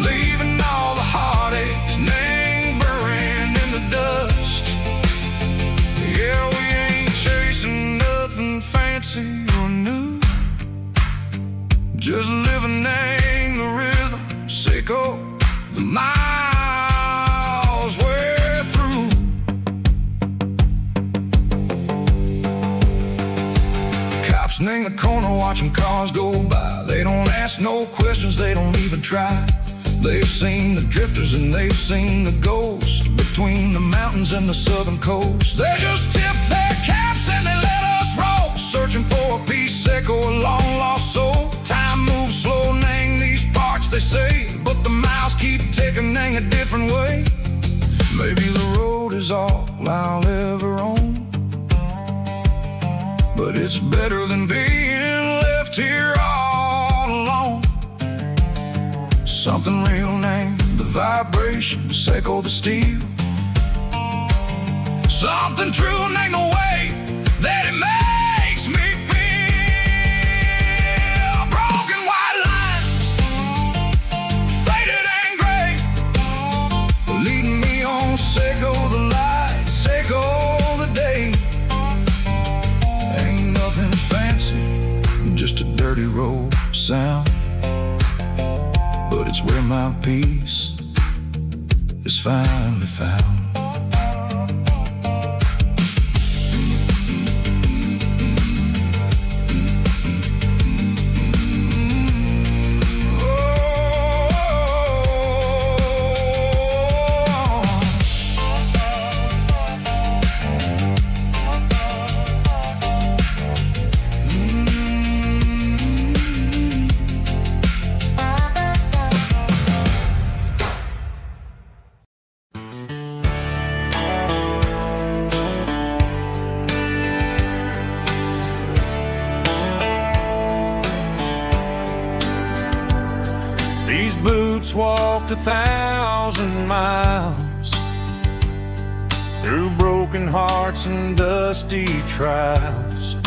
Speaker 1: leaving all the heartaches lingering in the dust. Yeah, we ain't chasing nothing fancy or new, just living in the rhythm, sicko. The miles we're through. Cops in the corner watching cars go by. They don't ask no questions, they don't even try. They've seen the drifters and they've seen the ghosts between the mountains and the southern coast. They just tip their caps and they let us roll, searching for a piece, echo, a long lost soul. everything a different way. Maybe the road is all I'll ever own, but it's better than being left here all alone. Something real named the vibrations echo the steel. Something true named the way that it makes me feel. Broken white lines, faded and gray, leading me on, Seiko the light, Seiko the day. Ain't nothing fancy, just a dirty road sound, but it's where my peace is finally found.
Speaker 2: These boots walked 1,000 miles through broken hearts and dusty trials,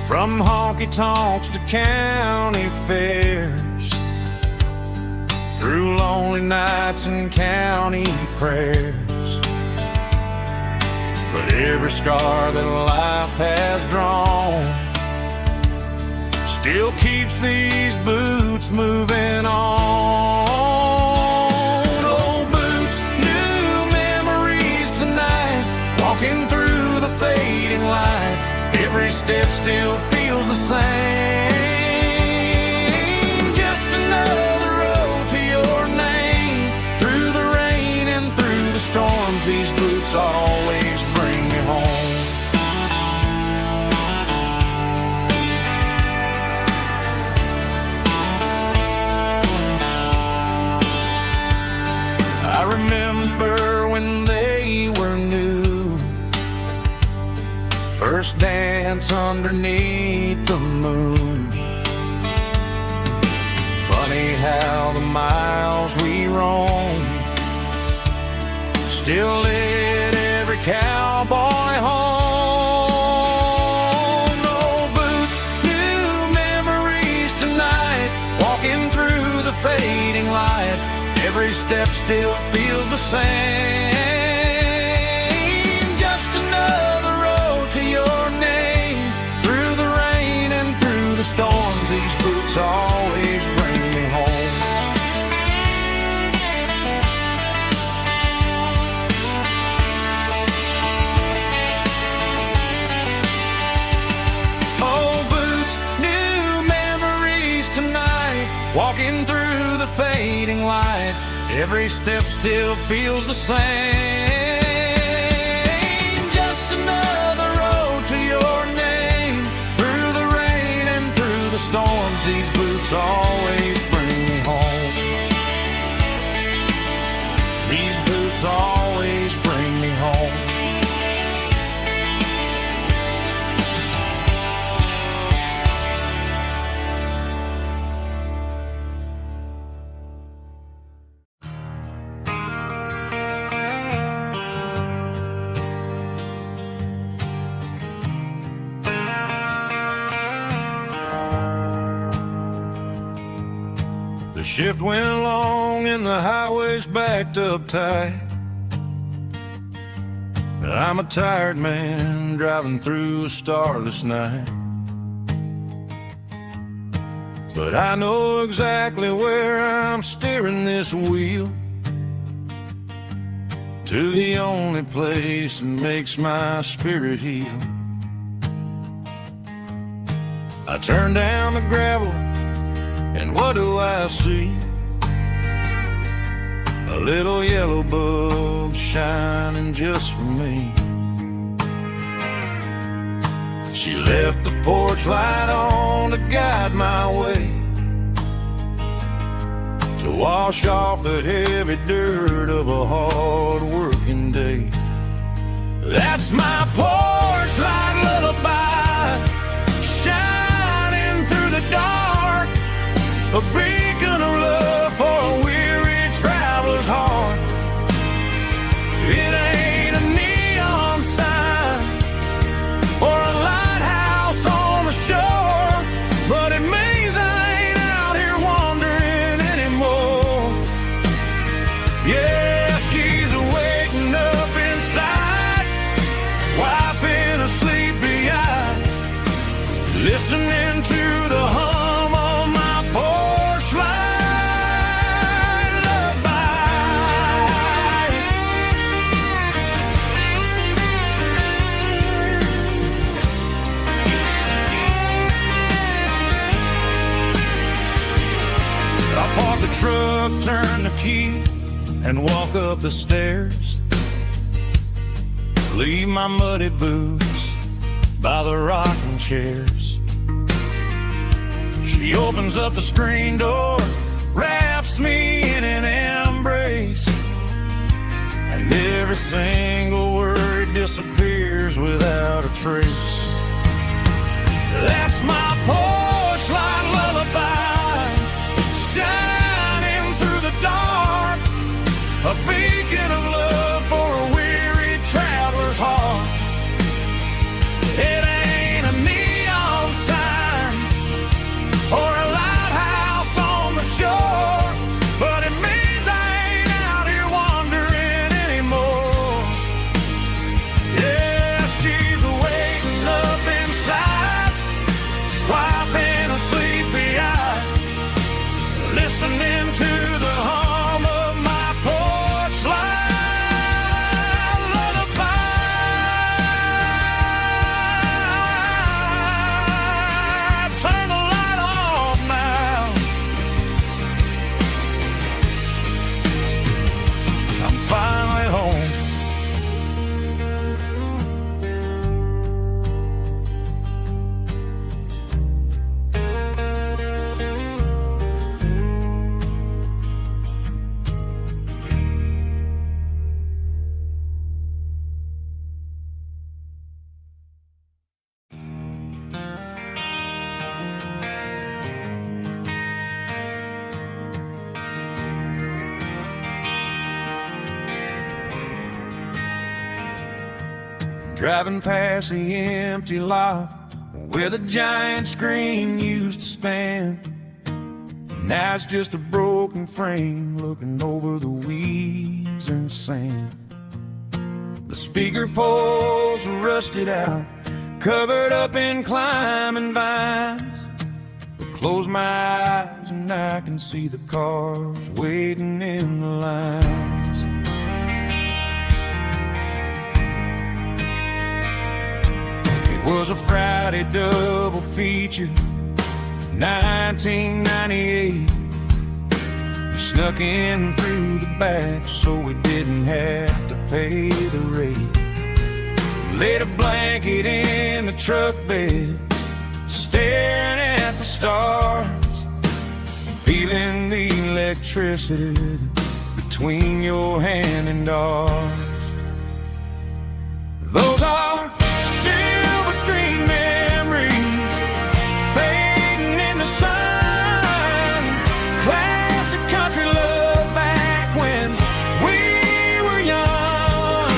Speaker 2: from honky-tonks to county fairs, through lonely nights and county prayers. But every scar that life has drawn still keeps these boots moving on. Old boots, new memories tonight, walking through the fading light. Every step still feels the same. Just another road to your name. Through the rain and through the storms, these boots always bring me home. I remember when they were new, first dance underneath the moon. Funny how the miles we roam still lit every cowboy home. Old boots, new memories tonight, walking through the fading light. Every step still feels the same. Just another road to your name. Through the rain and through the storms, these boots always bring me home. Old boots, new memories tonight, walking through the fading light. Every step still feels the same. Just another road to your name. Through the rain and through the storms, these boots always bring me home. These boots always bring me home. The shift went long and the highway's backed up tight. I'm a tired man driving through a starless night, but I know exactly where I'm steering this wheel, to the only place that makes my spirit heal. I turn down the gravel, and what do I see? A little yellow bulb shining just for me. She left the porch light on to guide my way, to
Speaker 1: wash off the heavy dirt of a hard working day. That's my porch light lullaby, shining through the dark, a beacon of love for a weary traveler's heart. It ain't a neon sign or a lighthouse on the shore, but it means I ain't out here wandering anymore. Yeah, she's waking up inside, wiping a sleepy eye, listening to the hum of my porch light lullaby. I park the truck, turn the key, and walk up the stairs. Leave my muddy boots by the rocking chairs. She opens up the screen door, wraps me in an embrace, and every single word disappears without a trace. That's my porch light lullaby, shining through the dark, a beacon of love for a weary traveler's heart. It ain't a neon sign or a lighthouse on the shore, but it means I ain't out here wandering anymore. Yeah, she's waking up inside, wiping a sleepy eye, listening to the hum of my porch light lullaby. Turn the light off now. I'm finally home. Driving past the empty lot where the giant screen used to stand. Now it's just a broken frame looking over the weeds and sand. The speaker poles are rusted out, covered up in climbing vines. But close my eyes and I can see the cars waiting in the lines. Was a Friday double feature, 1998. We snuck in through the back so we didn't have to pay the rate. Laid a blanket in the truck bed, staring at the stars, feeling the electricity between your hand and ours. Those are silver screen memories fading in the sun. Classic country love back when we were young.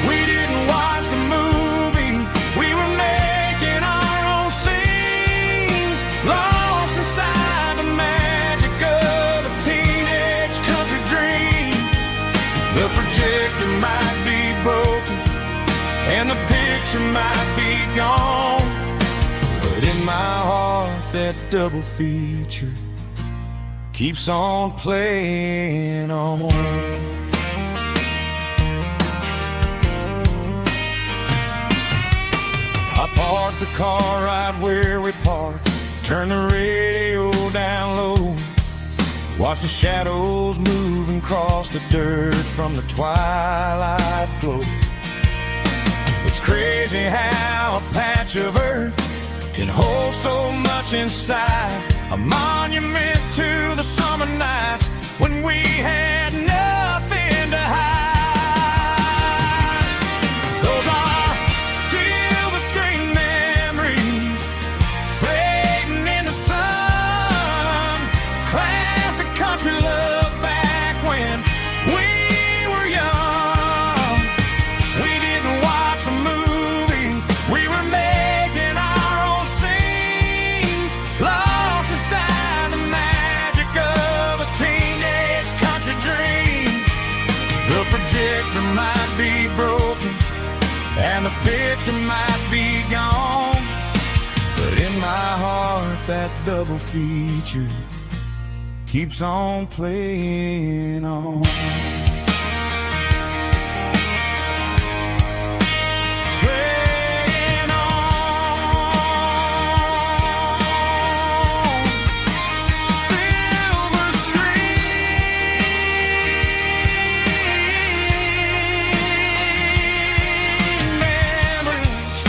Speaker 1: We didn't watch the movie, we were making our own scenes, lost inside the magic of a teenage country dream. The projector might be broken and the picture might be gone, but in my heart that double feature keeps on playing on. I parked the car right where we parked, turn the radio down low, watch the shadows move and cross the dirt from the twilight glow. It's crazy how a patch of earth can hold so much inside, a monument to the summer nights when we had nothing to hide. Those are silver screen memories fading in the sun. Classic country love back when we were young. We didn't watch a movie, we were making our own scenes, lost inside the magic of a teenage country dream. The projector might be broken and the picture might be gone, but in my heart that double feature keeps on playing on. Playing on. Silver screen memories.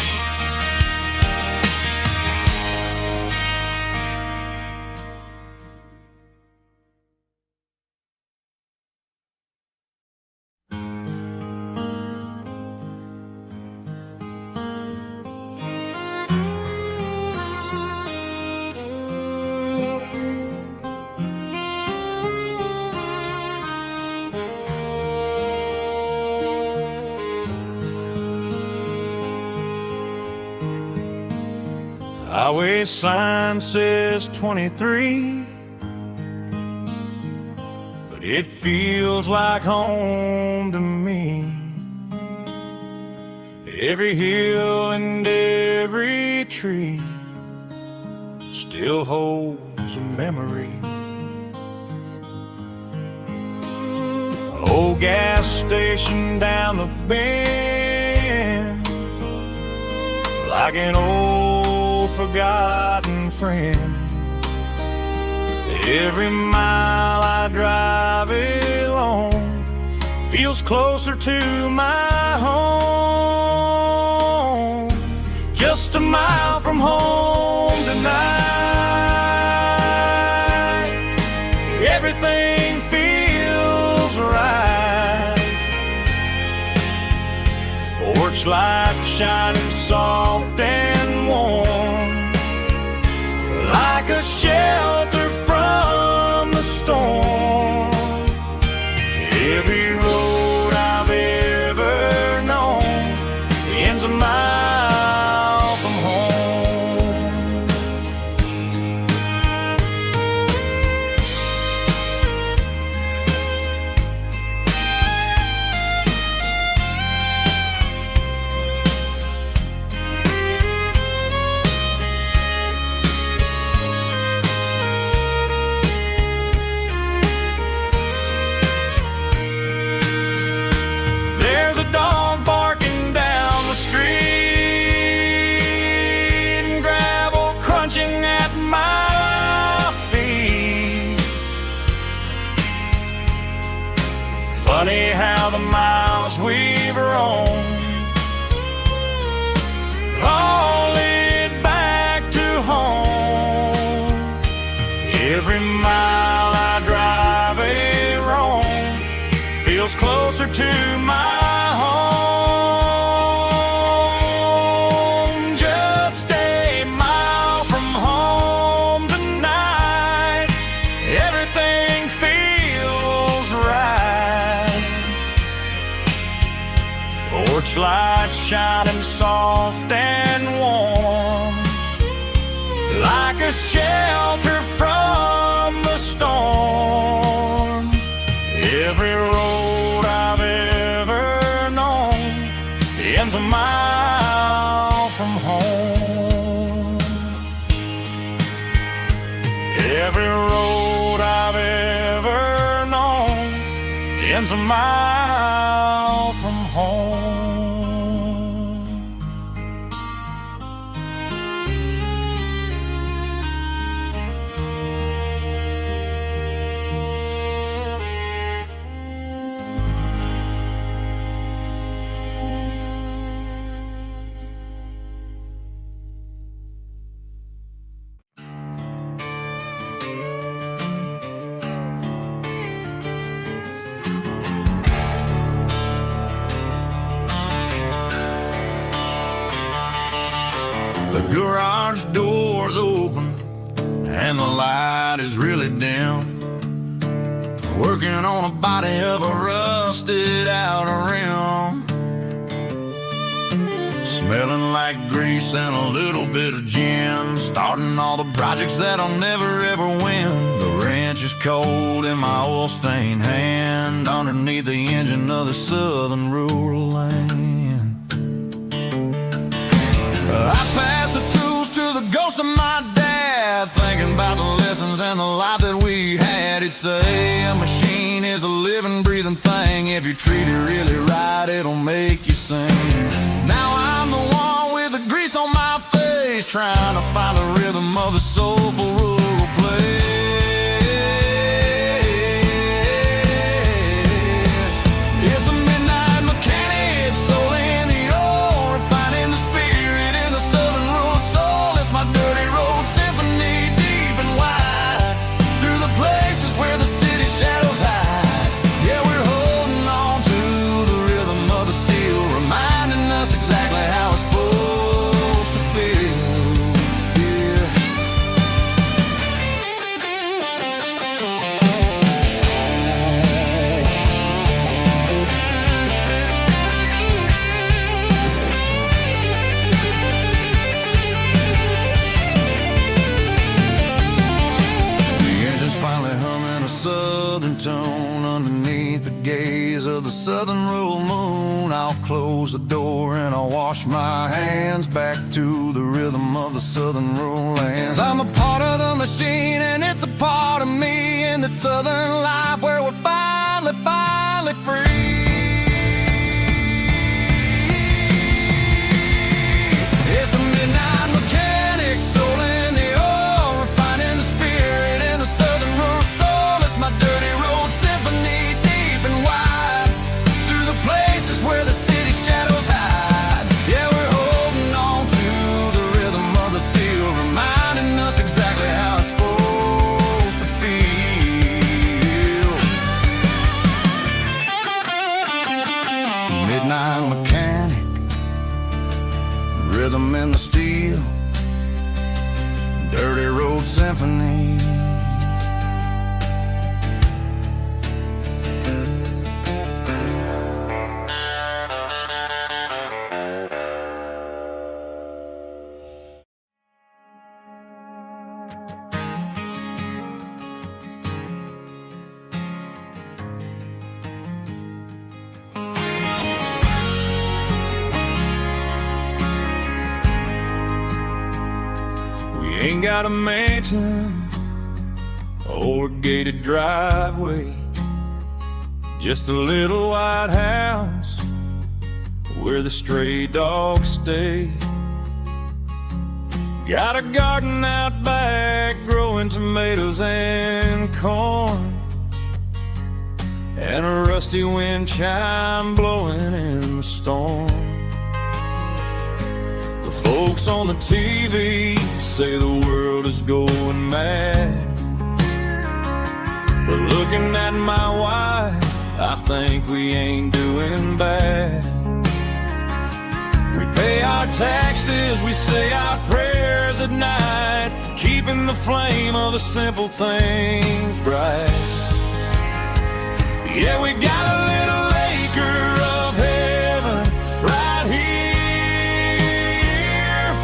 Speaker 1: Highway sign says 23, but it feels like home to me. Every hill and every tree still holds a memory. Old gas station down the bend, like an old forgotten friend. Every mile I drive along feels closer to my home. Just a mile from home tonight, everything feels right. Porch light shining soft and warm, like a shelter from the storm. Every road I've ever known ends a mile from home. There's a dog barking down the street and gravel crunching at my feet. Funny how the miles we've roamed all lead back to home. Every mile I drive a roam feels closer to my home. Just a mile from home tonight, everything feels right. Porch light shining soft and warm, like a shelter from the storm. Every road I've ever known ends a mile from home. Every road I've ever known ends a mile from home. The garage door's open and the light is really dim. Working on a body of a rusted out rim. Smelling like grease and a little bit of gin. Starting all the projects that I'll never ever win. The wrench is cold in my oil-stained hand, underneath the engine of the southern rural land. I pass the tools to the ghost of my dad, thinking about the lessons and the life that we had. He'd say a machine is a living, breathing thing. If you treat it really right, it'll make you sing. Now I'm the one with the grease on my face, trying to find the rhythm of the soulful rural place. It's a midnight mechanic, soul in the ore, refining the spirit in the southern rural soul. It's my dirty road symphony, deep and wide, through the places where the city shadows hide. Yeah, we're holding on to the rhythm of the steel, reminding us exactly how it's supposed to feel. Yeah. The engine's finally humming a southern tone underneath the gaze of the southern rural moon. I'll close the door and I'll wash my hands, back to the rhythm of the southern rural lands. I'm a part of the machine and it's a part of me, in the southern life where we're finally free. It's a midnight mechanic, soul in the ore, refining the spirit in the southern rural soul. It's my dirty road symphony, deep and wide, through the places where the city shadows hide. Yeah, we're holding on to the rhythm of the steel, reminding us exactly how it's supposed to feel. Midnight mechanic, rhythm in the steel, dirty road symphony. Ain't got a mansion or a gated driveway, just a little white house where the stray dogs stay. Got a garden out back growing tomatoes and corn, and a rusty wind chime blowing in the storm. The folks on the TV say the world is going mad, but looking at my wife, I think we ain't doing bad. We pay our taxes, we say our prayers at night, keeping the flame of the simple things bright. Yeah, we got a little acre of heaven right here,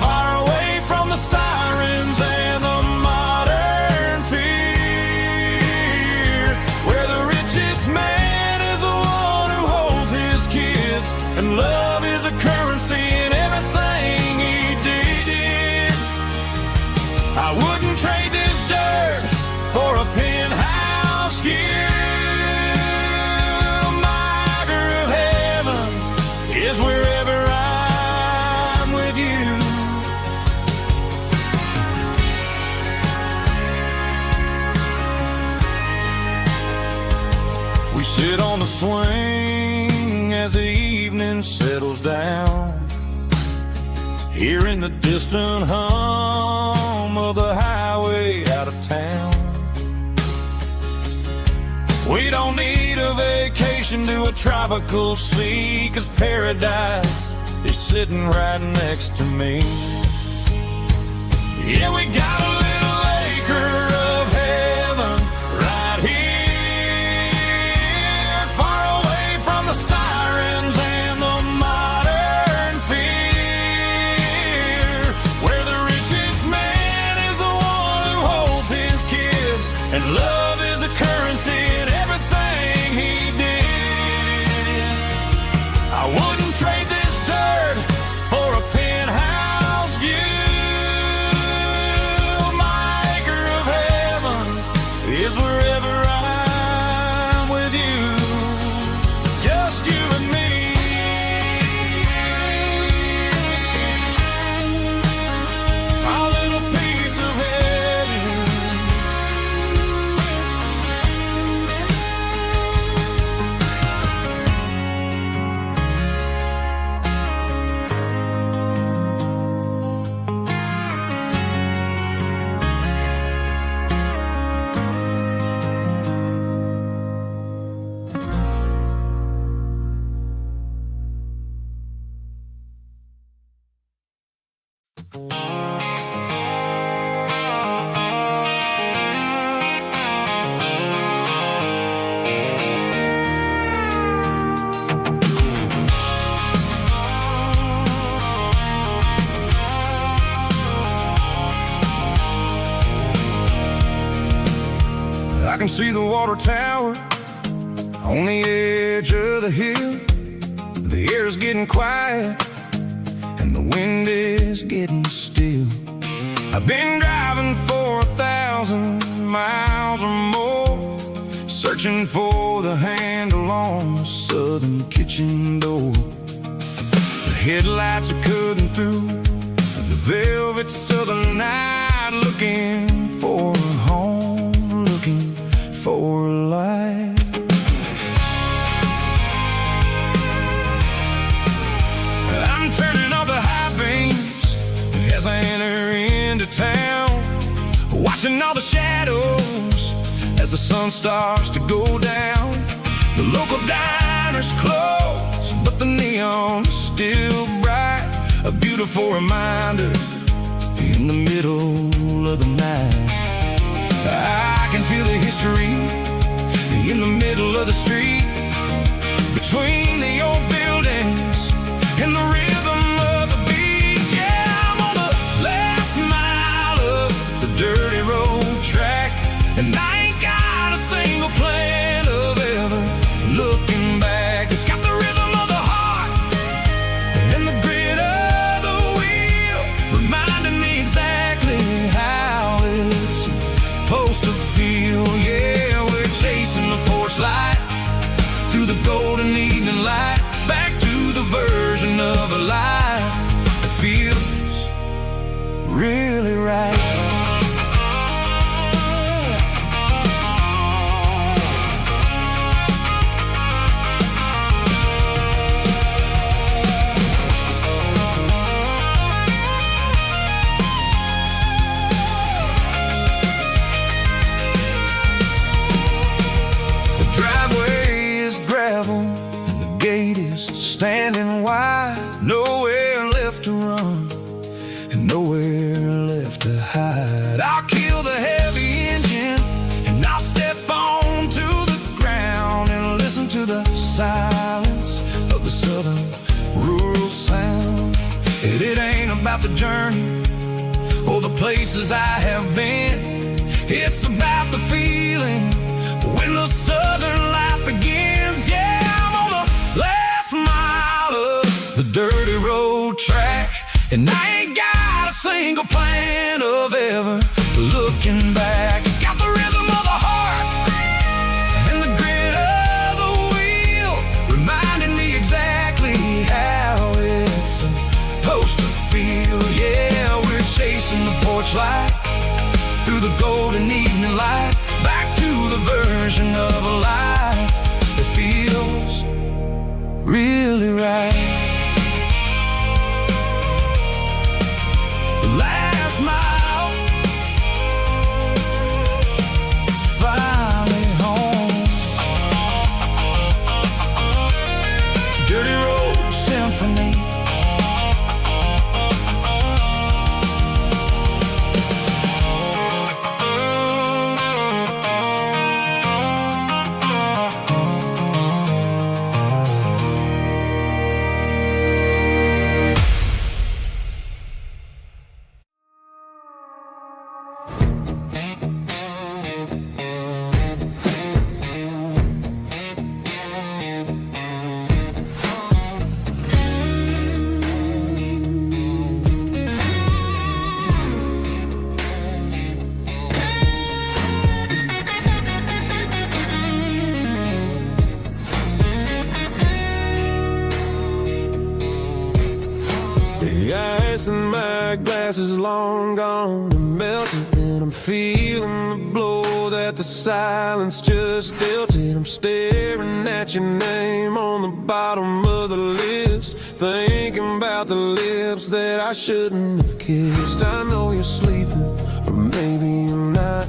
Speaker 1: far away from the sirens and the modern fear, where the richest man is the one who holds his kids, and love is a currency in everything he did. I wouldn't trade this dirt for a penthouse here. Is wherever I'm with you. We sit on the swing as the evening settles down, hearing the distant hum of the highway out of town. We don't need a vacation to a tropical sea, 'cause paradise is sitting right next to me.
Speaker 2: Yeah, we got a little acre of heaven right here, far away from the sirens and the modern fear, where the richest man is the one who holds his kids, and love is the currency in everything he did. I wouldn't trade this dirt for a penthouse view. My acre of heaven is wherever I'm with you, just you and me. Our little piece of heaven.
Speaker 1: I can see the water tower on the edge of the hill. The air's getting quiet and the wind is getting still. I've been driving for 1,000 miles or more, searching for the handle on the southern kitchen door. The headlights are cutting through the velvet southern night, looking for a home, looking for life. I'm turning off the high beams as I enter into town, watching all the shadows as the sun starts to go down. The local diner's closed, but the neon's still bright, a beautiful reminder in the middle of the night. I can feel the history in the middle of the street, between the old buildings and the rhythm of the beats. Yeah, I'm on the last mile of the dirty road track, and I ain't got a single plan of ever looking back. It's got the rhythm of the heart and the grit of the wheel, reminding me exactly how it's supposed to feel. Yeah, we're chasing the porch light through the golden evening light, back to the version of a life that feels really right. The driveway is gravel and the gate is standing wide, nowhere left to run and nowhere left to hide. I'll kill the heavy engine and I'll step onto the ground and listen to the silence of the southern rural sound. It ain't about the journey or the places I have been, it's about the feeling when the southern life begins. Yeah, I'm on the last mile of the dirty road track, and I ain't got a single plan of ever looking back. It's got the rhythm of the heart and the grit of the wheel, reminding me exactly how it's supposed to feel. Yeah, we're chasing the porch light through the golden evening light, back to the version of a life that feels really right. The last mile, finally home. Dirty road symphony.
Speaker 3: glass is long gone and melted, and I'm feeling the blow that the silence just dealt it. I'm staring at your name on the bottom of the list, thinking about the lips that I shouldn't have kissed. I know you're sleeping, but maybe you're not.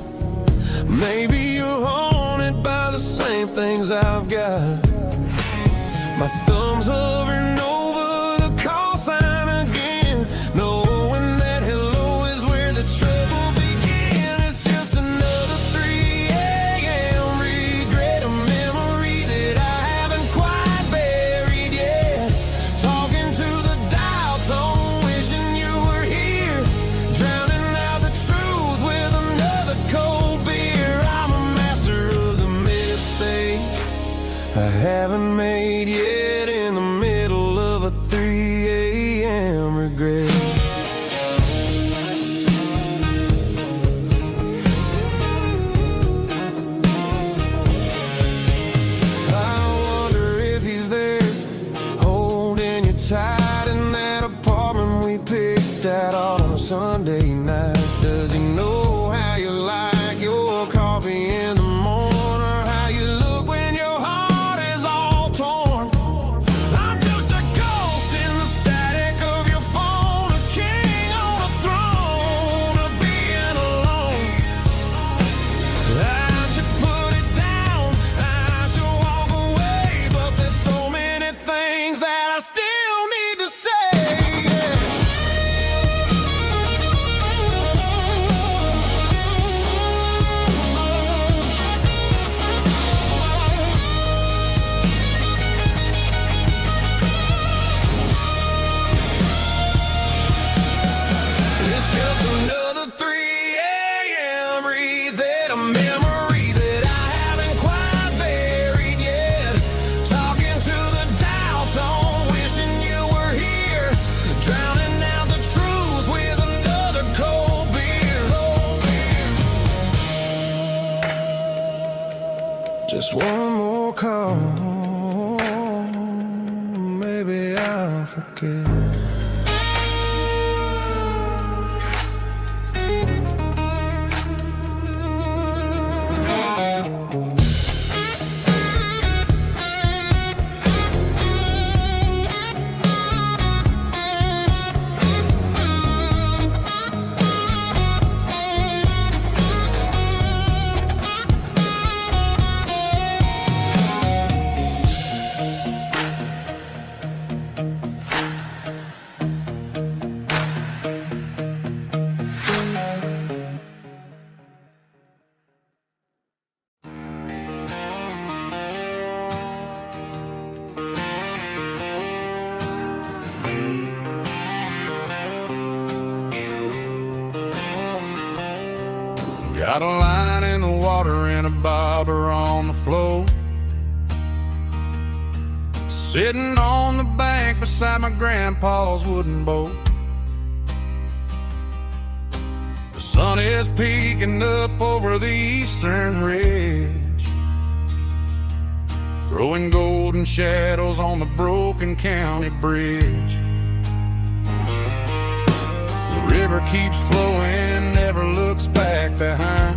Speaker 3: Maybe you're haunted by the same things I've got. My thumb's hovering over the call sign again, knowing that hello is where the trouble began. It's just another 3 a.m. regret, a memory that I haven't quite buried yet. Talking to the dial tone, wishing you were here, drowning out the truth with another cold beer. I'm a master of the mistakes I haven't made yet, in the middle of a 3 a.m. regret. I wonder if he's there, holding you tight in that apartment we picked out on a Sunday night. Does he know how you like your coffee in the morning, or how you look when your heart is all torn? I'm just a ghost in the static of your phone, a king on a throne of being alone. I should put it down, I should walk away, but there's so many things that I still need to say. It's just another 3 a.m. reset, a memory that I haven't quite buried yet. Talking to the dial tone, wishing you were here, drowning out the truth with another cold beer. Just one more call, maybe I'll forget. Got a line in the water and a bobber on the floor, sitting on the bank beside my grandpa's wooden boat. The sun is peeking up over the eastern ridge, throwing golden shadows on the broken county bridge. The river keeps flowing, never looks back behind,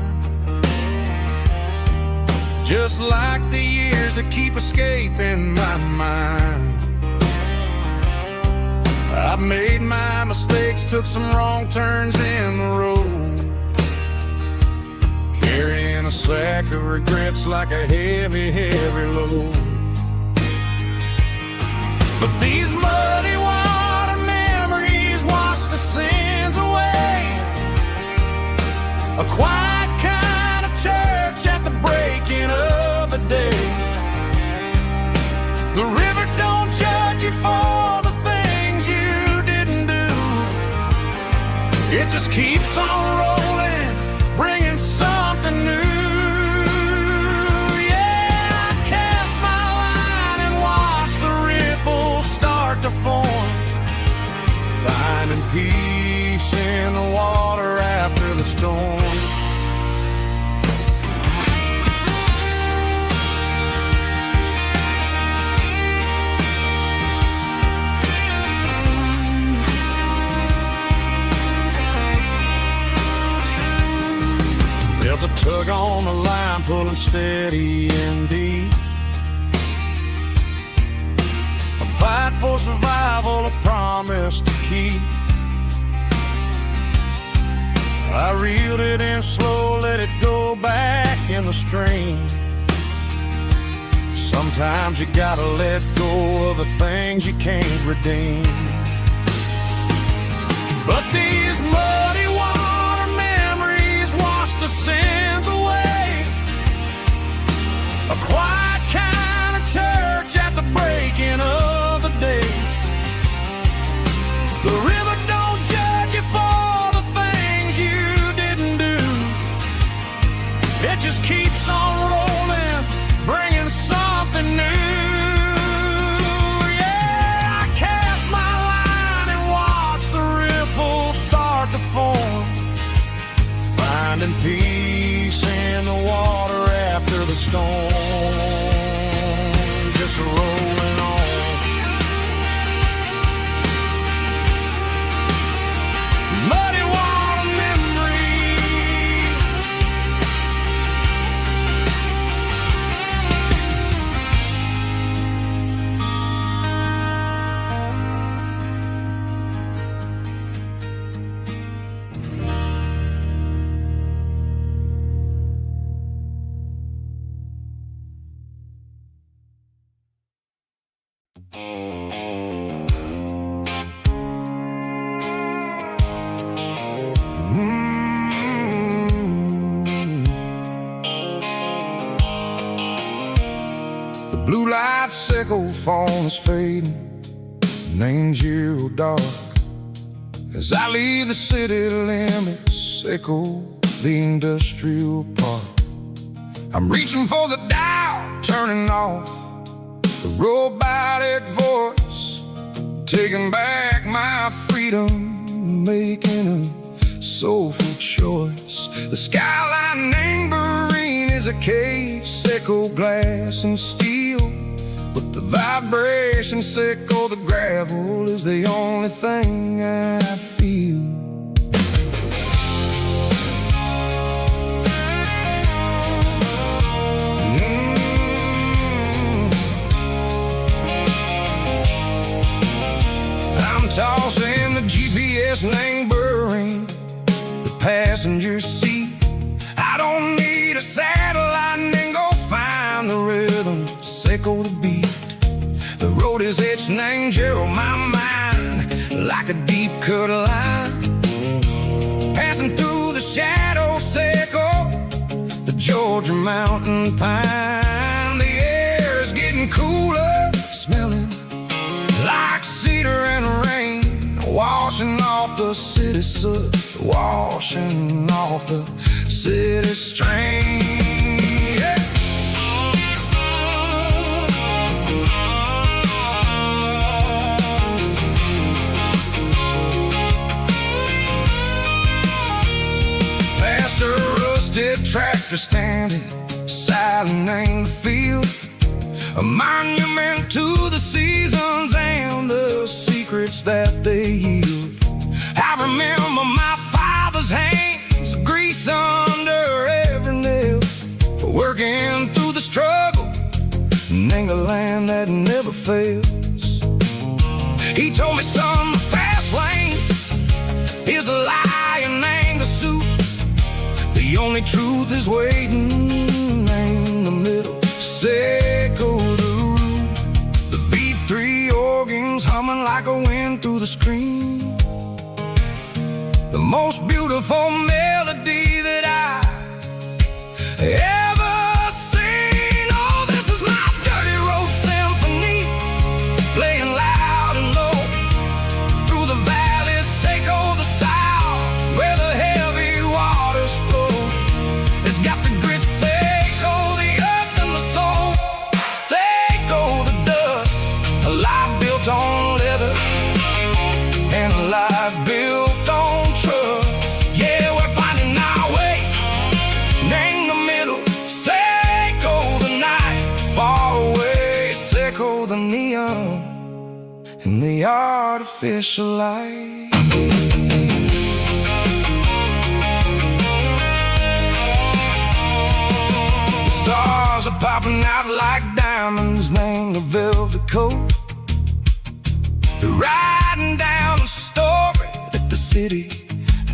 Speaker 3: just like the years that keep escaping my mind. I've made my mistakes, took some wrong turns in the road, carrying a sack of regrets like a heavy, heavy load. But these muddy water memories wash the sins away. A quiet kind of church at the breaking of the day. The river don't judge you for the things you didn't do. It just keeps on rolling, bringing something new. Yeah, I cast my line and watch the ripples start to form, finding peace in the water after the storm.
Speaker 2: on the line, pulling steady and deep. A fight for survival, a promise to keep. I reeled it in slow, let it go back in the stream. Sometimes you gotta let go of the things you can't redeem. But these muddy water memories wash the sins away. A quiet kind of church at the breaking of the day. The river don't judge you for the things you didn't do. It just keeps on rolling, bringing something new. Yeah, I cast my line and watch the ripples start to form, finding peace in the water after the storm. Just rolling on. Muddy water memory.
Speaker 1: The blue light sickle phone is fading, and ain't zero dark. As I leave the city limits, sickle the industrial park. I'm reaching for the dial, turning off the robotic voice, taking back my freedom, making a soulful choice. The skyline neighboring is a cave, sickle glass and steel, but the vibration sickle the gravel is the only thing I feel. I'm tossing the GPS neighboring the passenger seat. I don't need a satellite and go find the rhythm, sickle the beat. The road is etched and angel on my mind like a deep cut line, passing through the shadow sickle, the Georgia mountain pine. The air is getting cooler, smelling like cedar and rain, washing off the city soot, washing off the city strain. Yeah. Past a rusted tractor standing silent in the field, a monument to the seasons and the secrets that they yield. I remember my father's hands, grease under every nail, for working through the struggle in the land that never fails. He told me, son, the fast lane is a lie and ain't a suit. The only truth is waiting in the middle, sickle the root. The B3 organs humming like a wind through the screen, the most beautiful melody that I ever seen. Oh, this is my dirty road symphony, playing loud and low through the valleys, sickle the south, where the heavy waters flow. It's got the grit, sickle the earth and the soul, sickle the dust, a life built on leather and a life built on trust. Yeah, we're finding our way in the middle, sickle the night, far away, sickle the neon and the artificial light. are popping out like diamonds, named the velvet coat. They're riding down a story that the city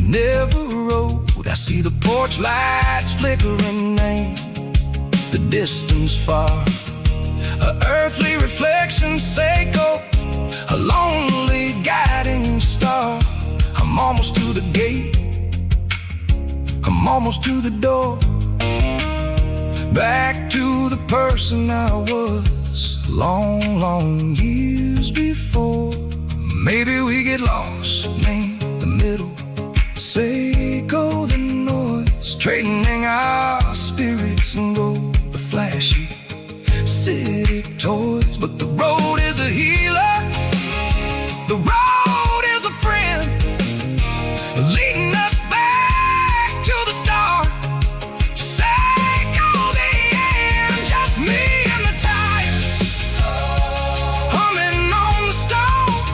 Speaker 1: never wrote. I see the porch lights flickering in the distance far. An earthly reflection, Seiko, a lonely guiding star. I'm almost to the gate, I'm almost to the door. Back to the person I was long, long years before. Maybe we get lost, me, the middle, Seiko, the noise, trading our spirits and go the flashy city toys. But the road is a healer, the road is a friend, leading us back to the start. Seiko, the end, just me and the tires, humming on the stove,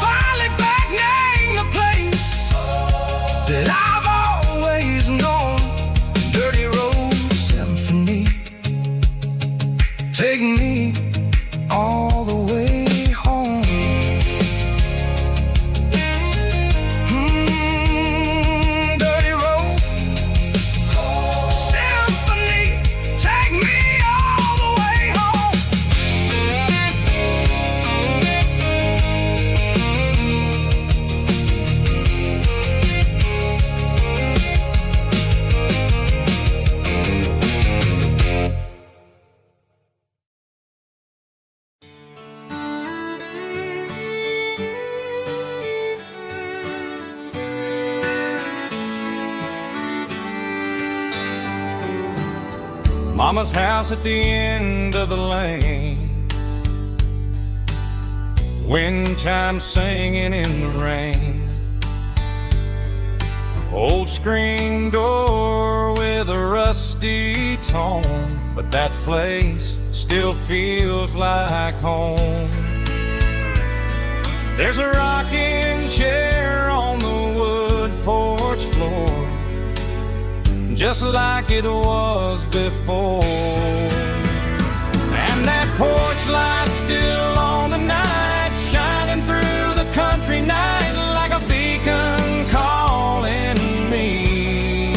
Speaker 1: finally back name the place that I've always known. Dirty Road Symphony, take me all the way home. Dirty Road Symphony, take me all the way home.
Speaker 3: Mama's house at the end of the lane, wind chimes singing in the rain. Old screen door with a rusty tone, but that place still feels like home. There's a rocking chair on the wood porch floor, just like it was before. And that porch light's still on tonight, shining through the country night like a beacon calling me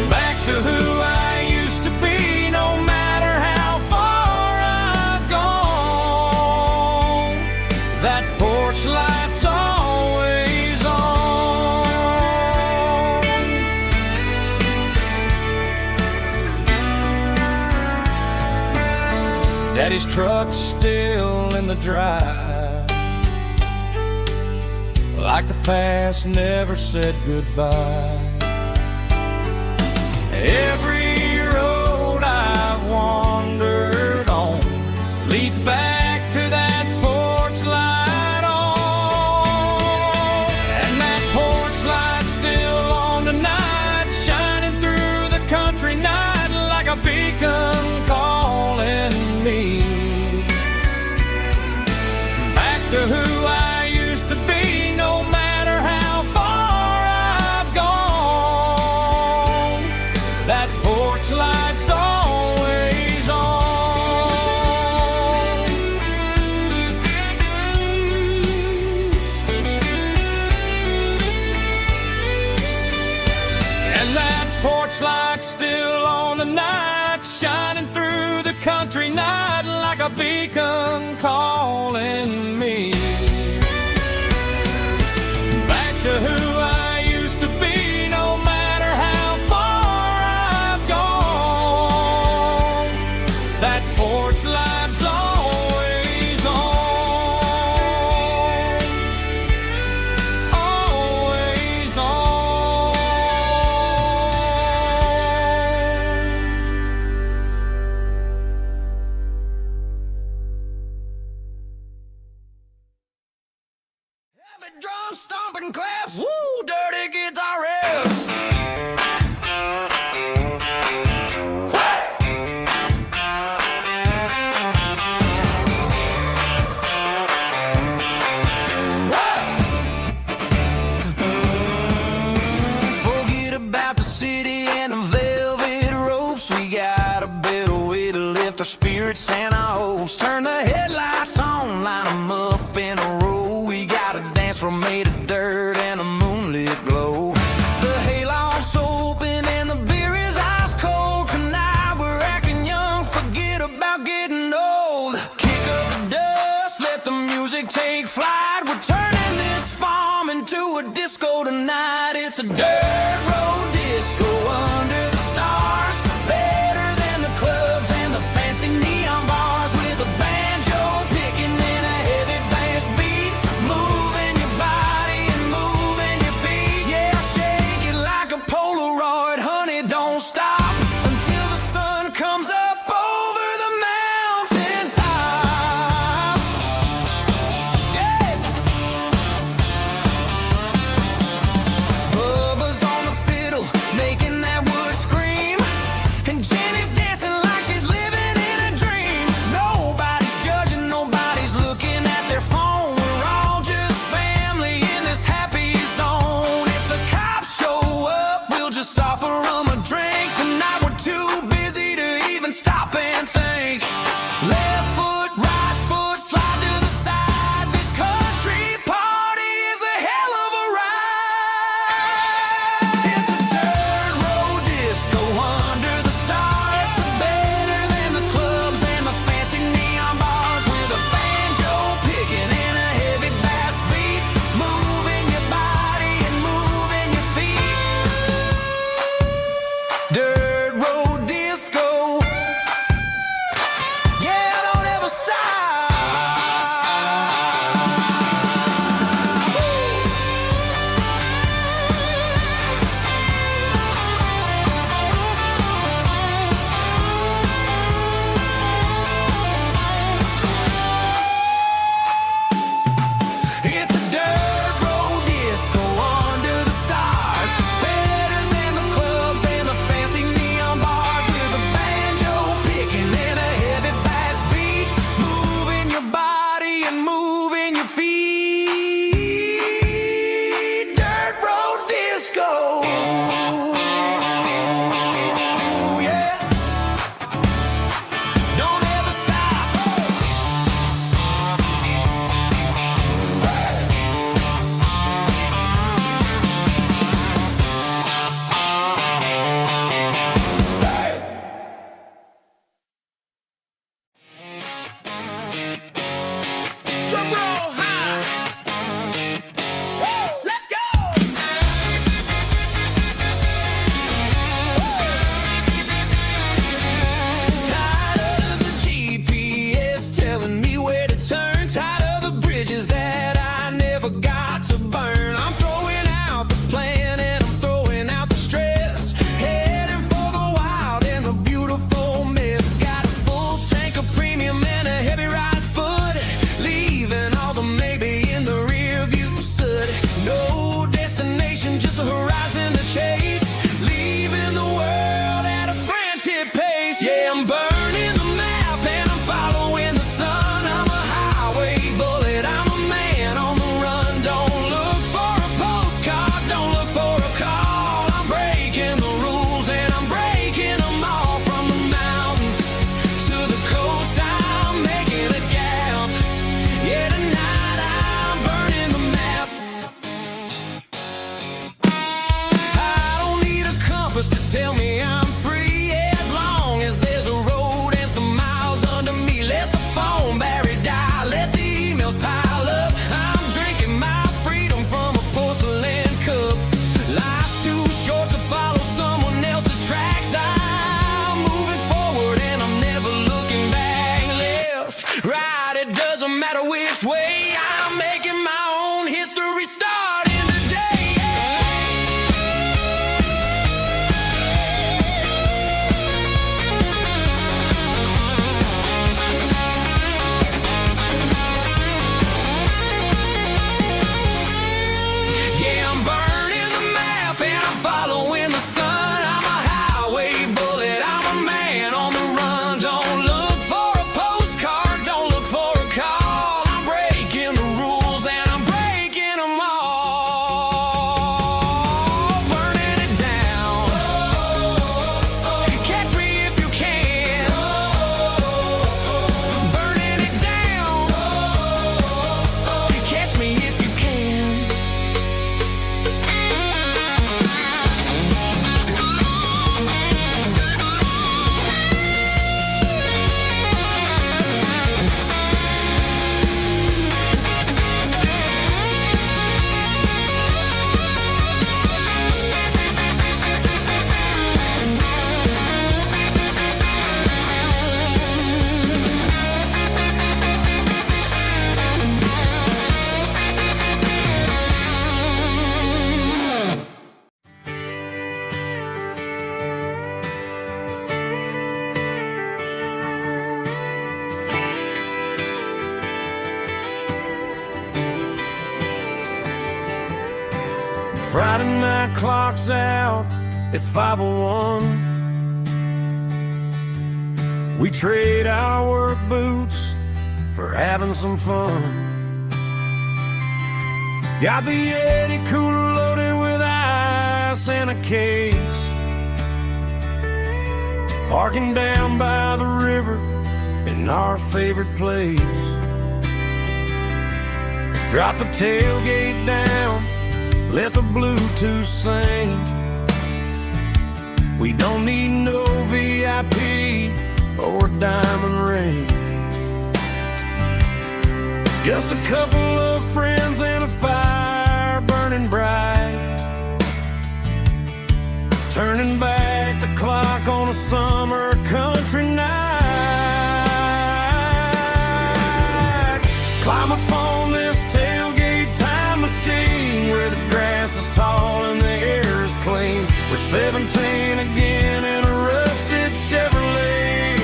Speaker 3: back to who I used to be. No matter how far I've gone, that porch light's always on. Daddy's truck's still in the drive, like the past never said goodbye. Every road I've wandered on leads back to that porch light on. And that porch light's still on tonight, shining through the country night like a beacon calling me back to who I used to be. No matter how far I've gone, that porch light's always on. And that porch light's still on tonight, shining through the country night like a beacon calling me back to who I used to be. No matter how far I've gone, that porch light's always on, always on.
Speaker 2: here at Santa Oaks. Turn the headlights on, line 'em up in a row. We got a dance floor made of dirt and a moonlit glow. The hayloft's open and the beer is ice cold. Tonight we're acting young, forget about getting old. Kick up the dust, let the music take flight. We're turning this farm into a disco tonight. It's a dirt road disco under the stars. Better than the clubs and the fancy neon bars. With a banjo picking and a heavy bass beat. Moving your body and moving your feet. Yeah, shake it like a Polaroid, honey, don't stop until the sun comes up over the mountain top. Yeah. Bubba's on the fiddle, making that wood scream. And Jenny's dancing like she's living in a dream. Nobody's judging, nobody's looking at their phone. We're all just family in this happy zone. If the cops show up, we'll just offer them a drink. Tonight we're too busy to even stop and think. Left foot, right foot, slide to the side. This country party is a hell of a ride. It's a dirt road disco under the stars. Better than the clubs and the fancy neon bars. With a banjo picking and a heavy bass beat. Moving your body and moving your feet. Dirt road disco. Yeah, don't ever stop. It's a dirt road disco under the stars. Better than the clubs and the fancy neon bars. With a banjo picking and a heavy bass beat. Moving your body and moving your feet. Dirt road disco. Yeah. Don't ever stop. Drum roll high. Woo, let's go. Tired of the GPS telling me where to turn. Tired of the bridges that I never got to burn. I'm throwing out the plan and I'm throwing out the stress. Heading for the wild and the beautiful mist. Got a full tank of premium and a heavy right foot. Leaving all the maybe in the rear view soot. No destination, just a horizon to chase. Leaving the world at a frantic pace. Yeah, I'm burning the map and I'm following the sun. I'm a highway bullet, I'm a man on the run. Don't look for a postcard, don't look for a call. I'm breaking the rules and I'm breaking them all. From the mountains to the coast, I'm making a gap. Yeah, tonight I'm burning the map. I don't need a compass to tell me I'm free. As long as there's a road
Speaker 3: Friday night clock's out at 5:01. We trade our work boots for having some fun. Got the Yeti cooler loaded with ice and a case, parking down by the river in our favorite place. Drop the tailgate down, let the Bluetooth sing. We don't need no VIP or a diamond ring. Just a couple of friends and a fire burning bright, turning back the clock on a summer country night. Climb up on this tailgate time machine where the grass is tall and the air is clean. We're 17 again in a rusted Chevrolet,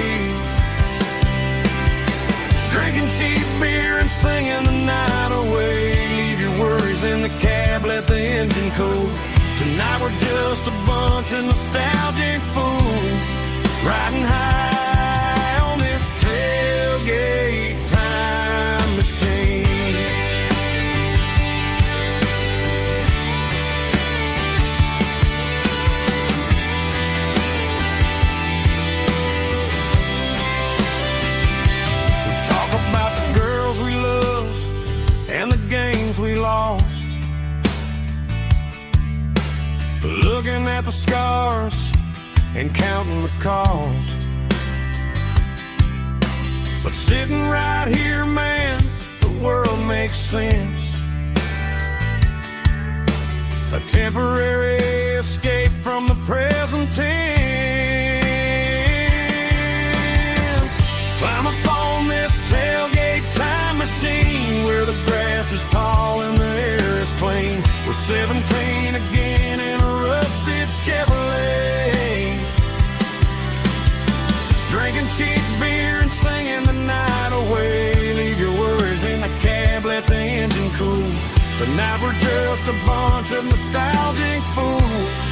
Speaker 3: drinking cheap beer and singing the night away. Leave your worries in the cab, let the engine cool. Tonight we're just a bunch of nostalgic fools, riding high on this tailgate time machine. We talk about the girls we love and the games we lost, looking at the scars and counting the cost. But sitting right here, man, the world makes sense. A temporary escape from the present tense. Climb up on this tailgate time machine where the grass is tall and the air is clean. We're 17 again in a rusted Chevrolet, drinking cheap beer and singing the night away. Leave your worries in the cab, let the engine cool. Tonight we're just a bunch of nostalgic fools,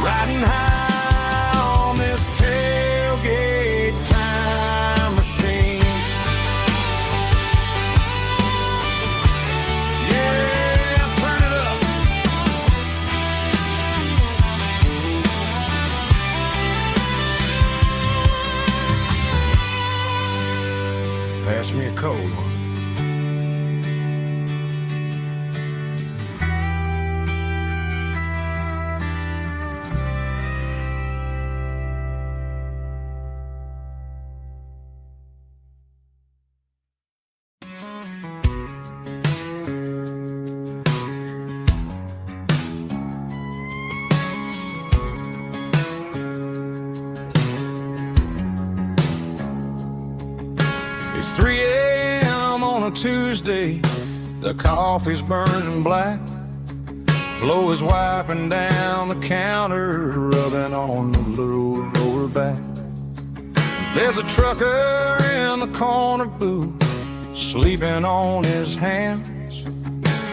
Speaker 3: riding high on this tailgate time machine. Yeah, turn it up. Pass me a cold one. It's 3 a.m. on a Tuesday, the coffee's burning black. Flo is wiping down the counter, rubbing on the little lower back. There's a trucker in the corner booth, sleeping on his hands.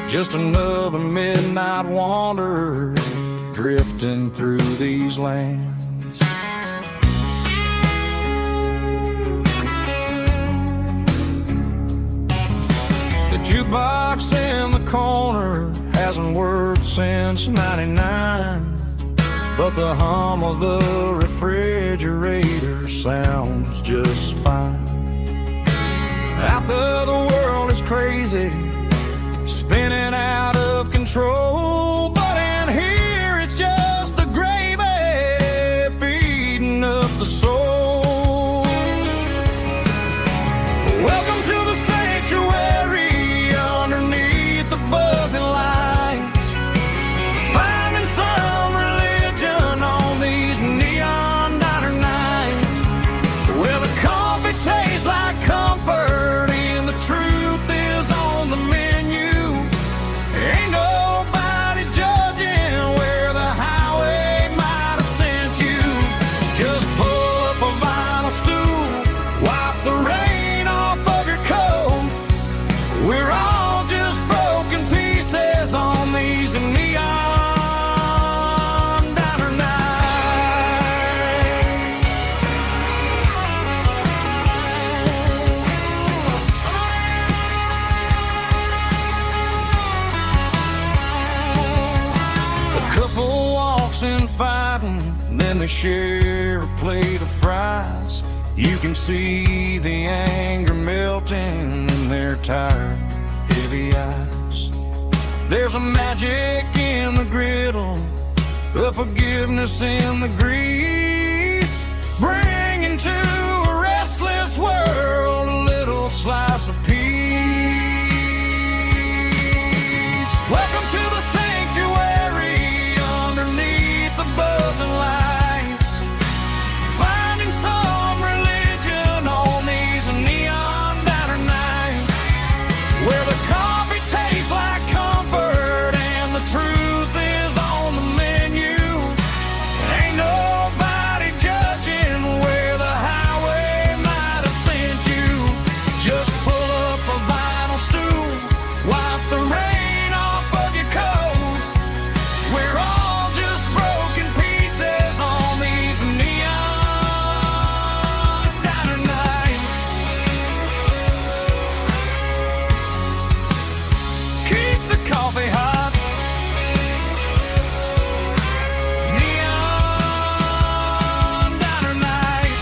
Speaker 3: Just another midnight wanderer, drifting through these lands. The jukebox in the corner hasn't worked since '99, but the hum of the refrigerator sounds just fine. Out there the world is crazy, spinning out of control, but in here it's just the gravy feeding up the soul. Welcome to the sanctuary underneath the buzzing lights, finding some religion on these neon diner nights, where the coffee tastes like comfort and the truth is on the menu. Ain't nobody
Speaker 1: share a plate of fries. You can see the anger melting in their tired, heavy eyes. There's a magic in the griddle, a forgiveness in the grease, bringing to a restless world a little slice of peace. Welcome to the sanctuary underneath the buzzing lights, finding some religion on these neon diner nights, where the coffee tastes like comfort and the truth is on the menu. Ain't nobody judging where the highway might have sent you. Just pull up a vinyl stool, wipe the rain off of your coat. We're all just broken pieces on these neon diner nights. Keep the coffee hot. Neon diner night.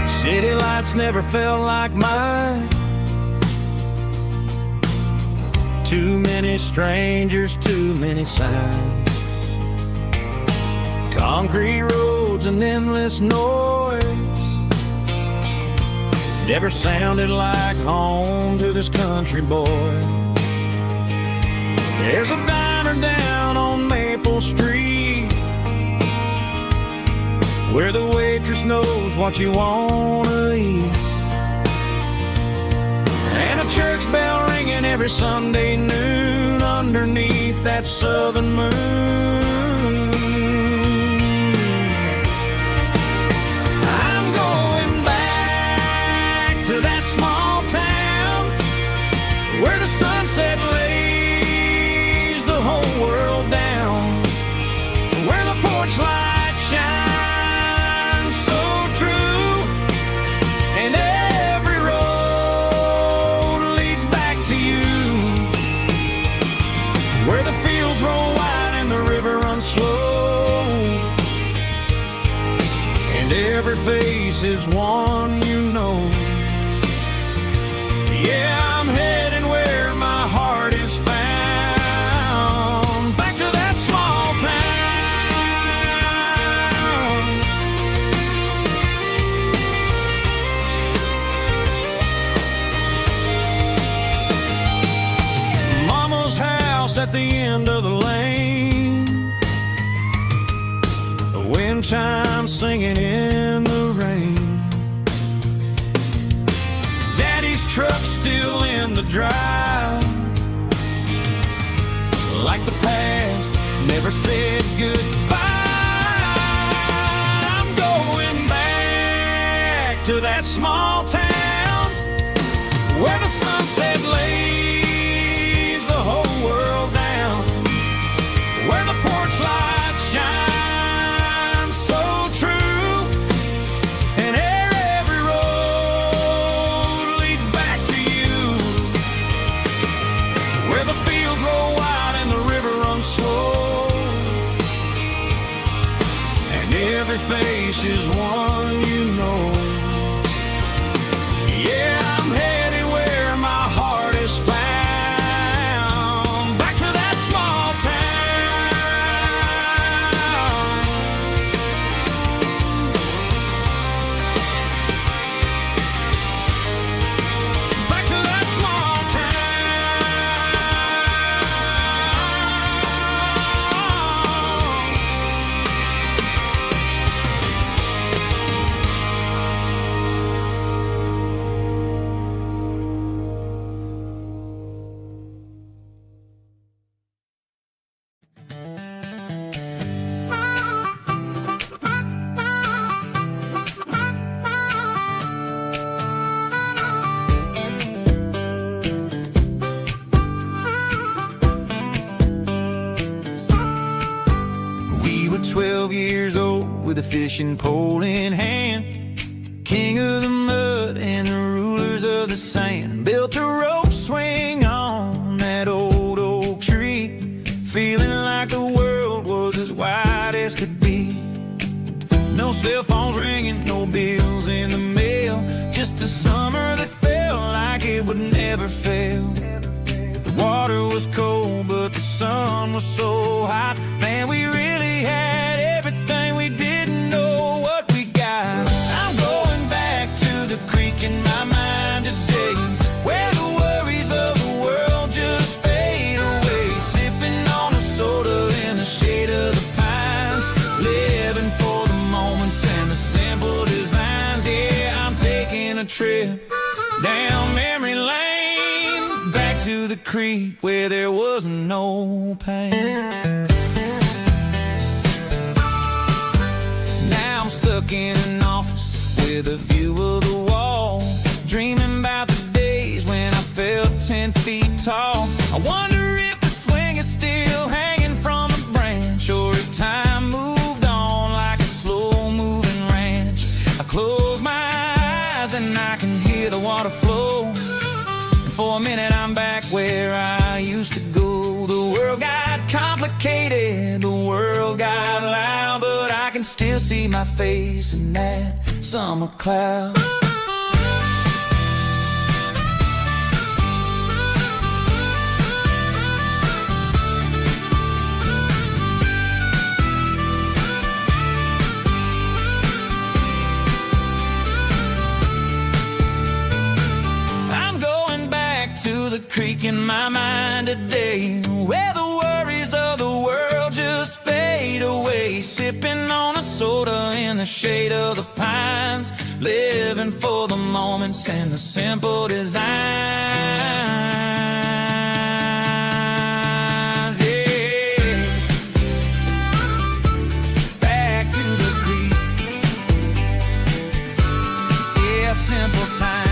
Speaker 1: City lights never felt like mine. Too many strangers, too many signs. Concrete roads and endless noise never sounded like home to this country boy. There's a diner down on Maple Street where the waitress knows what you wanna eat, and a church bell ringing every Sunday noon underneath that southern moon. I'm going back to that small town where the sunset lays the whole world down, where the porch lights shine so true, and every road leads back to you, where the fields roll wide and the river runs slow, and every face is one you know. Yeah, I'm heading where my heart is found, back to that small town. Mama's house at the end of the lane, the wind chimes singing in the rain. Daddy's truck still in the drive, like the past never said goodbye. I'm going back to that small town where the sunset lays the whole world down, where the porch lights shine so true, and every road leads back to you, where the fields roll wide and the river runs slow, and every face is one you know. Yeah, I'm headed where my heart is found, back to that small town. Back to that small town.
Speaker 4: years old with a fishing pole in hand. King of the mud and the rulers of the sand. Built a rope swing on that old oak tree, feeling like the world was as wide as could be. No cell phones ringing, no bills in the mail, just a summer that felt like it would never fail. The water was cold, but the sun was so hot. Man, we really had everything, we didn't know what we got. I'm going back to the creek in my mind today, where the worries of the world just fade away. Sipping on a soda in the shade of the pines, living for the moments and the simple designs. Yeah, I'm taking a trip down memory lane, back to the creek where there was no pain. Now I'm stuck in an office with a view of the wall, dreaming about the days when I felt 10 feet tall. I wonder if the swing is still hanging from a branch, or if time moved on like a slow-moving ranch. I close my eyes and I can hear the water flow, and for a minute I'm back where I used to go. The world got complicated, the world got loud, but I can still see my face in that summer cloud. To the creek in my mind today, where the worries of the world just fade away. Sipping on a soda in the shade of the pines, living for the moments and the simple designs. Yeah, back to the creek. Yeah, simple times.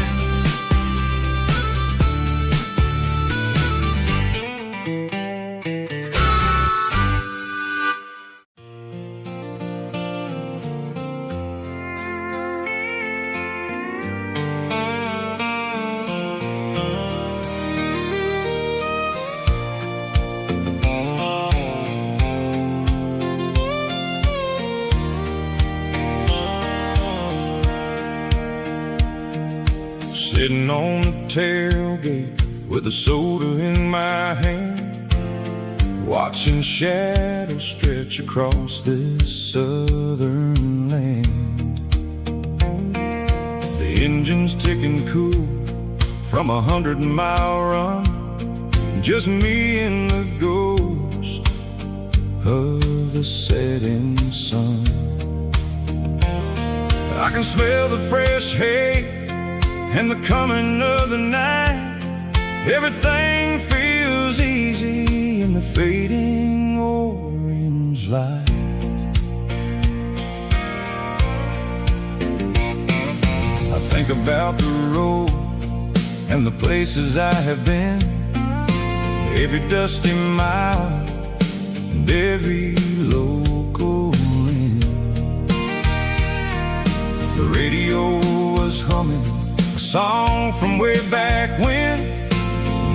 Speaker 1: Sitting on the tailgate with a soda in my hand, watching shadows stretch across this southern land. The engine's ticking cool from 100-mile run, just me and the ghost of the setting sun. I can smell the fresh hay and the coming of the night. Everything feels easy in the fading orange light. I think about the road and the places I have been, every dusty mile and every local inn. The radio was humming a song from way back when,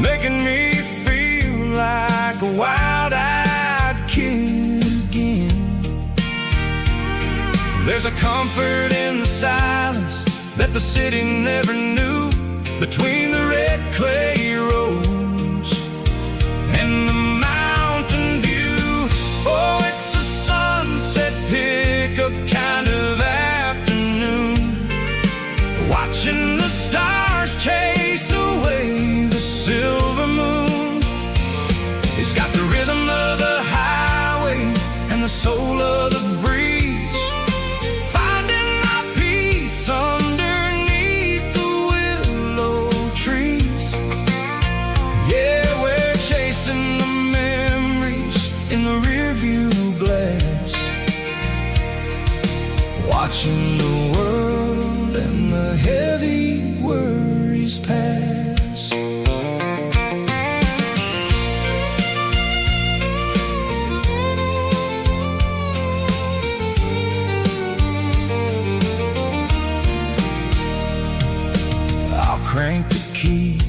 Speaker 1: making me feel like a wild-eyed kid again. There's a comfort in the silence that the city never knew, between the red clay roads and the mountain view. Oh, it's a sunset pickup kind of afternoon, watching the stars chase away the silver moon. It's got the rhythm of the highway and the soul of the breeze, finding my peace underneath the willow trees. Yeah, we're chasing the memories in the rearview glass, watching the world and the heavy worries pass. key,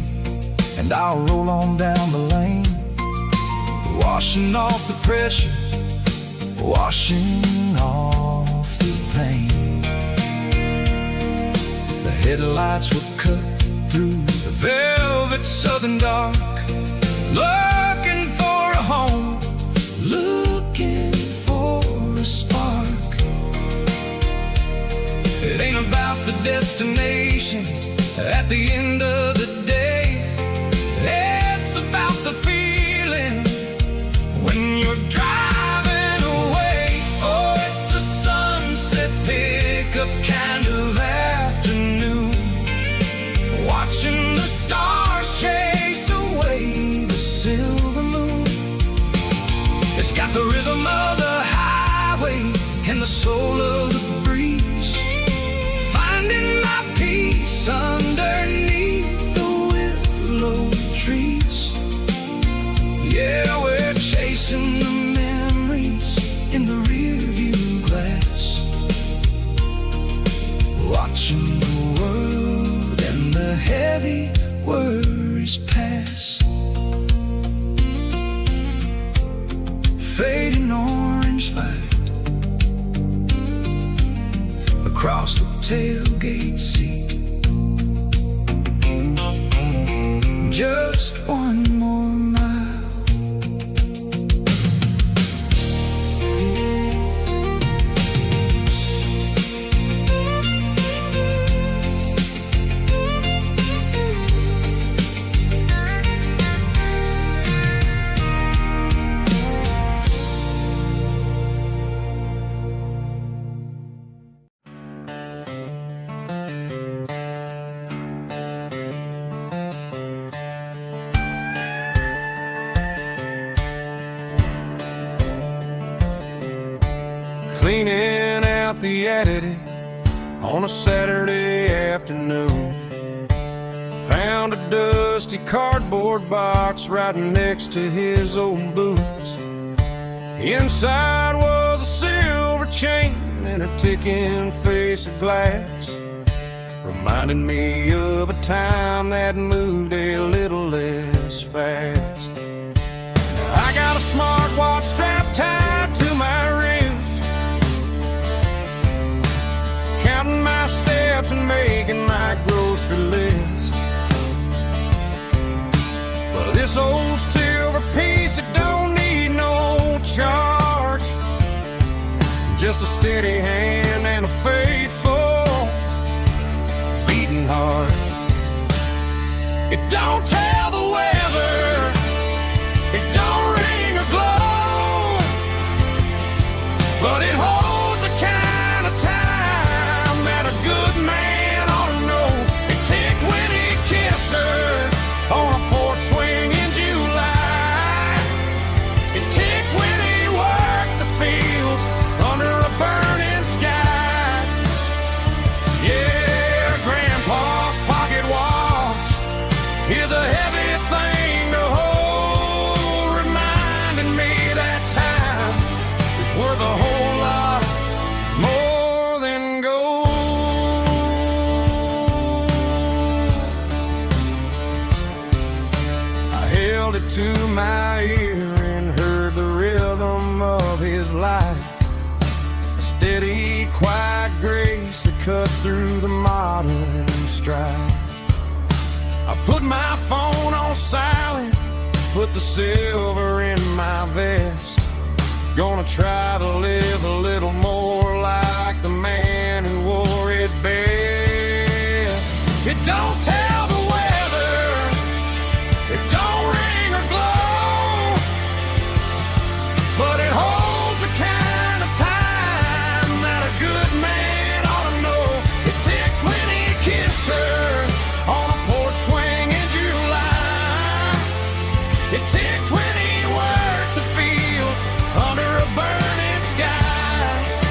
Speaker 1: and I'll roll on down the lane, washing off the pressure, washing off the pain. The headlights were cut through the velvet southern dark, looking for a home, looking for a spark. It ain't about the destination at the end of the day, it's about the feeling when you're driving away. Oh, it's a sunset pickup kind of afternoon, watching the stars chase away the silver moon. It's got the rhythm of the highway and the soul of the breeze, finding my peace underneath the willow trees. Yeah, we're chasing the memories in the rearview glass, watching the world and the heavy worries pass. Fading orange light across the tailgate seat. Just one more mile.
Speaker 3: Cleaning out the attic on a Saturday afternoon, found a dusty cardboard box right next to his old boots. Inside was a silver chain and a ticking face of glass, reminding me of a time that moved a little less fast. Now I got a smartwatch strapped tied to my wrist, counting my steps and making my grocery list. But this old silver piece, it don't need no charge, just a steady hand and a faithful beating heart. It don't tell the weather, it don't ring or glow, but it holds the kind of time that a good man ought to know. It ticked when he kissed her on a porch swing in July. It ticked when he worked the fields under a burning sky. Yeah, Grandpa's pocket watch is a heavy thing to hold, reminding me that time is worth a whole lot more than gold. I held it to my ear and heard the rhythm of his life, a steady, quiet grace that cut through the modern strife. I put my phone on silent, put the silver in my vest, gonna try to live a little more like the man who wore it best. It don't tell the weather, it don't ring or glow, but it holds the kind of time that a good man ought to know. It ticked when he kissed her on a porch swing in July. It ticked when he worked the fields under a burning sky.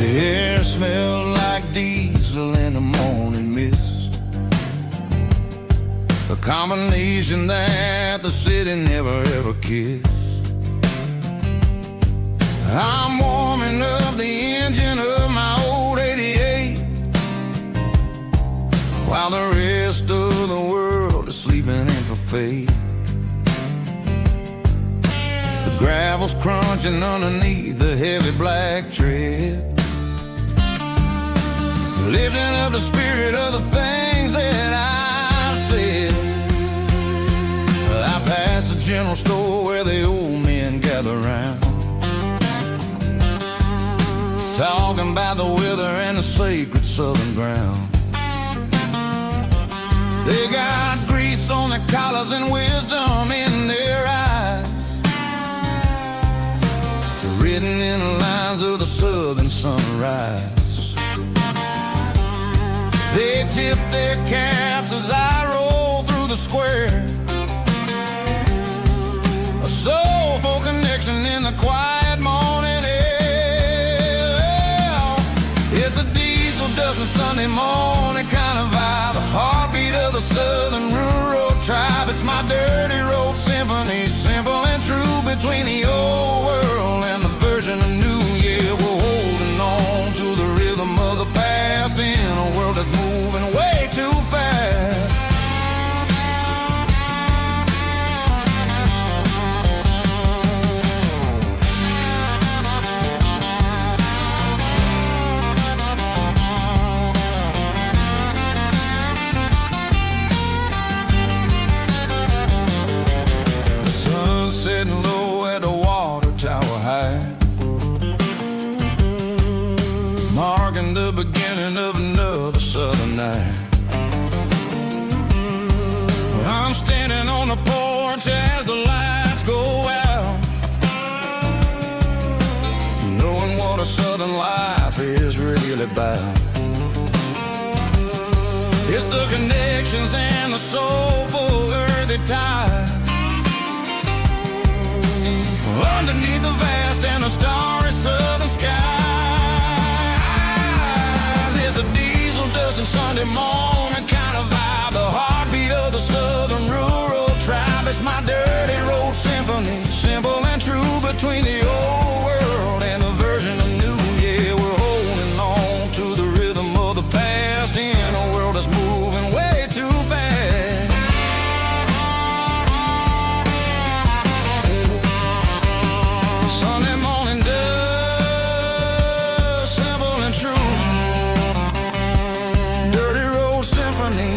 Speaker 2: The air smelled like diesel in the morning mist, a combination that the city never ever kissed. I'm warming up the engine of my old 88, while the rest of the world is sleeping in for fate. The gravel's crunching underneath the heavy black tread, lifting up the spirit of the things that I've said. I passed the general store where the old men gather round, talking about the weather and the sacred southern ground. They got grease on their collars and wisdom in their eyes, written in the lines of the southern sunrise. They tip their caps as I roll through the square, a soulful connection in the quiet morning air. It's a diesel dusting Sunday morning kind of vibe, a heartbeat of the southern rural tribe. It's my dirty road symphony, simple and true, between the old world and the version of new. Yeah, we're holding on to the rhythm of the past in a world that's moving way too fast. The sun's setting low at the water tower high, marking the beginning of another southern night. I'm standing on the porch as the lights go out, knowing what a southern life is really about. It's the connections and the soulful earthy tide, underneath the vast and the starry southern skies. It's a diesel dusting Sunday morning kind of vibe, the heartbeat of the southern rural tribe. It's my dirty road symphony, simple and true, between the old world and the version of new. Yeah, we're holding on to the rhythm of the past in a world that's moving way too fast. Sunday morning dust, simple and true, dirty road symphony.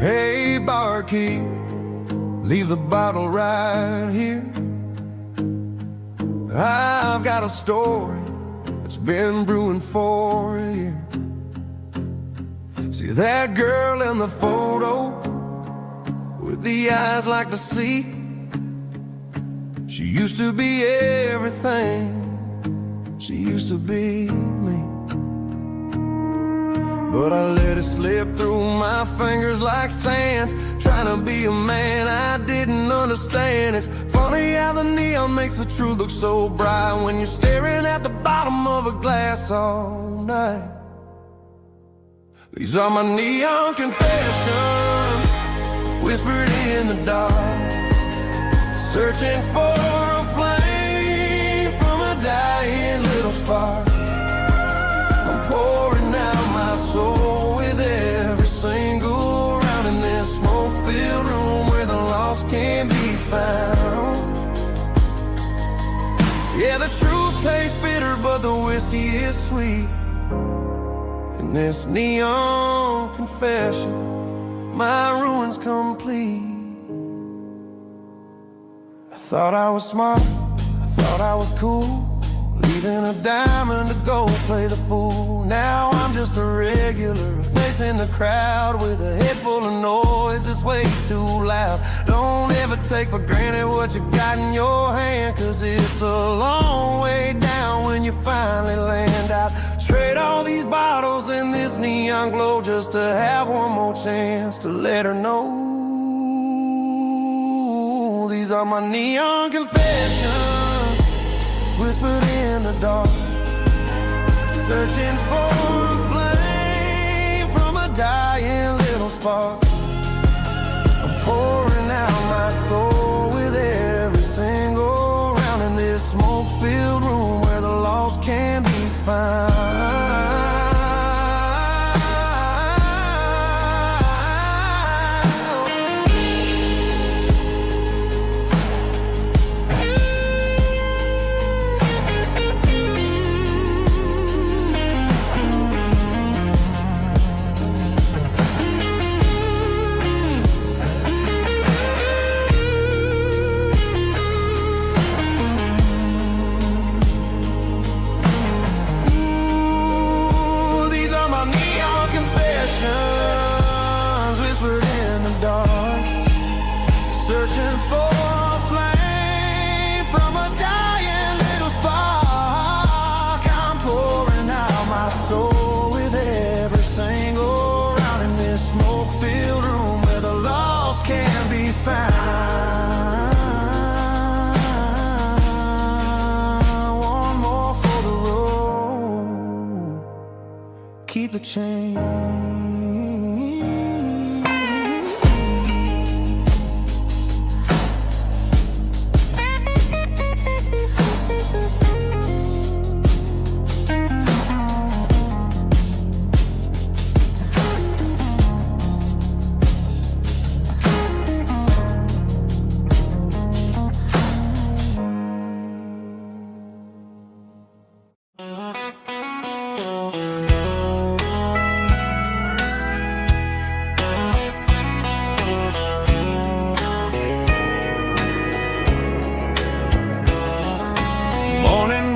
Speaker 2: Hey, barkeep, leave the bottle right here. I've got a story that's been brewing for a year. See that girl in the photo with the eyes like the sea? She used to be everything, she used to be me. But I let it slip through my fingers like sand, trying to be a man I didn't understand. It's funny how the neon makes the truth look so bright when you're staring at the bottom of a glass all night.
Speaker 1: These are my neon confessions, whispered in the dark, searching for a flame from a dying little spark. I'm pouring out my soul with every single round in this smoke-filled room where the lost can be found. Yeah, the truth tastes bitter, but the whiskey is sweet. In this neon confession, my ruin's complete. I thought I was smart, I thought I was cool, leaving a diamond to go play the fool. Now I'm just a regular, facing the crowd with a head full of noise that's way too loud. Don't ever take for granted what you got in your hand, cause it's a long way down when you finally land out. Trade all these bottles and this neon glow just to have one more chance to let her know. These are my neon confessions, whispered in the dark, searching for a flame from a dying little spark. I'm pouring out my soul with every single round in this smoke-filled room where the lost can be found. Whispered in the dark, searching for a flame from a dying little spark. I'm pouring out my soul with every single round in this smoke-filled room where the lost can be found. One more for the road, keep the change.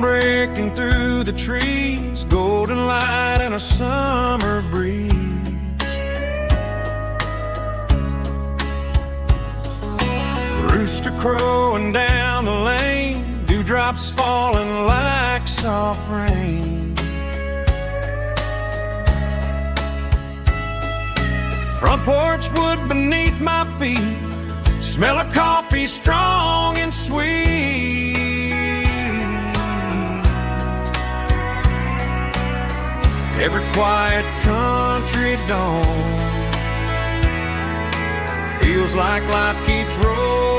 Speaker 3: Breaking through the trees, golden light and a summer breeze. Rooster crowing down the lane, dewdrops falling like soft rain. Front porch wood beneath my feet, smell of coffee strong and sweet. Every quiet country dawn feels like life keeps rolling.